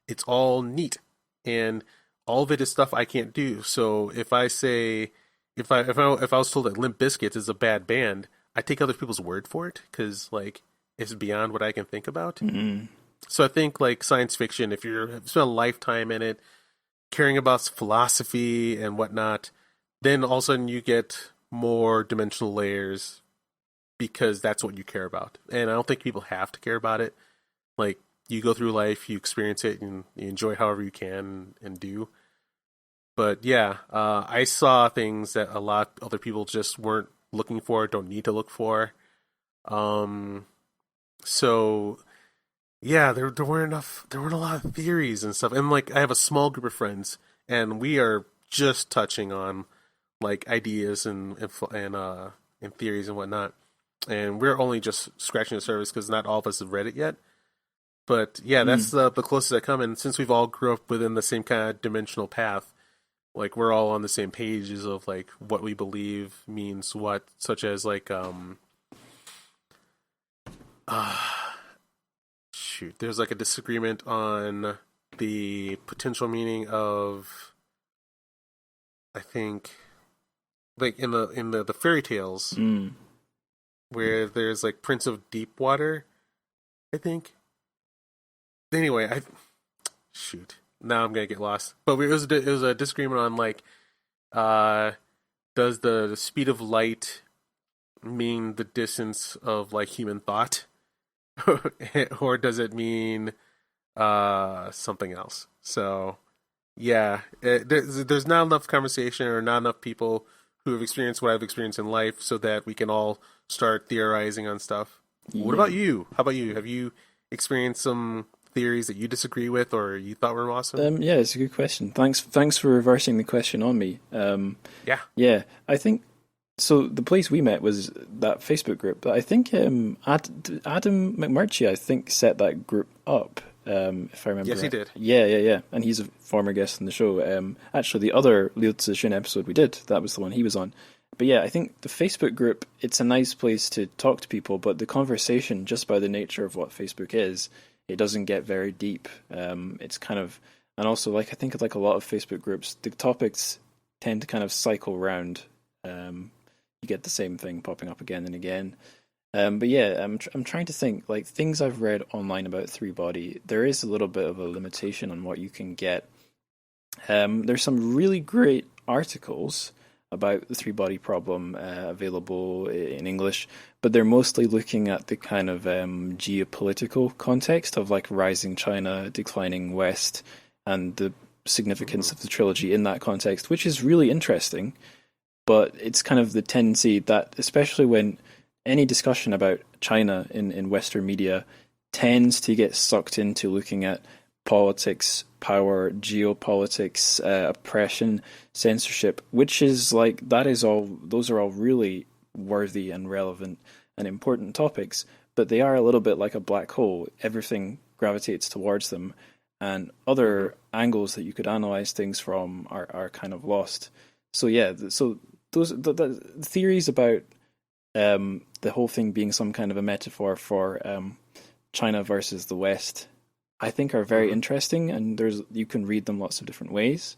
It's all neat, and all of it is stuff I can't do. So if I say, if I was told that Limp Bizkit is a bad band, I take other people's word for it because like it's beyond what I can think about. Mm-hmm. So I think like science fiction, if you've spent a lifetime in it, caring about philosophy and whatnot, then all of a sudden you get more dimensional layers because that's what you care about. And I don't think people have to care about it. Like you go through life, you experience it, and you enjoy however you can and do. But yeah, I saw things that a lot of other people just weren't looking for, don't need to look for. So yeah, there weren't a lot of theories and stuff. And like I have a small group of friends, and we are just touching on like ideas and theories and whatnot. And we're only just scratching the surface because not all of us have read it yet. But yeah, that's Mm. the closest I come. And since we've all grew up within the same kind of dimensional path, like we're all on the same pages of like what we believe means what, such as like uh, shoot, there's like a disagreement on the potential meaning of, I think, like in the fairy tales Mm. where there's like Prince of Deepwater, I think. Anyway, I shoot. Now I'm gonna get lost. But it was a disagreement on like, uh, does the speed of light mean the distance of like human thought, or does it mean something else? So yeah, there's not enough conversation or not enough people who have experienced what I've experienced in life, so that we can all start theorizing on stuff. What Yeah. about you? How about you? Have you experienced some theories that you disagree with or you thought were awesome? Yeah, it's a good question. Thanks for reversing the question on me. Yeah. Yeah, I think so. The place we met was that Facebook group, but I think Adam McMurtry, I think, set that group up. If I remember Yes, he right. did. Yeah, and he's a former guest on the show. Actually, the other Liu Cixin episode we did, that was the one he was on. But yeah, I think the Facebook group, it's a nice place to talk to people, but the conversation, just by the nature of what Facebook is, it doesn't get very deep. It's kind of, and also like I think like a lot of Facebook groups, the topics tend to kind of cycle round. You get the same thing popping up again and again. But yeah, I'm trying to think like things I've read online about three body. There is a little bit of a limitation on what you can get. There's some really great articles about the three body problem available in English, but they're mostly looking at the kind of geopolitical context of like rising China, declining West, and the significance of the trilogy in that context, which is really interesting. But it's kind of the tendency that, especially when any discussion about China in Western media tends to get sucked into looking at politics, power, geopolitics, oppression, censorship, which is like that is all those are all really worthy and relevant and important topics, but they are a little bit like a black hole. Everything gravitates towards them, and Mm-hmm. other angles that you could analyze things from are kind of lost. So yeah, so those the theories about the whole thing being some kind of a metaphor for China versus the West, I think are very Mm-hmm. interesting, and there's you can read them lots of different ways.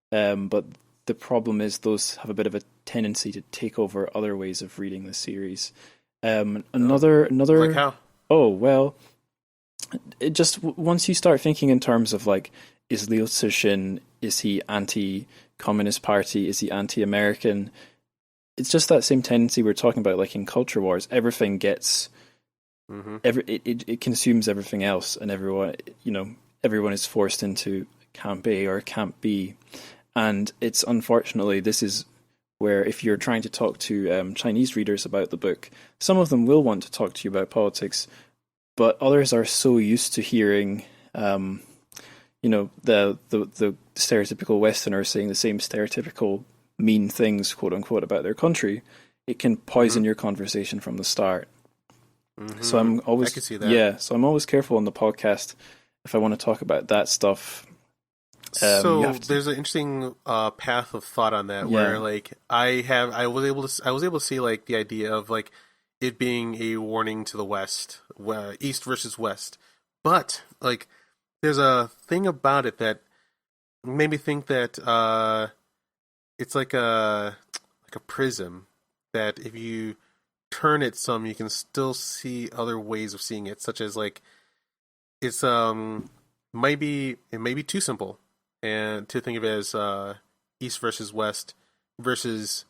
But the problem is those have a bit of a tendency to take over other ways of reading the series. Oh, like Another how? oh well, it just once you start thinking in terms of like, is Liu Cixin, is he anti-communist party, is he anti-American? It's just that same tendency we're talking about, like in culture wars. Everything gets Mm-hmm. it consumes everything else, and everyone is forced into camp A or camp B, and it's unfortunately this is where if you're trying to talk to Chinese readers about the book, some of them will want to talk to you about politics, but others are so used to hearing the stereotypical Westerner saying the same stereotypical mean things, quote unquote, about their country, it can Mm-hmm. poison your conversation from the start. So Mm-hmm. I'm I always could see that. yeah, so I'm always careful on the podcast if I want to talk about that stuff. You So have to there's an interesting path of thought on that where yeah. like I was able to see like the idea of like it being a warning to the West, East versus West. But like there's a thing about it that made me think that it's like a prism that if you turn it some, you can still see other ways of seeing it, such as like it's it may be too simple and to think of it as east versus west versus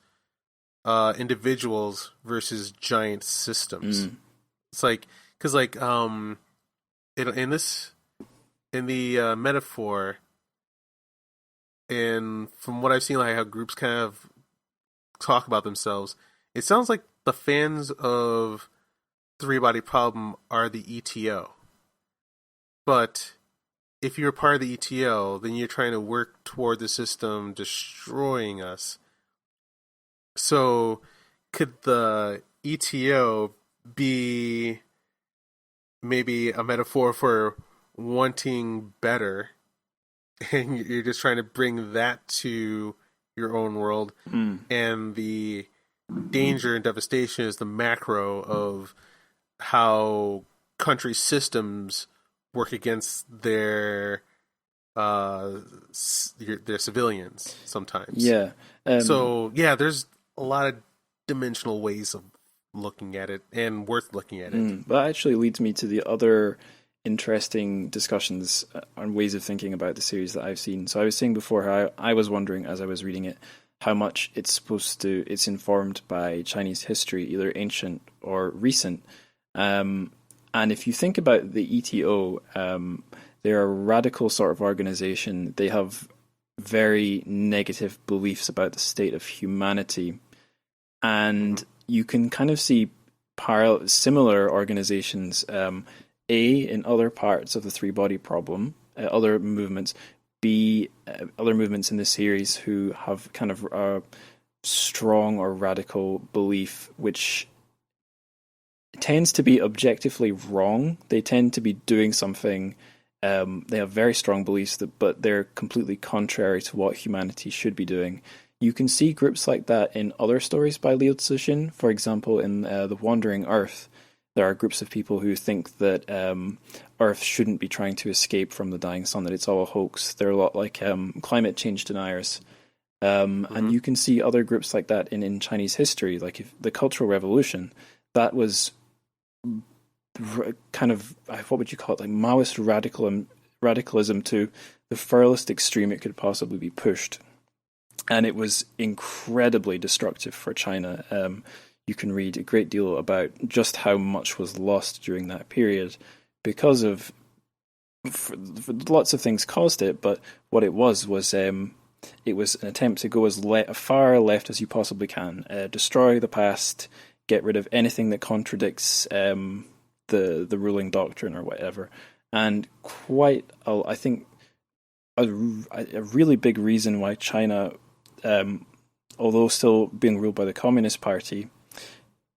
individuals versus giant systems. Mm, It's like because like in the metaphor and from what I've seen, like how groups kind of talk about themselves, it sounds like the fans of three-body problem are the ETO. But if you're part of the ETO, then you're trying to work toward the system destroying us. So could the ETO be maybe a metaphor for wanting better, and you're just trying to bring that to your own world, and the danger and devastation is the macro of how country systems work against their civilians sometimes. Yeah. So yeah, there's a lot of dimensional ways of looking at it and worth looking at it. That actually leads me to the other interesting discussions on ways of thinking about the series that I've seen. So I was saying before how I was wondering as I was reading it how much it's informed by Chinese history, either ancient or recent. And if you think about the ETO, they're a radical sort of organization. They have very negative beliefs about the state of humanity. And you can kind of see similar organizations, in other parts of the three-body problem, other movements, other movements in the series who have kind of a strong or radical belief, which tends to be objectively wrong. They tend to be doing something. They have very strong beliefs, but they're completely contrary to what humanity should be doing. You can see groups like that in other stories by Liu Cixin. For example, in The Wandering Earth, there are groups of people who think that Earth shouldn't be trying to escape from the dying sun, that it's all a hoax. They're a lot like climate change deniers. And you can see other groups like that in Chinese history, like the Cultural Revolution. That was kind of, what would you call it, like Maoist radicalism to the furthest extreme it could possibly be pushed. And it was incredibly destructive for China. You can read a great deal about just how much was lost during that period because of lots of things caused it, but what it was it was an attempt to go as far left as you possibly can, destroy the past, get rid of anything that contradicts the ruling doctrine or whatever. And I think a really big reason why China, although still being ruled by the Communist Party,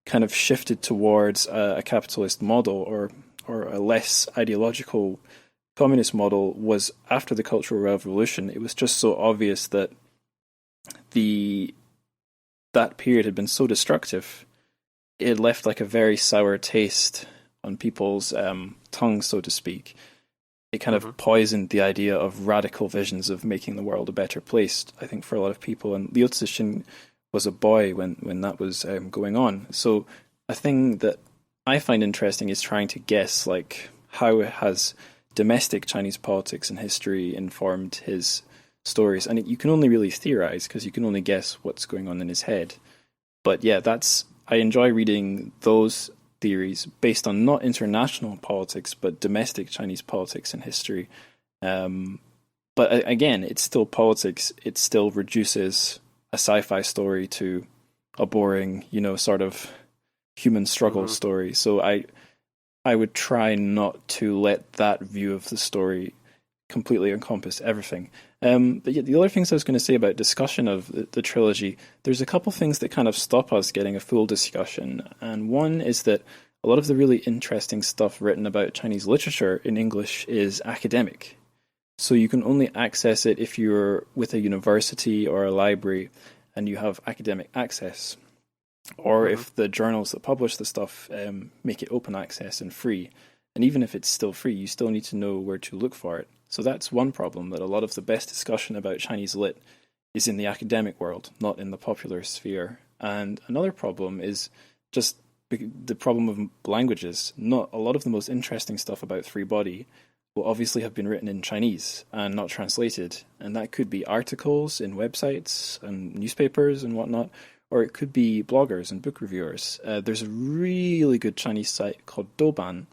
kind of shifted towards a capitalist model or a less ideological communist model was after the Cultural Revolution. It was just so obvious that that period had been so destructive. It left like a very sour taste on people's tongues, so to speak. It kind of poisoned the idea of radical visions of making the world a better place, I think, for a lot of people. And Liu Cixin was a boy when that was going on. So a thing that I find interesting is trying to guess like how has domestic Chinese politics and history informed his stories. And you can only really theorize because you can only guess what's going on in his head. But yeah, I enjoy reading those theories based on not international politics, but domestic Chinese politics and history. But again, it's still politics. It still reduces a sci-fi story to a boring, sort of human struggle story. So I would try not to let that view of the story completely encompass everything. But yeah, the other things I was going to say about discussion of the trilogy, there's a couple things that kind of stop us getting a full discussion. And one is that a lot of the really interesting stuff written about Chinese literature in English is academic. So you can only access it if you're with a university or a library and you have academic access. Or if the journals that publish the stuff make it open access and free. And even if it's still free, you still need to know where to look for it. So that's one problem, that a lot of the best discussion about Chinese lit is in the academic world, not in the popular sphere. And another problem is just the problem of languages. Not a lot of the most interesting stuff about Three Body will obviously have been written in Chinese and not translated. And that could be articles in websites and newspapers and whatnot, or it could be bloggers and book reviewers. There's a really good Chinese site called Douban,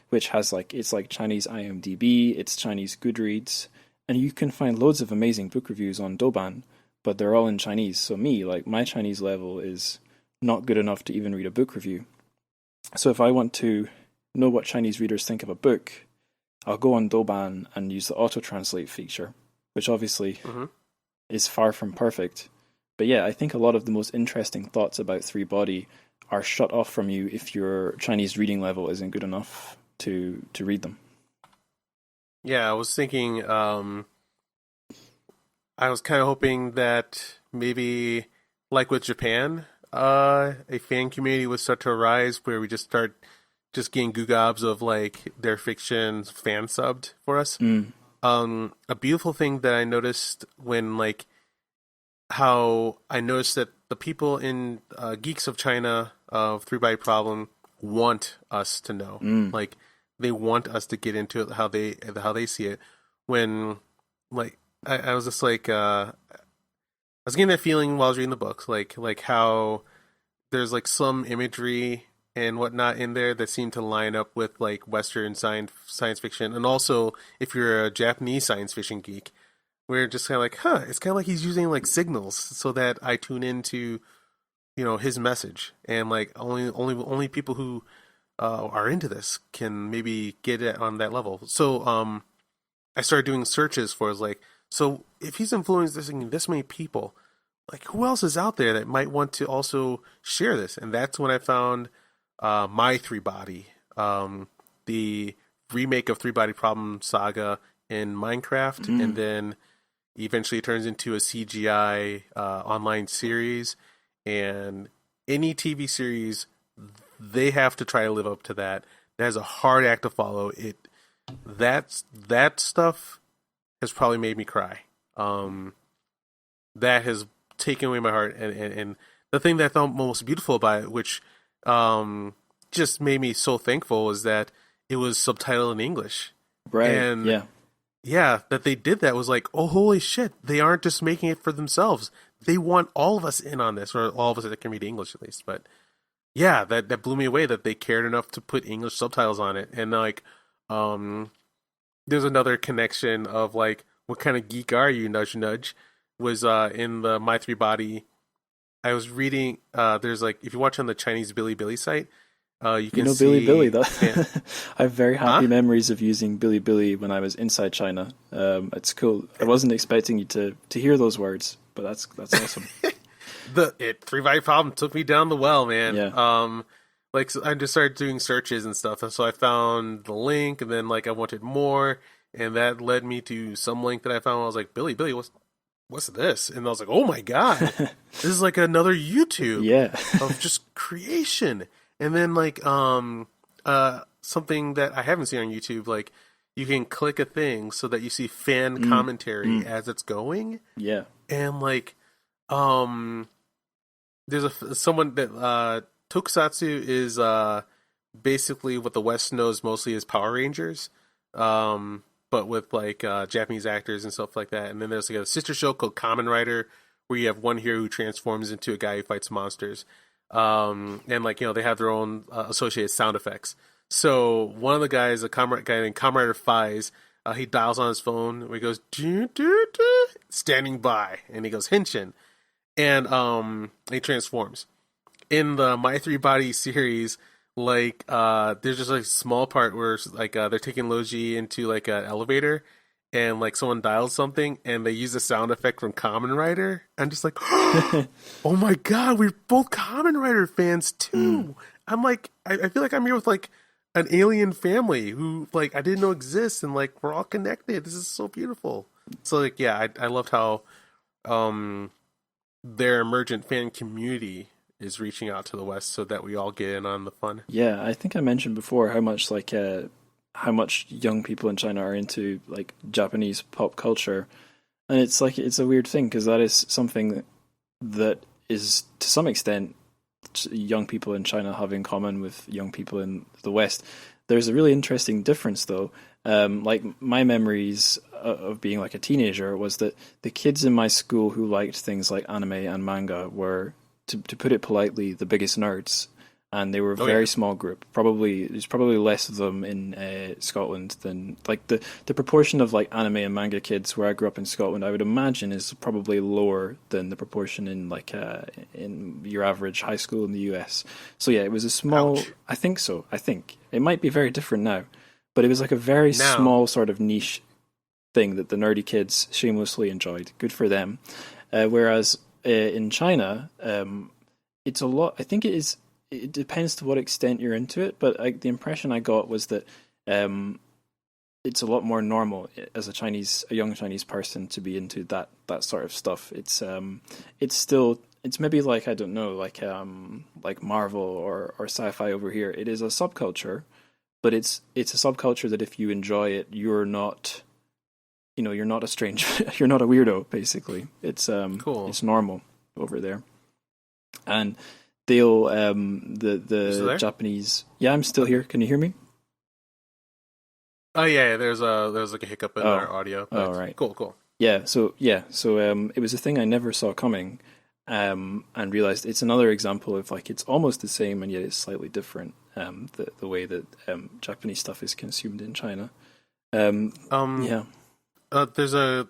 which has it's like Chinese IMDb, it's Chinese Goodreads, and you can find loads of amazing book reviews on Douban, but they're all in Chinese. So my Chinese level is not good enough to even read a book review. So if I want to know what Chinese readers think of a book, I'll go on Douban and use the auto-translate feature, which obviously is far from perfect. But yeah, I think a lot of the most interesting thoughts about Three Body are shut off from you if your Chinese reading level isn't good enough to read them. Yeah, I was thinking, I was kind of hoping that maybe, like with Japan, a fan community would start to arise where we just getting googobs of like their fiction fan subbed for us. A beautiful thing that I noticed when like how I noticed that the people in Geeks of China of Three Body Problem want us to know, like they want us to get into it, how they see it. When like I was just like I was getting that feeling while I was reading the books, like how there's like some imagery and whatnot in there that seem to line up with like Western science fiction, and also if you're a Japanese science fiction geek, we're just kind of like, it's kind of like he's using like signals so that I tune into, his message, and like only people who are into this can maybe get it on that level. So I started doing searches for like, so if he's influencing this many people, like who else is out there that might want to also share this? And that's when I found My Three Body, the remake of Three Body Problem Saga in Minecraft, and then eventually it turns into a CGI online series. And any TV series, they have to try to live up to that. That has a hard act to follow. That stuff has probably made me cry. That has taken away my heart, and the thing that I found most beautiful about it, which just made me so thankful, is that it was subtitled in English. Right. And yeah, that they did that was like, oh, holy shit, they aren't just making it for themselves. They want all of us in on this, or all of us that can read English at least. But yeah, that blew me away that they cared enough to put English subtitles on it. And like, there's another connection of like, what kind of geek are you, nudge nudge, was in the My Three Body. I was reading, there's like, if you watch on the Chinese Bilibili site, you can see... Bilibili, though. I have very happy memories of using Bilibili when I was inside China. It's cool. I wasn't expecting you to hear those words, but that's awesome. Three Body Problem took me down the well, man. Yeah. Like, so I just started doing searches and stuff, and so I found the link, and then like I wanted more, and that led me to some link that I found. I was like, Billy, what's this? And I was like, oh my god, this is like another YouTube of just creation. And then like something that I haven't seen on YouTube, like you can click a thing so that you see fan commentary as it's going. Yeah. And like there's someone that Tokusatsu is basically what the West knows mostly as Power Rangers. But with like Japanese actors and stuff like that. And then there's like a sister show called Kamen Rider, where you have one hero who transforms into a guy who fights monsters. And like, they have their own associated sound effects. So one of the guys, a guy named Kamen Rider Fies, he dials on his phone where he goes, doo, doo, doo, standing by, and he goes, Henshin. And he transforms. In the My Three Body series, like there's just like a small part where like they're taking Logi into like an elevator, and like someone dials something and they use a sound effect from Kamen Rider. I'm just like, oh my god, we're both Kamen Rider fans too. I'm like, I feel like I'm here with like an alien family who like I didn't know exists, and like we're all connected. This is so beautiful. So like, yeah, I loved how their emergent fan community is reaching out to the West so that we all get in on the fun. Yeah, I think I mentioned before how much how much young people in China are into like Japanese pop culture, and it's like it's a weird thing because that is something that is to some extent young people in China have in common with young people in the West. There's a really interesting difference though. Like my memories of being like a teenager was that the kids in my school who liked things like anime and manga were, to put it politely, the biggest nerds. and they were a very small group. There's probably less of them in Scotland than like the proportion of like anime and manga kids where I grew up in Scotland. I would imagine is probably lower than the proportion in like in your average high school in the US. So yeah, it was a small. Ouch. I think so. I think it might be very different now, but it was like a very small sort of niche thing that the nerdy kids shamelessly enjoyed. Good for them. Whereas in China, it's a lot. I think it is. It depends to what extent you're into it, but the impression I got was that it's a lot more normal as a young Chinese person to be into that sort of stuff. It's maybe like I don't know, like Marvel or sci-fi over here. It is a subculture, but it's a subculture that if you enjoy it, you're not a stranger. You're not a weirdo. Basically, it's cool. It's normal over there, and they'll the Japanese. Yeah, I'm still here. Can you hear me? Oh yeah, there's like a hiccup in our audio. Oh right. Cool. Yeah, so it was a thing I never saw coming, and realized it's another example of like it's almost the same and yet it's slightly different. The way that Japanese stuff is consumed in China. Yeah. There's a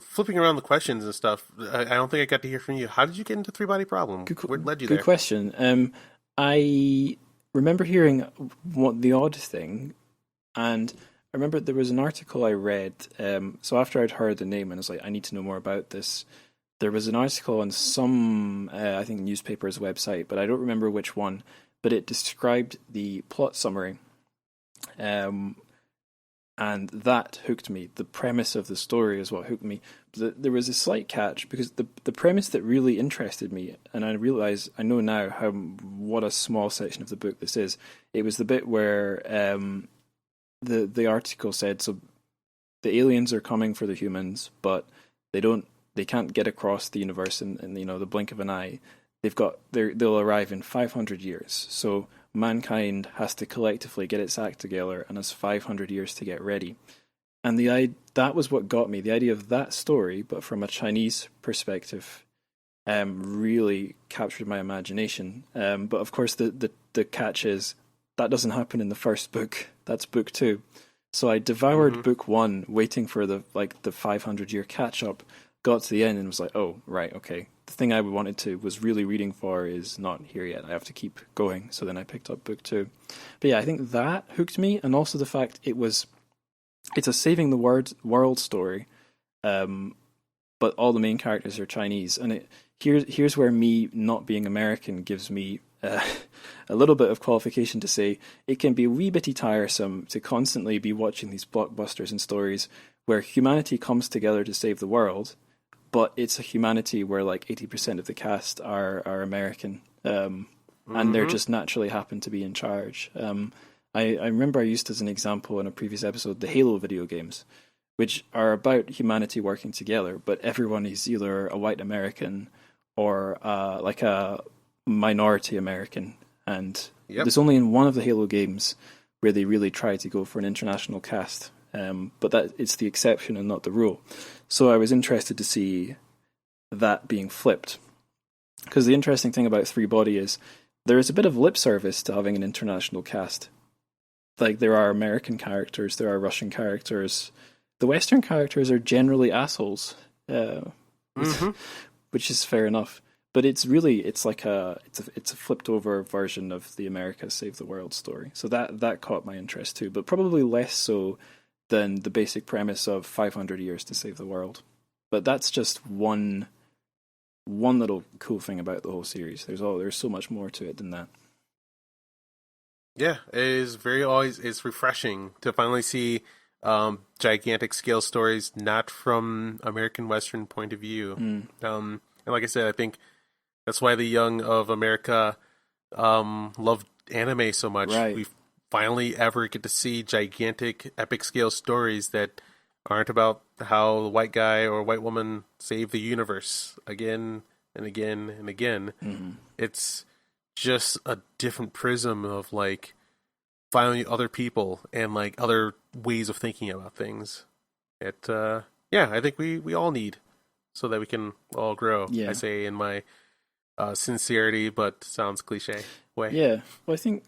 flipping around the questions and stuff. I don't think I got to hear from you. How did you get into Three Body Problem? What led you there? Good question. I remember hearing the odd thing, and I remember there was an article I read. So after I'd heard the name, and I was like, I need to know more about this. There was an article on some, I think, newspaper's website, but I don't remember which one. But it described the plot summary. And that hooked me. The premise of the story is what hooked me. There was a slight catch because the premise that really interested me, and I know now what a small section of the book this is. It was the bit where the article said, so the aliens are coming for the humans, but they can't get across the universe in the blink of an eye. They'll arrive in 500 years. So mankind has to collectively get its act together and has 500 years to get ready. And that was what got me. The idea of that story, but from a Chinese perspective, really captured my imagination. But of course, the catch is that doesn't happen in the first book. That's book 2. So I devoured book 1, waiting for the 500-year catch up. Got to the end and was like, oh right, okay. The thing I was really reading for is not here yet. I have to keep going. So then I picked up book 2. But yeah, I think that hooked me, and also the fact it's a saving the world story, but all the main characters are Chinese, and here's where me not being American gives me a little bit of qualification to say it can be a wee bitty tiresome to constantly be watching these blockbusters and stories where humanity comes together to save the world. But it's a humanity where like 80% of the cast are American, and they just naturally happen to be in charge. I remember I used as an example in a previous episode the Halo video games, which are about humanity working together, but everyone is either a white American or like a minority American. And there's only in one of the Halo games where they really try to go for an international cast. But that it's the exception and not the rule. So I was interested to see that being flipped. Because the interesting thing about Three Body is there is a bit of lip service to having an international cast. Like there are American characters, there are Russian characters. The Western characters are generally assholes, which is fair enough. But it's a flipped over version of the America Save the World story. So that caught my interest too, but probably less so than the basic premise of 500 years to save the world. But that's just one little cool thing about the whole series. There's so much more to it than that. Yeah, it's refreshing to finally see gigantic scale stories not from American Western point of view. And like I said, I think that's why the young of America love anime so much. Right. We finally ever get to see gigantic epic scale stories that aren't about how the white guy or white woman saved the universe again and again and again. It's just a different prism of like finding other people and like other ways of thinking about things. I think we all need so that we can all grow. Yeah. I say in my sincerity, but sounds cliche way. Yeah, well, I think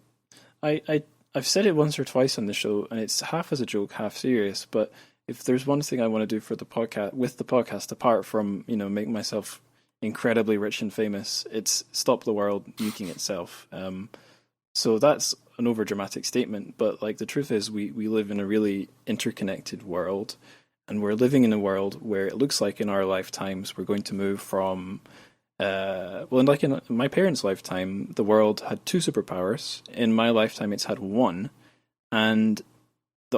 I've said it once or twice on the show, and it's half as a joke, half serious. But if there's one thing I want to do for the podcast, with the podcast, apart from make myself incredibly rich and famous, it's stop the world nuking itself. So that's an overdramatic statement, but like the truth is, we live in a really interconnected world, and we're living in a world where it looks like in our lifetimes we're going to move from. Like in my parents' lifetime, the world had 2 superpowers. In my lifetime, it's had 1, and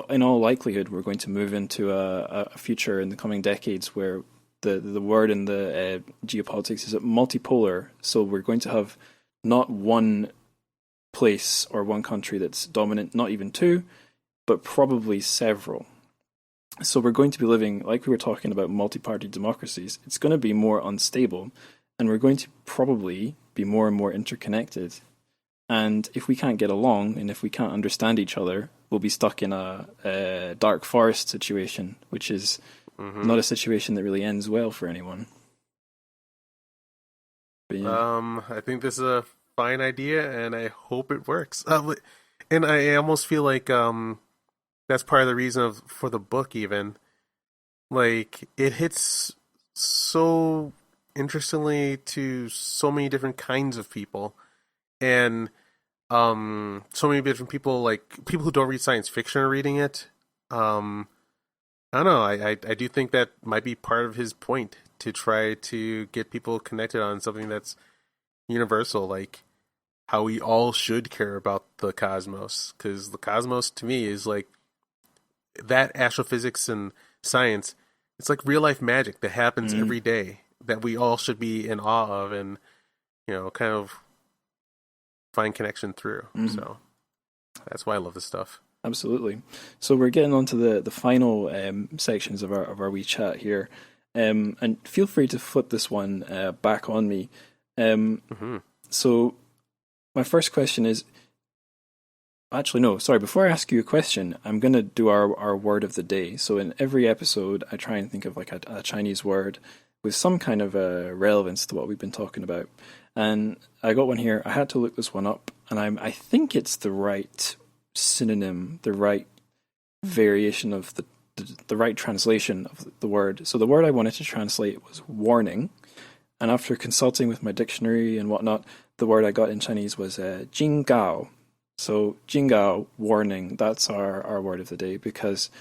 in all likelihood, we're going to move into a future in the coming decades where the word in the geopolitics is multipolar. So we're going to have not one place or one country that's dominant, not even 2, but probably several. So we're going to be living, like we were talking about multi-party democracies, it's going to be more unstable. And we're going to probably be more and more interconnected. And if we can't get along, and if we can't understand each other, we'll be stuck in a dark forest situation, which is not a situation that really ends well for anyone. But, yeah. I think this is a fine idea, and I hope it works. And I almost feel like that's part of the reason for the book, even. Like, it hits so interestingly to so many different kinds of people, and so many different people, like people who don't read science fiction are reading it. I don't know, I do think that might be part of his point, to try to get people connected on something that's universal, like how we all should care about the cosmos, because the cosmos to me is like that astrophysics and science. It's like real life magic that happens every day, that we all should be in awe of, and kind of find connection through. So that's why I love this stuff. Absolutely. So we're getting on to the final sections of our wee chat here, and feel free to flip this one back on me. So my first question is, actually no, sorry, before I ask you a question, I'm going to do our word of the day. So in every episode I try and think of like a Chinese word with some kind of relevance to what we've been talking about. And I got one here. I had to look this one up, and I think it's the right synonym, the right variation of the right translation of the word. So the word I wanted to translate was warning, and after consulting with my dictionary and whatnot, the word I got in Chinese was jingao. So jingao, warning, that's our word of the day, because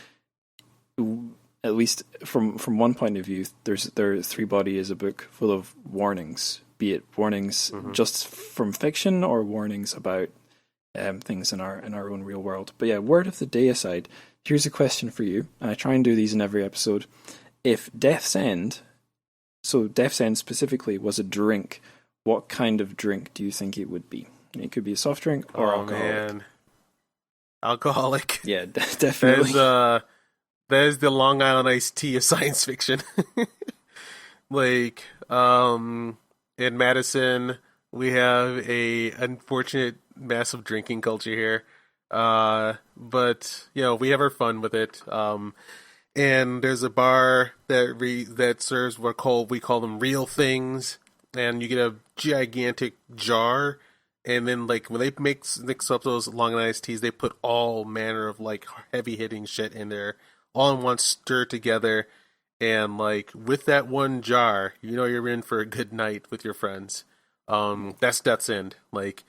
at least from one point of view, Three Body is a book full of warnings, be it warnings just from fiction or warnings about things in our own real world. But yeah, word of the day aside, here's a question for you, and I try and do these in every episode. If Death's End, so Death's End specifically, was a drink, what kind of drink do you think it would be? It could be a soft drink or alcoholic. Man. Alcoholic. Yeah, definitely. That is the Long Island iced tea of science fiction. Like, in Madison, we have a unfortunate massive drinking culture here. But, we have our fun with it. And there's a bar that serves we call them real things. And you get a gigantic jar. And then, like, when they mix up those Long Island iced teas, they put all manner of, like, heavy-hitting shit in there, all in one, stir together, and, like, with that one jar, you're in for a good night with your friends. That's Death's End. Like,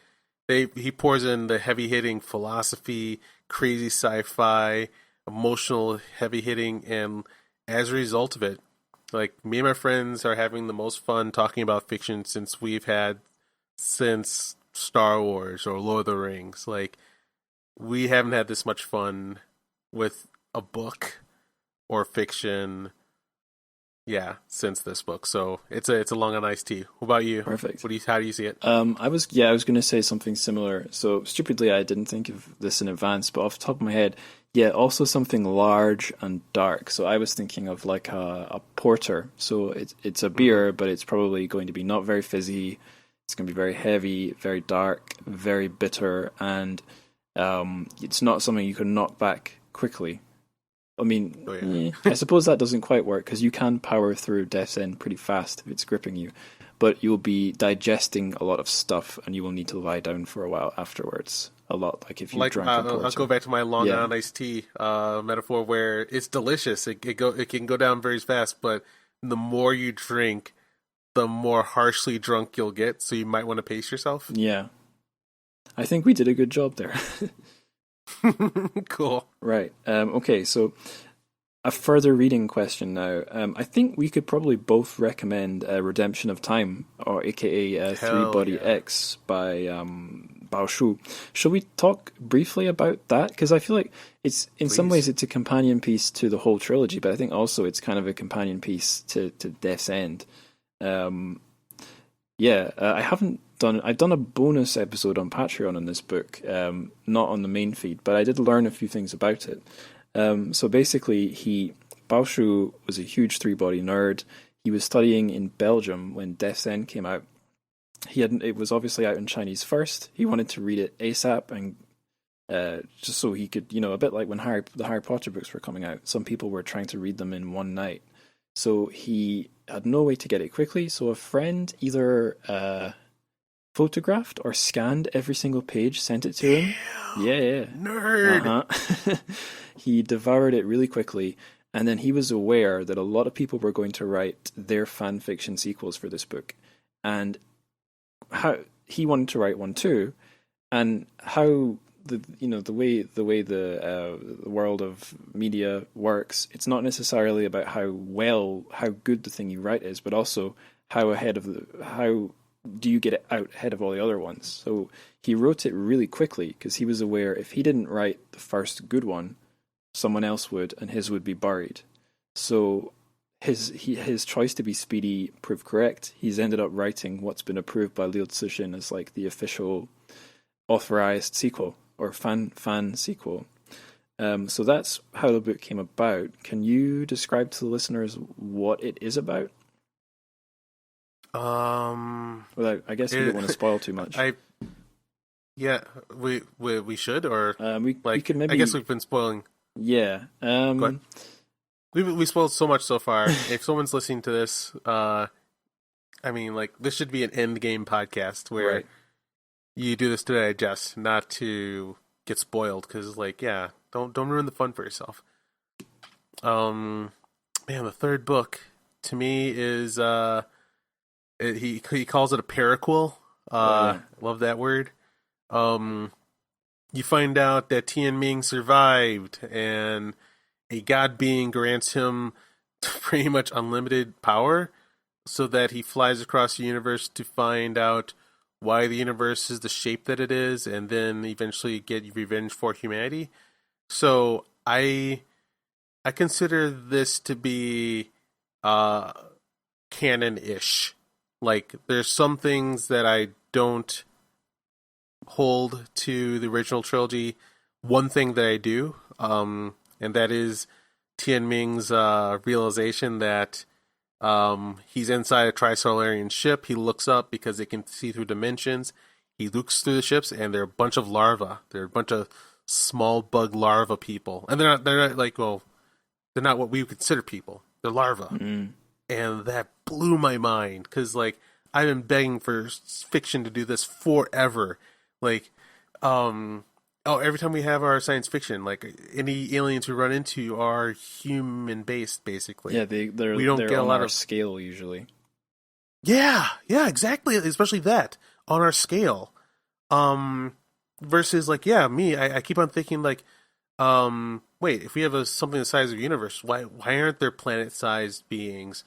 he pours in the heavy-hitting philosophy, crazy sci-fi, emotional heavy-hitting, and as a result of it, like, me and my friends are having the most fun talking about fiction since Star Wars or Lord of the Rings. Like, we haven't had this much fun with a book or fiction, since this book. So it's a Long Island iced tea. What about you? Perfect. How do you see it? I was going to say something similar. So stupidly, I didn't think of this in advance, but off the top of my head, also something large and dark. So I was thinking of like a porter. So it's a beer, but it's probably going to be not very fizzy. It's going to be very heavy, very dark, very bitter, and it's not something you can knock back quickly. I mean, I suppose that doesn't quite work, because you can power through Death's End pretty fast if it's gripping you. but you'll be digesting a lot of stuff, and you will need to lie down for a while afterwards. A lot, like if you drank a porter. I'll go back to my Long Island iced tea metaphor, where it's delicious. It can go down very fast, but the more you drink, the more harshly drunk you'll get. So you might want to pace yourself. Yeah, I think we did a good job there. Cool. Right. Okay. So a further reading question now. I think we could probably both recommend Redemption of Time, or AKA Three Body X by Bao Shu. Shall we talk briefly about that? Because I feel like it's in some ways it's a companion piece to the whole trilogy, but I think also it's kind of a companion piece to Death's End. I've done a bonus episode on Patreon on this book, not on the main feed, but I did learn a few things about it. So basically, Bao Shu was a huge three-body nerd. He was studying in Belgium when Death's End came out. It was obviously out in Chinese first. He wanted to read it ASAP, and just so he could, a bit like when the Harry Potter books were coming out, some people were trying to read them in one night. So he had no way to get it quickly, so a friend either photographed or scanned every single page, sent it to him. Yeah. Nerd! Uh-huh. He devoured it really quickly, and then he was aware that a lot of people were going to write their fan fiction sequels for this book, and how he wanted to write one too, and how the way the world of media works, it's not necessarily about how good the thing you write is, but also how do you get it out ahead of all the other ones. So he wrote it really quickly because he was aware if he didn't write the first good one, someone else would, and his would be buried. So his choice to be speedy proved correct. He's ended up writing what's been approved by Liu Cixin as like the official authorized sequel or fan sequel. So that's how the book came about. Can you describe to the listeners what it is about? Well, I guess we don't want to spoil too much. We should, or we could maybe. I guess we've been spoiling. Yeah. Go ahead. We spoiled so much so far. If someone's listening to this, this should be an end game podcast where you do this to digest, not to get spoiled. Because, don't ruin the fun for yourself. The third book to me is he calls it a paraquel. Love that word. You find out that Tianming survived, and a god being grants him pretty much unlimited power, so that he flies across the universe to find out why the universe is the shape that it is, and then eventually get revenge for humanity. So I consider this to be canon-ish. Like, there's some things that I don't hold to the original trilogy. One thing that I do, and that is Tianming's realization that he's inside a trisolarian ship. He looks up because it can see through dimensions. He looks through the ships, and they're a bunch of larvae. They're a bunch of small bug larva people, and they're not what we would consider people. They're larvae, and that blew my mind because I've been begging for fiction to do this forever. Every time we have our science fiction, any aliens we run into are human based, basically. Yeah, they're get a lot of scale usually. Yeah, exactly. Especially that on our scale. Versus me, I keep on thinking wait, if we have something the size of the universe, why aren't there planet-sized beings?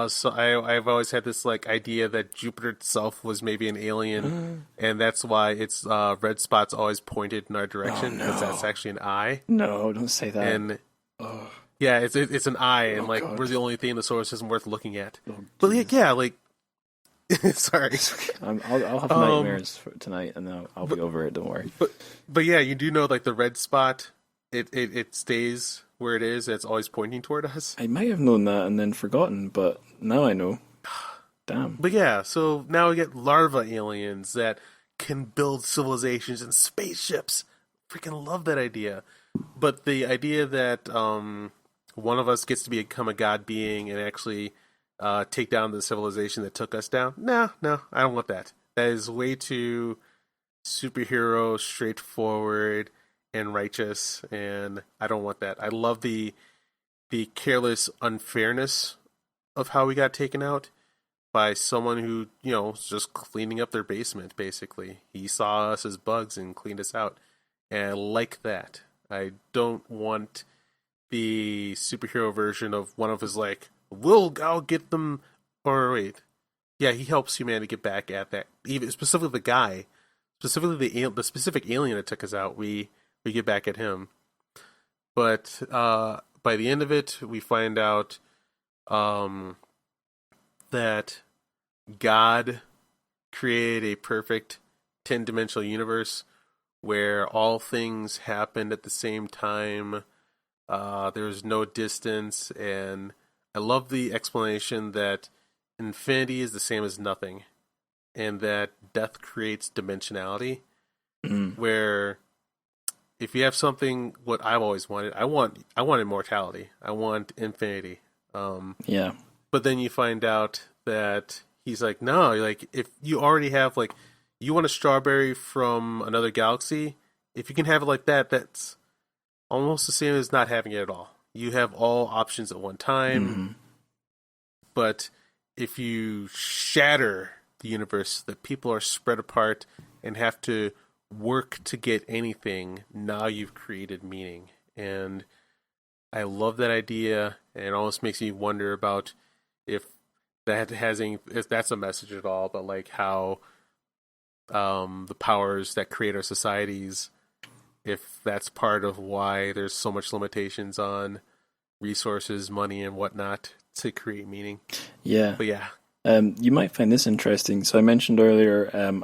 So I've always had this idea that Jupiter itself was maybe an alien, and that's why its red spot's always pointed in our direction, because that's actually an eye. No, don't say that. And yeah, it's an eye, and God. We're the only thing in the solar system worth looking at. But sorry, I'll have nightmares for tonight, and then I'll be over it. Don't worry. But yeah, you do know the red spot, it stays where it is. It's always pointing toward us. I might have known that and then forgotten, but now I know. Damn. But yeah, so now we get larva aliens that can build civilizations and spaceships. Freaking love that idea. But the idea that one of us gets to become a god being and actually take down the civilization that took us down. No, I don't want that. That is way too superhero, straightforward, and righteous, and I don't want that. I love the careless unfairness of how we got taken out by someone who, was just cleaning up their basement, basically. He saw us as bugs and cleaned us out. And I like that. I don't want the superhero version of one of his, I'll get them, or wait. Yeah, he helps humanity get back at that. Even specifically the guy, specifically the specific alien that took us out, we get back at him. But by the end of it, we find out that God created a perfect 10-dimensional universe where all things happened at the same time. There was no distance, and I love the explanation that infinity is the same as nothing, and that death creates dimensionality, where if you have something, what I've always wanted, I want immortality. I want infinity. Yeah. But then you find out that he's like, no, if you already have, you want a strawberry from another galaxy, if you can have it like that, that's almost the same as not having it at all. You have all options at one time, but if you shatter the universe, that people are spread apart and have to work to get anything, now you've created meaning. And I love that idea, and it almost makes me wonder about if that's a message at all, but how the powers that create our societies, if that's part of why there's so much limitations on resources, money, and whatnot to create meaning. Yeah. But yeah. You might find this interesting. So I mentioned earlier,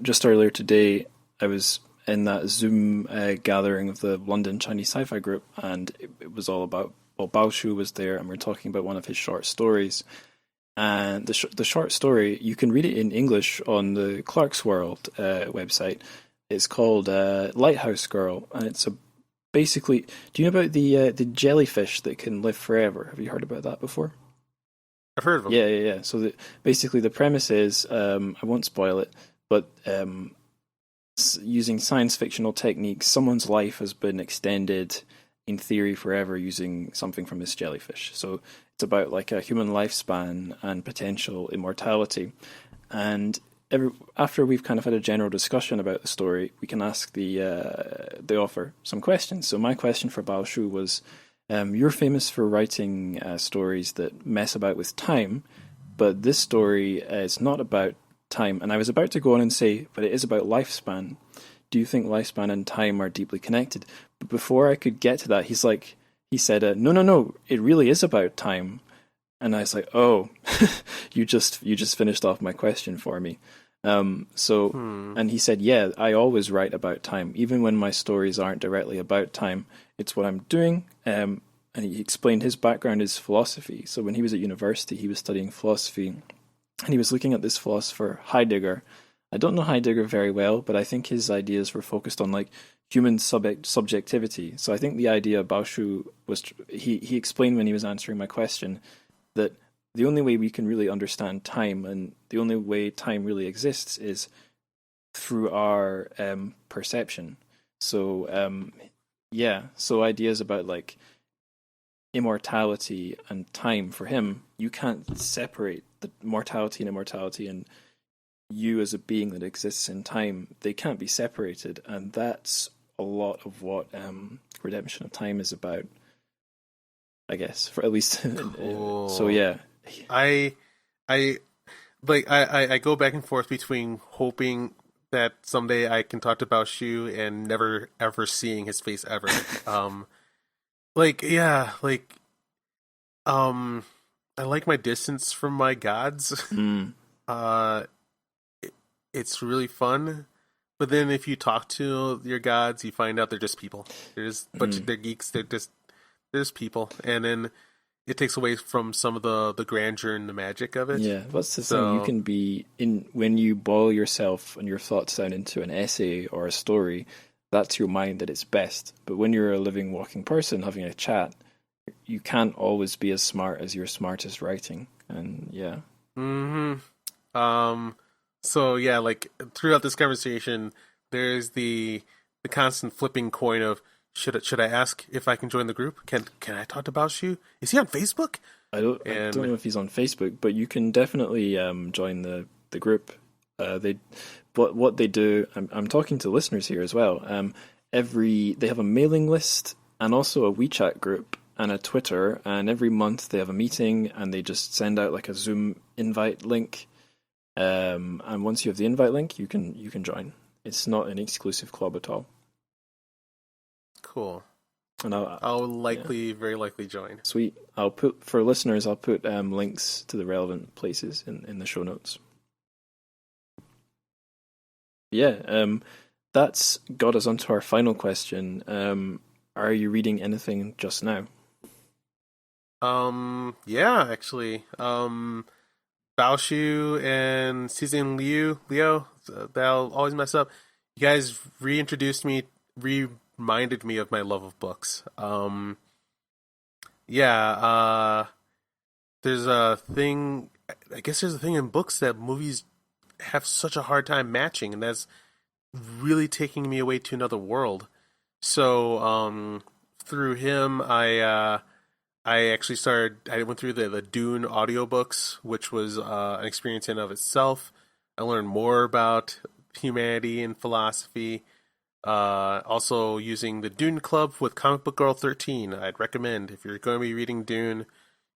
just earlier today, I was in that Zoom gathering of the London Chinese Sci-Fi group, and it was all about, Bao Shu was there, and we we're talking about one of his short stories. And the short story, you can read it in English on the Clark's World website. It's called Lighthouse Girl, and it's basically. Do you know about the jellyfish that can live forever? Have you heard about that before? I've heard of them. Yeah. So basically, the premise is, I won't spoil it, but using science fictional techniques, someone's life has been extended in theory forever using something from this jellyfish. So it's about a human lifespan and potential immortality. And after we've kind of had a general discussion about the story, we can ask the author some questions. So my question for Bao Shu was, you're famous for writing stories that mess about with time, but this story is not about time. And I was about to go on and say, but it is about lifespan. Do you think lifespan and time are deeply connected? But before I could get to that, he said, no, it really is about time. And I was like, oh, you just finished off my question for me. And he said, yeah, I always write about time, even when my stories aren't directly about time. It's what I'm doing. And he explained his background is philosophy. So when he was at university, he was studying philosophy, and he was looking at this philosopher Heidegger. I don't know Heidegger very well, but I think his ideas were focused on human subjectivity. So I think the idea Bao Shu was, he explained when he was answering my question that the only way we can really understand time, and the only way time really exists, is through our perception. So so ideas about immortality and time, for him, you can't separate the mortality and immortality and you as a being that exists in time. They can't be separated, and that's a lot of what Redemption of Time is about, I guess, for at least. Cool. So yeah, I go back and forth between hoping that someday I can talk to Bao Shu and never ever seeing his face ever. I like my distance from my gods. It's really fun, but then if you talk to your gods, you find out they're just people. They're just they're geeks. They're just people, and then it takes away from some of the grandeur and the magic of it. Yeah, what's the thing? You can be when you boil yourself and your thoughts down into an essay or a story. That's your mind at its best. But when you're a living, walking person having a chat, you can't always be as smart as your smartest writing. And yeah. So yeah, like throughout this conversation, there's the constant flipping coin of should I ask if I can join the group? Can I talk to Baoshu? Is he on Facebook? I don't know if he's on Facebook, but you can definitely join the group. What they do. I'm talking to listeners here as well. They have a mailing list and also a WeChat group and a Twitter, and every month they have a meeting and they just send out like a Zoom invite link. And once you have the invite link, you can join. It's not an exclusive club at all. Cool. And I'll very likely join. Sweet. I'll put links to the relevant places in the show notes. Yeah, that's got us onto our final question. Are you reading anything just now? Yeah, actually. Baoshu and Cixin Leo, they'll always mess up. You guys reminded me of my love of books. There's a thing, I guess there's a thing in books that movies have such a hard time matching, and that's really taking me away to another world. So, through him, I went through the Dune audiobooks, which was an experience in of itself. I learned more about humanity and philosophy. Also using the Dune Club with Comic Book Girl 13. I'd recommend, if you're going to be reading Dune,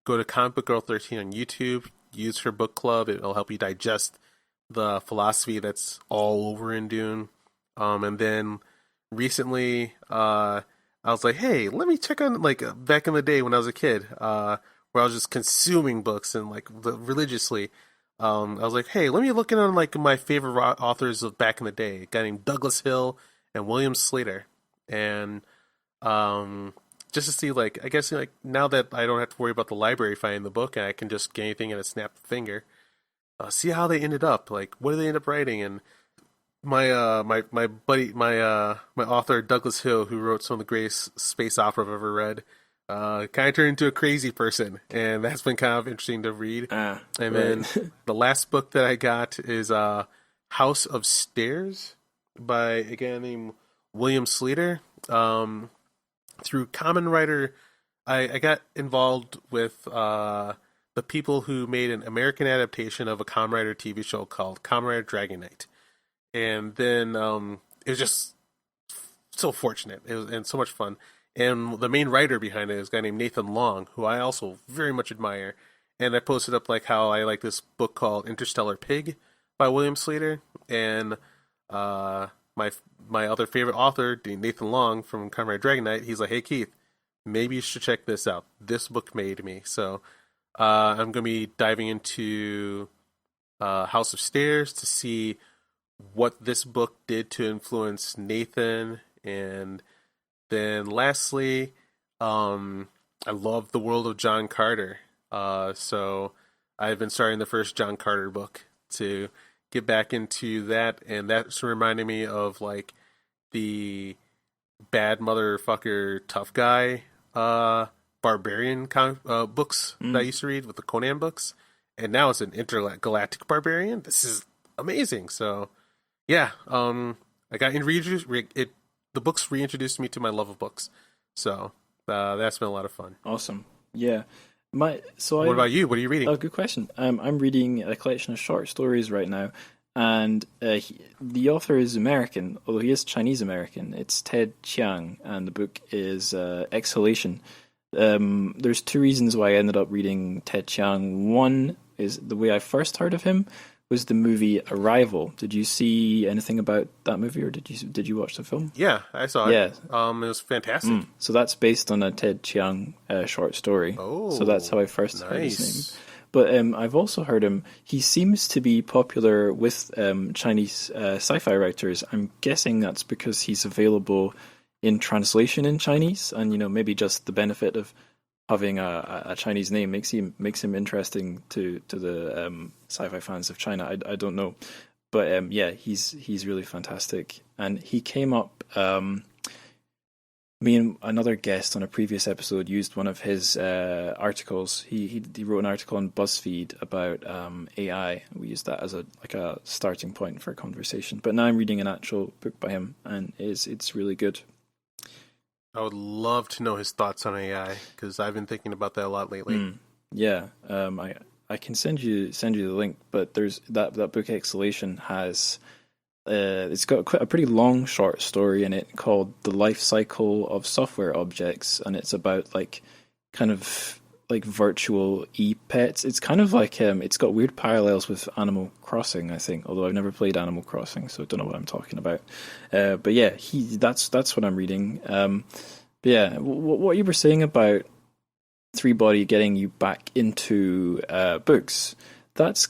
go to Comic Book Girl 13 on YouTube, use her book club. It'll help you digest the philosophy that's all over in Dune. And then recently, I was like, hey, let me check on, like, back in the day when I was a kid, where I was just consuming books and, like, religiously. I was like, hey, let me look in on, like, my favorite authors of back in the day. A guy named Douglas Hill and William Slater. And just to see, like, I guess, like, now that I don't have to worry about the library finding the book and I can just get anything in a snap of a finger, see how they ended up. Like, what did they end up writing? And my author Douglas Hill, who wrote some of the greatest space opera I've ever read, kind of turned into a crazy person, and that's been kind of interesting to read. Then the last book that I got is House of Stairs by a guy named William Slater. Through Common Writer, I got involved with the people who made an American adaptation of a Kamen Rider TV show called Kamen Rider Dragon Knight. And then it was just so fortunate. It was, and so much fun. And the main writer behind it is a guy named Nathan Long, who I also very much admire. And I posted up like how I like this book called Interstellar Pig by William Slater. And my other favorite author, Nathan Long from Kamen Rider Dragon Knight, he's like, hey Keith, maybe you should check this out. This book made me. So I'm going to be diving into House of Stairs to see what this book did to influence Nathan. And then lastly, I love the world of John Carter. So I've been starting the first John Carter book to get back into that. And that's reminding me of like the bad motherfucker tough guy barbarian books that I used to read with the Conan books. And now it's an intergalactic barbarian. This is amazing. So yeah, I got reintroduced. The books reintroduced me to my love of books, so that's been a lot of fun. Awesome, yeah. What about you? What are you reading? Oh, good question. I'm reading a collection of short stories right now, and the author is American, although he is Chinese American. It's Ted Chiang, and the book is Exhalation. There's two reasons why I ended up reading Ted Chiang. One is the way I first heard of him was the movie Arrival. Did you see anything about that movie, or did you watch the film? Yeah, I saw it. Yeah. It was fantastic. So that's based on a Ted Chiang short story. Oh, so that's how I first heard his name. But I've also heard him. He seems to be popular with Chinese sci-fi writers. I'm guessing that's because he's available in translation in Chinese, and maybe just the benefit of having a Chinese name makes him interesting to the sci-fi fans of China. I don't know, but yeah, he's really fantastic, and he came up me and another guest on a previous episode used one of his articles. He wrote an article on BuzzFeed about AI. We used that as a starting point for a conversation. But now I'm reading an actual book by him, and it's really good. I would love to know his thoughts on AI because I've been thinking about that a lot lately. Yeah, I can send you the link. But there's that book Exhalation has. It's got a pretty long short story in it called The Life Cycle of Software Objects, and it's about kind of virtual e-pets. It's kind of it's got weird parallels with Animal Crossing, I think, although I've never played Animal Crossing, so I don't know what I'm talking about. But yeah, that's what I'm reading. But yeah, what you were saying about Three Body getting you back into books, that's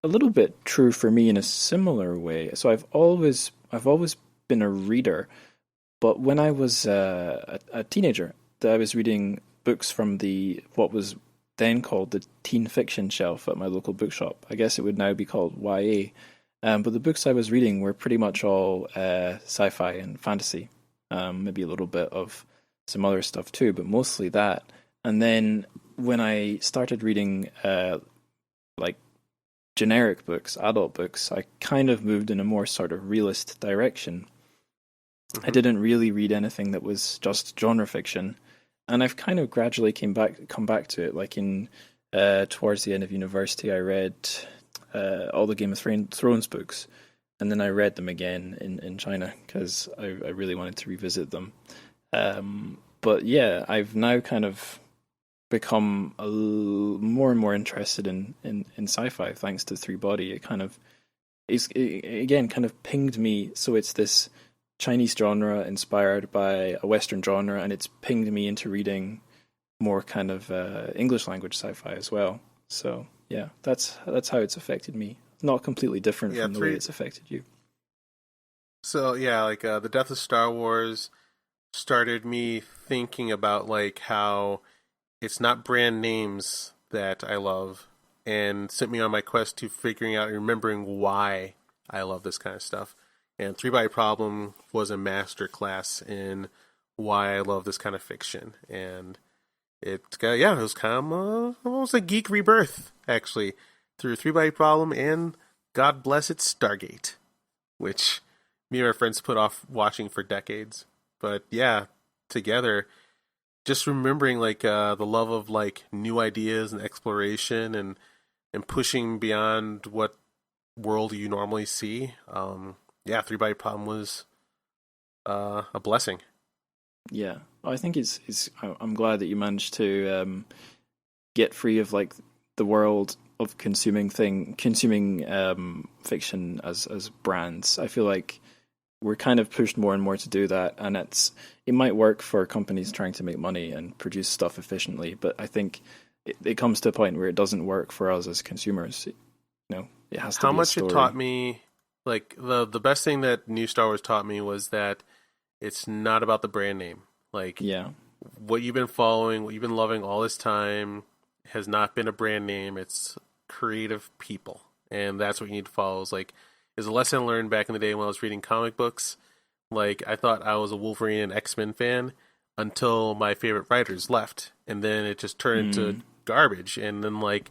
a little bit true for me in a similar way. So I've always been a reader, but when I was a teenager, I was reading books from what was then called the teen fiction shelf at my local bookshop. I guess it would now be called YA. But the books I was reading were pretty much all sci-fi and fantasy. Maybe a little bit of some other stuff too, but mostly that. And then when I started reading generic books, adult books, I kind of moved in a more sort of realist direction. I didn't really read anything that was just genre fiction, and I've kind of gradually come back to it. Like in towards the end of university, I read all the Game of Thrones books, and then I read them again in China because I really wanted to revisit them. But yeah, I've now kind of become more and more interested in sci-fi thanks to Three Body. It kind of pinged me. So it's this Chinese genre inspired by a Western genre, and it's pinged me into reading more kind of English language sci-fi as well. So yeah, that's how it's affected me. Not completely different from the way it's affected you. So yeah, the death of Star Wars started me thinking about how it's not brand names that I love, and sent me on my quest to figuring out and remembering why I love this kind of stuff. And Three Body Problem was a master class in why I love this kind of fiction. And it was kind of almost a geek rebirth, actually, through Three Body Problem and God Bless It, Stargate, which me and my friends put off watching for decades. But yeah, together, just remembering the love of new ideas and exploration and pushing beyond what world you normally see. Three Body Problem was a blessing. Yeah, I think I'm glad that you managed to get free of the world of consuming fiction as brands. I feel like we're kind of pushed more and more to do that, and it might work for companies trying to make money and produce stuff efficiently, but I think it comes to a point where it doesn't work for us as consumers. It has to be a story. It taught me, the best thing that New Star Wars taught me was that it's not about the brand name. What you've been following, what you've been loving all this time has not been a brand name. It's creative people, and that's what you need to follow. Is a lesson I learned back in the day when I was reading comic books. I thought I was a Wolverine and X-Men fan until my favorite writers left, and then it just turned into garbage. And then I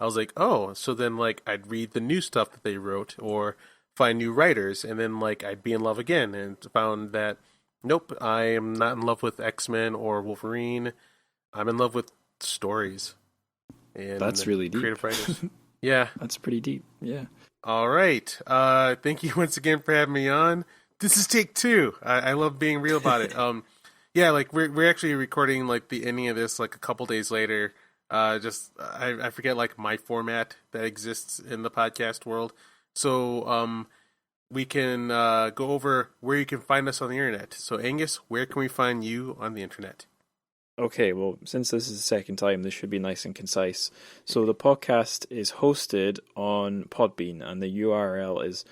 was oh, so then I'd read the new stuff that they wrote or find new writers, and then I'd be in love again, and found that nope, I am not in love with X-Men or Wolverine. I'm in love with stories. And that's really deep. Creative writers. Yeah, that's pretty deep. Yeah. All right. Thank you once again for having me on. This is take 2. I love being real about it. We're actually recording the ending of this a couple days later. I forget my format that exists in the podcast world. So we can go over where you can find us on the internet. So Angus, where can we find you on the internet? Okay, well, since this is the second time, this should be nice and concise. So the podcast is hosted on Podbean, and the URL is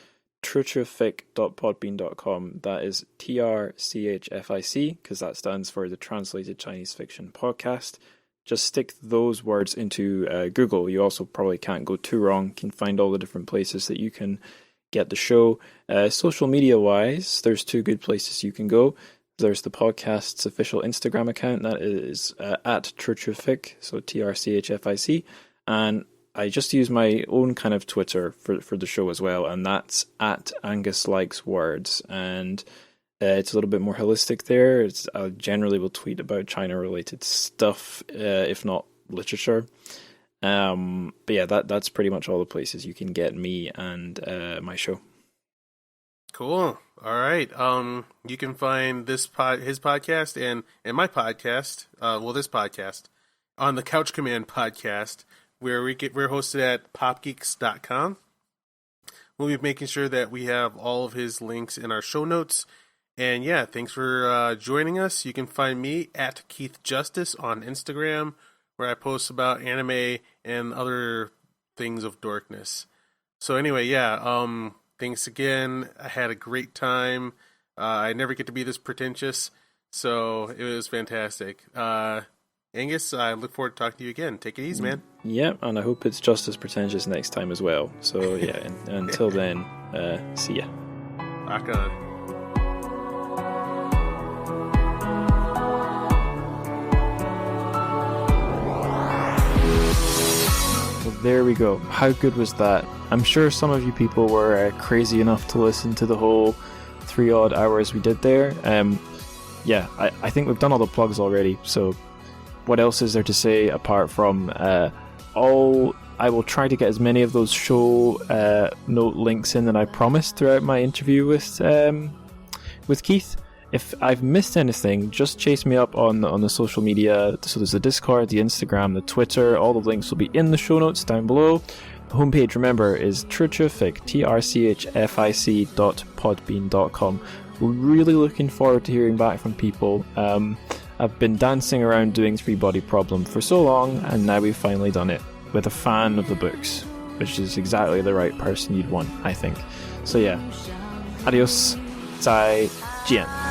TrChFic.podbean.com. That is TrChFic, because that stands for the Translated Chinese Fiction Podcast. Just stick those words into Google. You also probably can't go too wrong. You can find all the different places that you can get the show. Social media-wise, there's 2 good places you can go. There's the podcast's official Instagram account, that is at TrChFic, so TrChFic, and I just use my own kind of Twitter for the show as well, and that's at Angus Likes Words, and it's a little bit more holistic there. I generally will tweet about China-related stuff, if not literature. But yeah, that's pretty much all the places you can get me and my show. Cool. All right. You can find his podcast and my podcast, this podcast, on the Couch Command podcast, where we're hosted at popgeeks.com. We'll be making sure that we have all of his links in our show notes. And yeah, thanks for joining us. You can find me at Keith Justice on Instagram, where I post about anime and other things of dorkness. So anyway, yeah, thanks again. I had a great time. I never get to be this pretentious, so it was fantastic. Angus, I look forward to talking to you again. Take it easy, man. Yeah, and I hope it's just as pretentious next time as well. So yeah, until then, see ya. Rock on. There we go. How good was that? I'm sure some of you people were crazy enough to listen to the whole 3 odd hours we did there. Yeah, I think we've done all the plugs already, so what else is there to say apart from I will try to get as many of those show note links in that I promised throughout my interview with Keith. If I've missed anything, just chase me up on the social media. So there's the Discord, the Instagram, the Twitter. All the links will be in the show notes down below. The homepage, remember, is TrChFic, TrChFic.podbean.com. We're really looking forward to hearing back from people. I've been dancing around doing Three Body Problem for so long, and now we've finally done it with a fan of the books, which is exactly the right person you'd want, I think. So yeah, adios, 再见。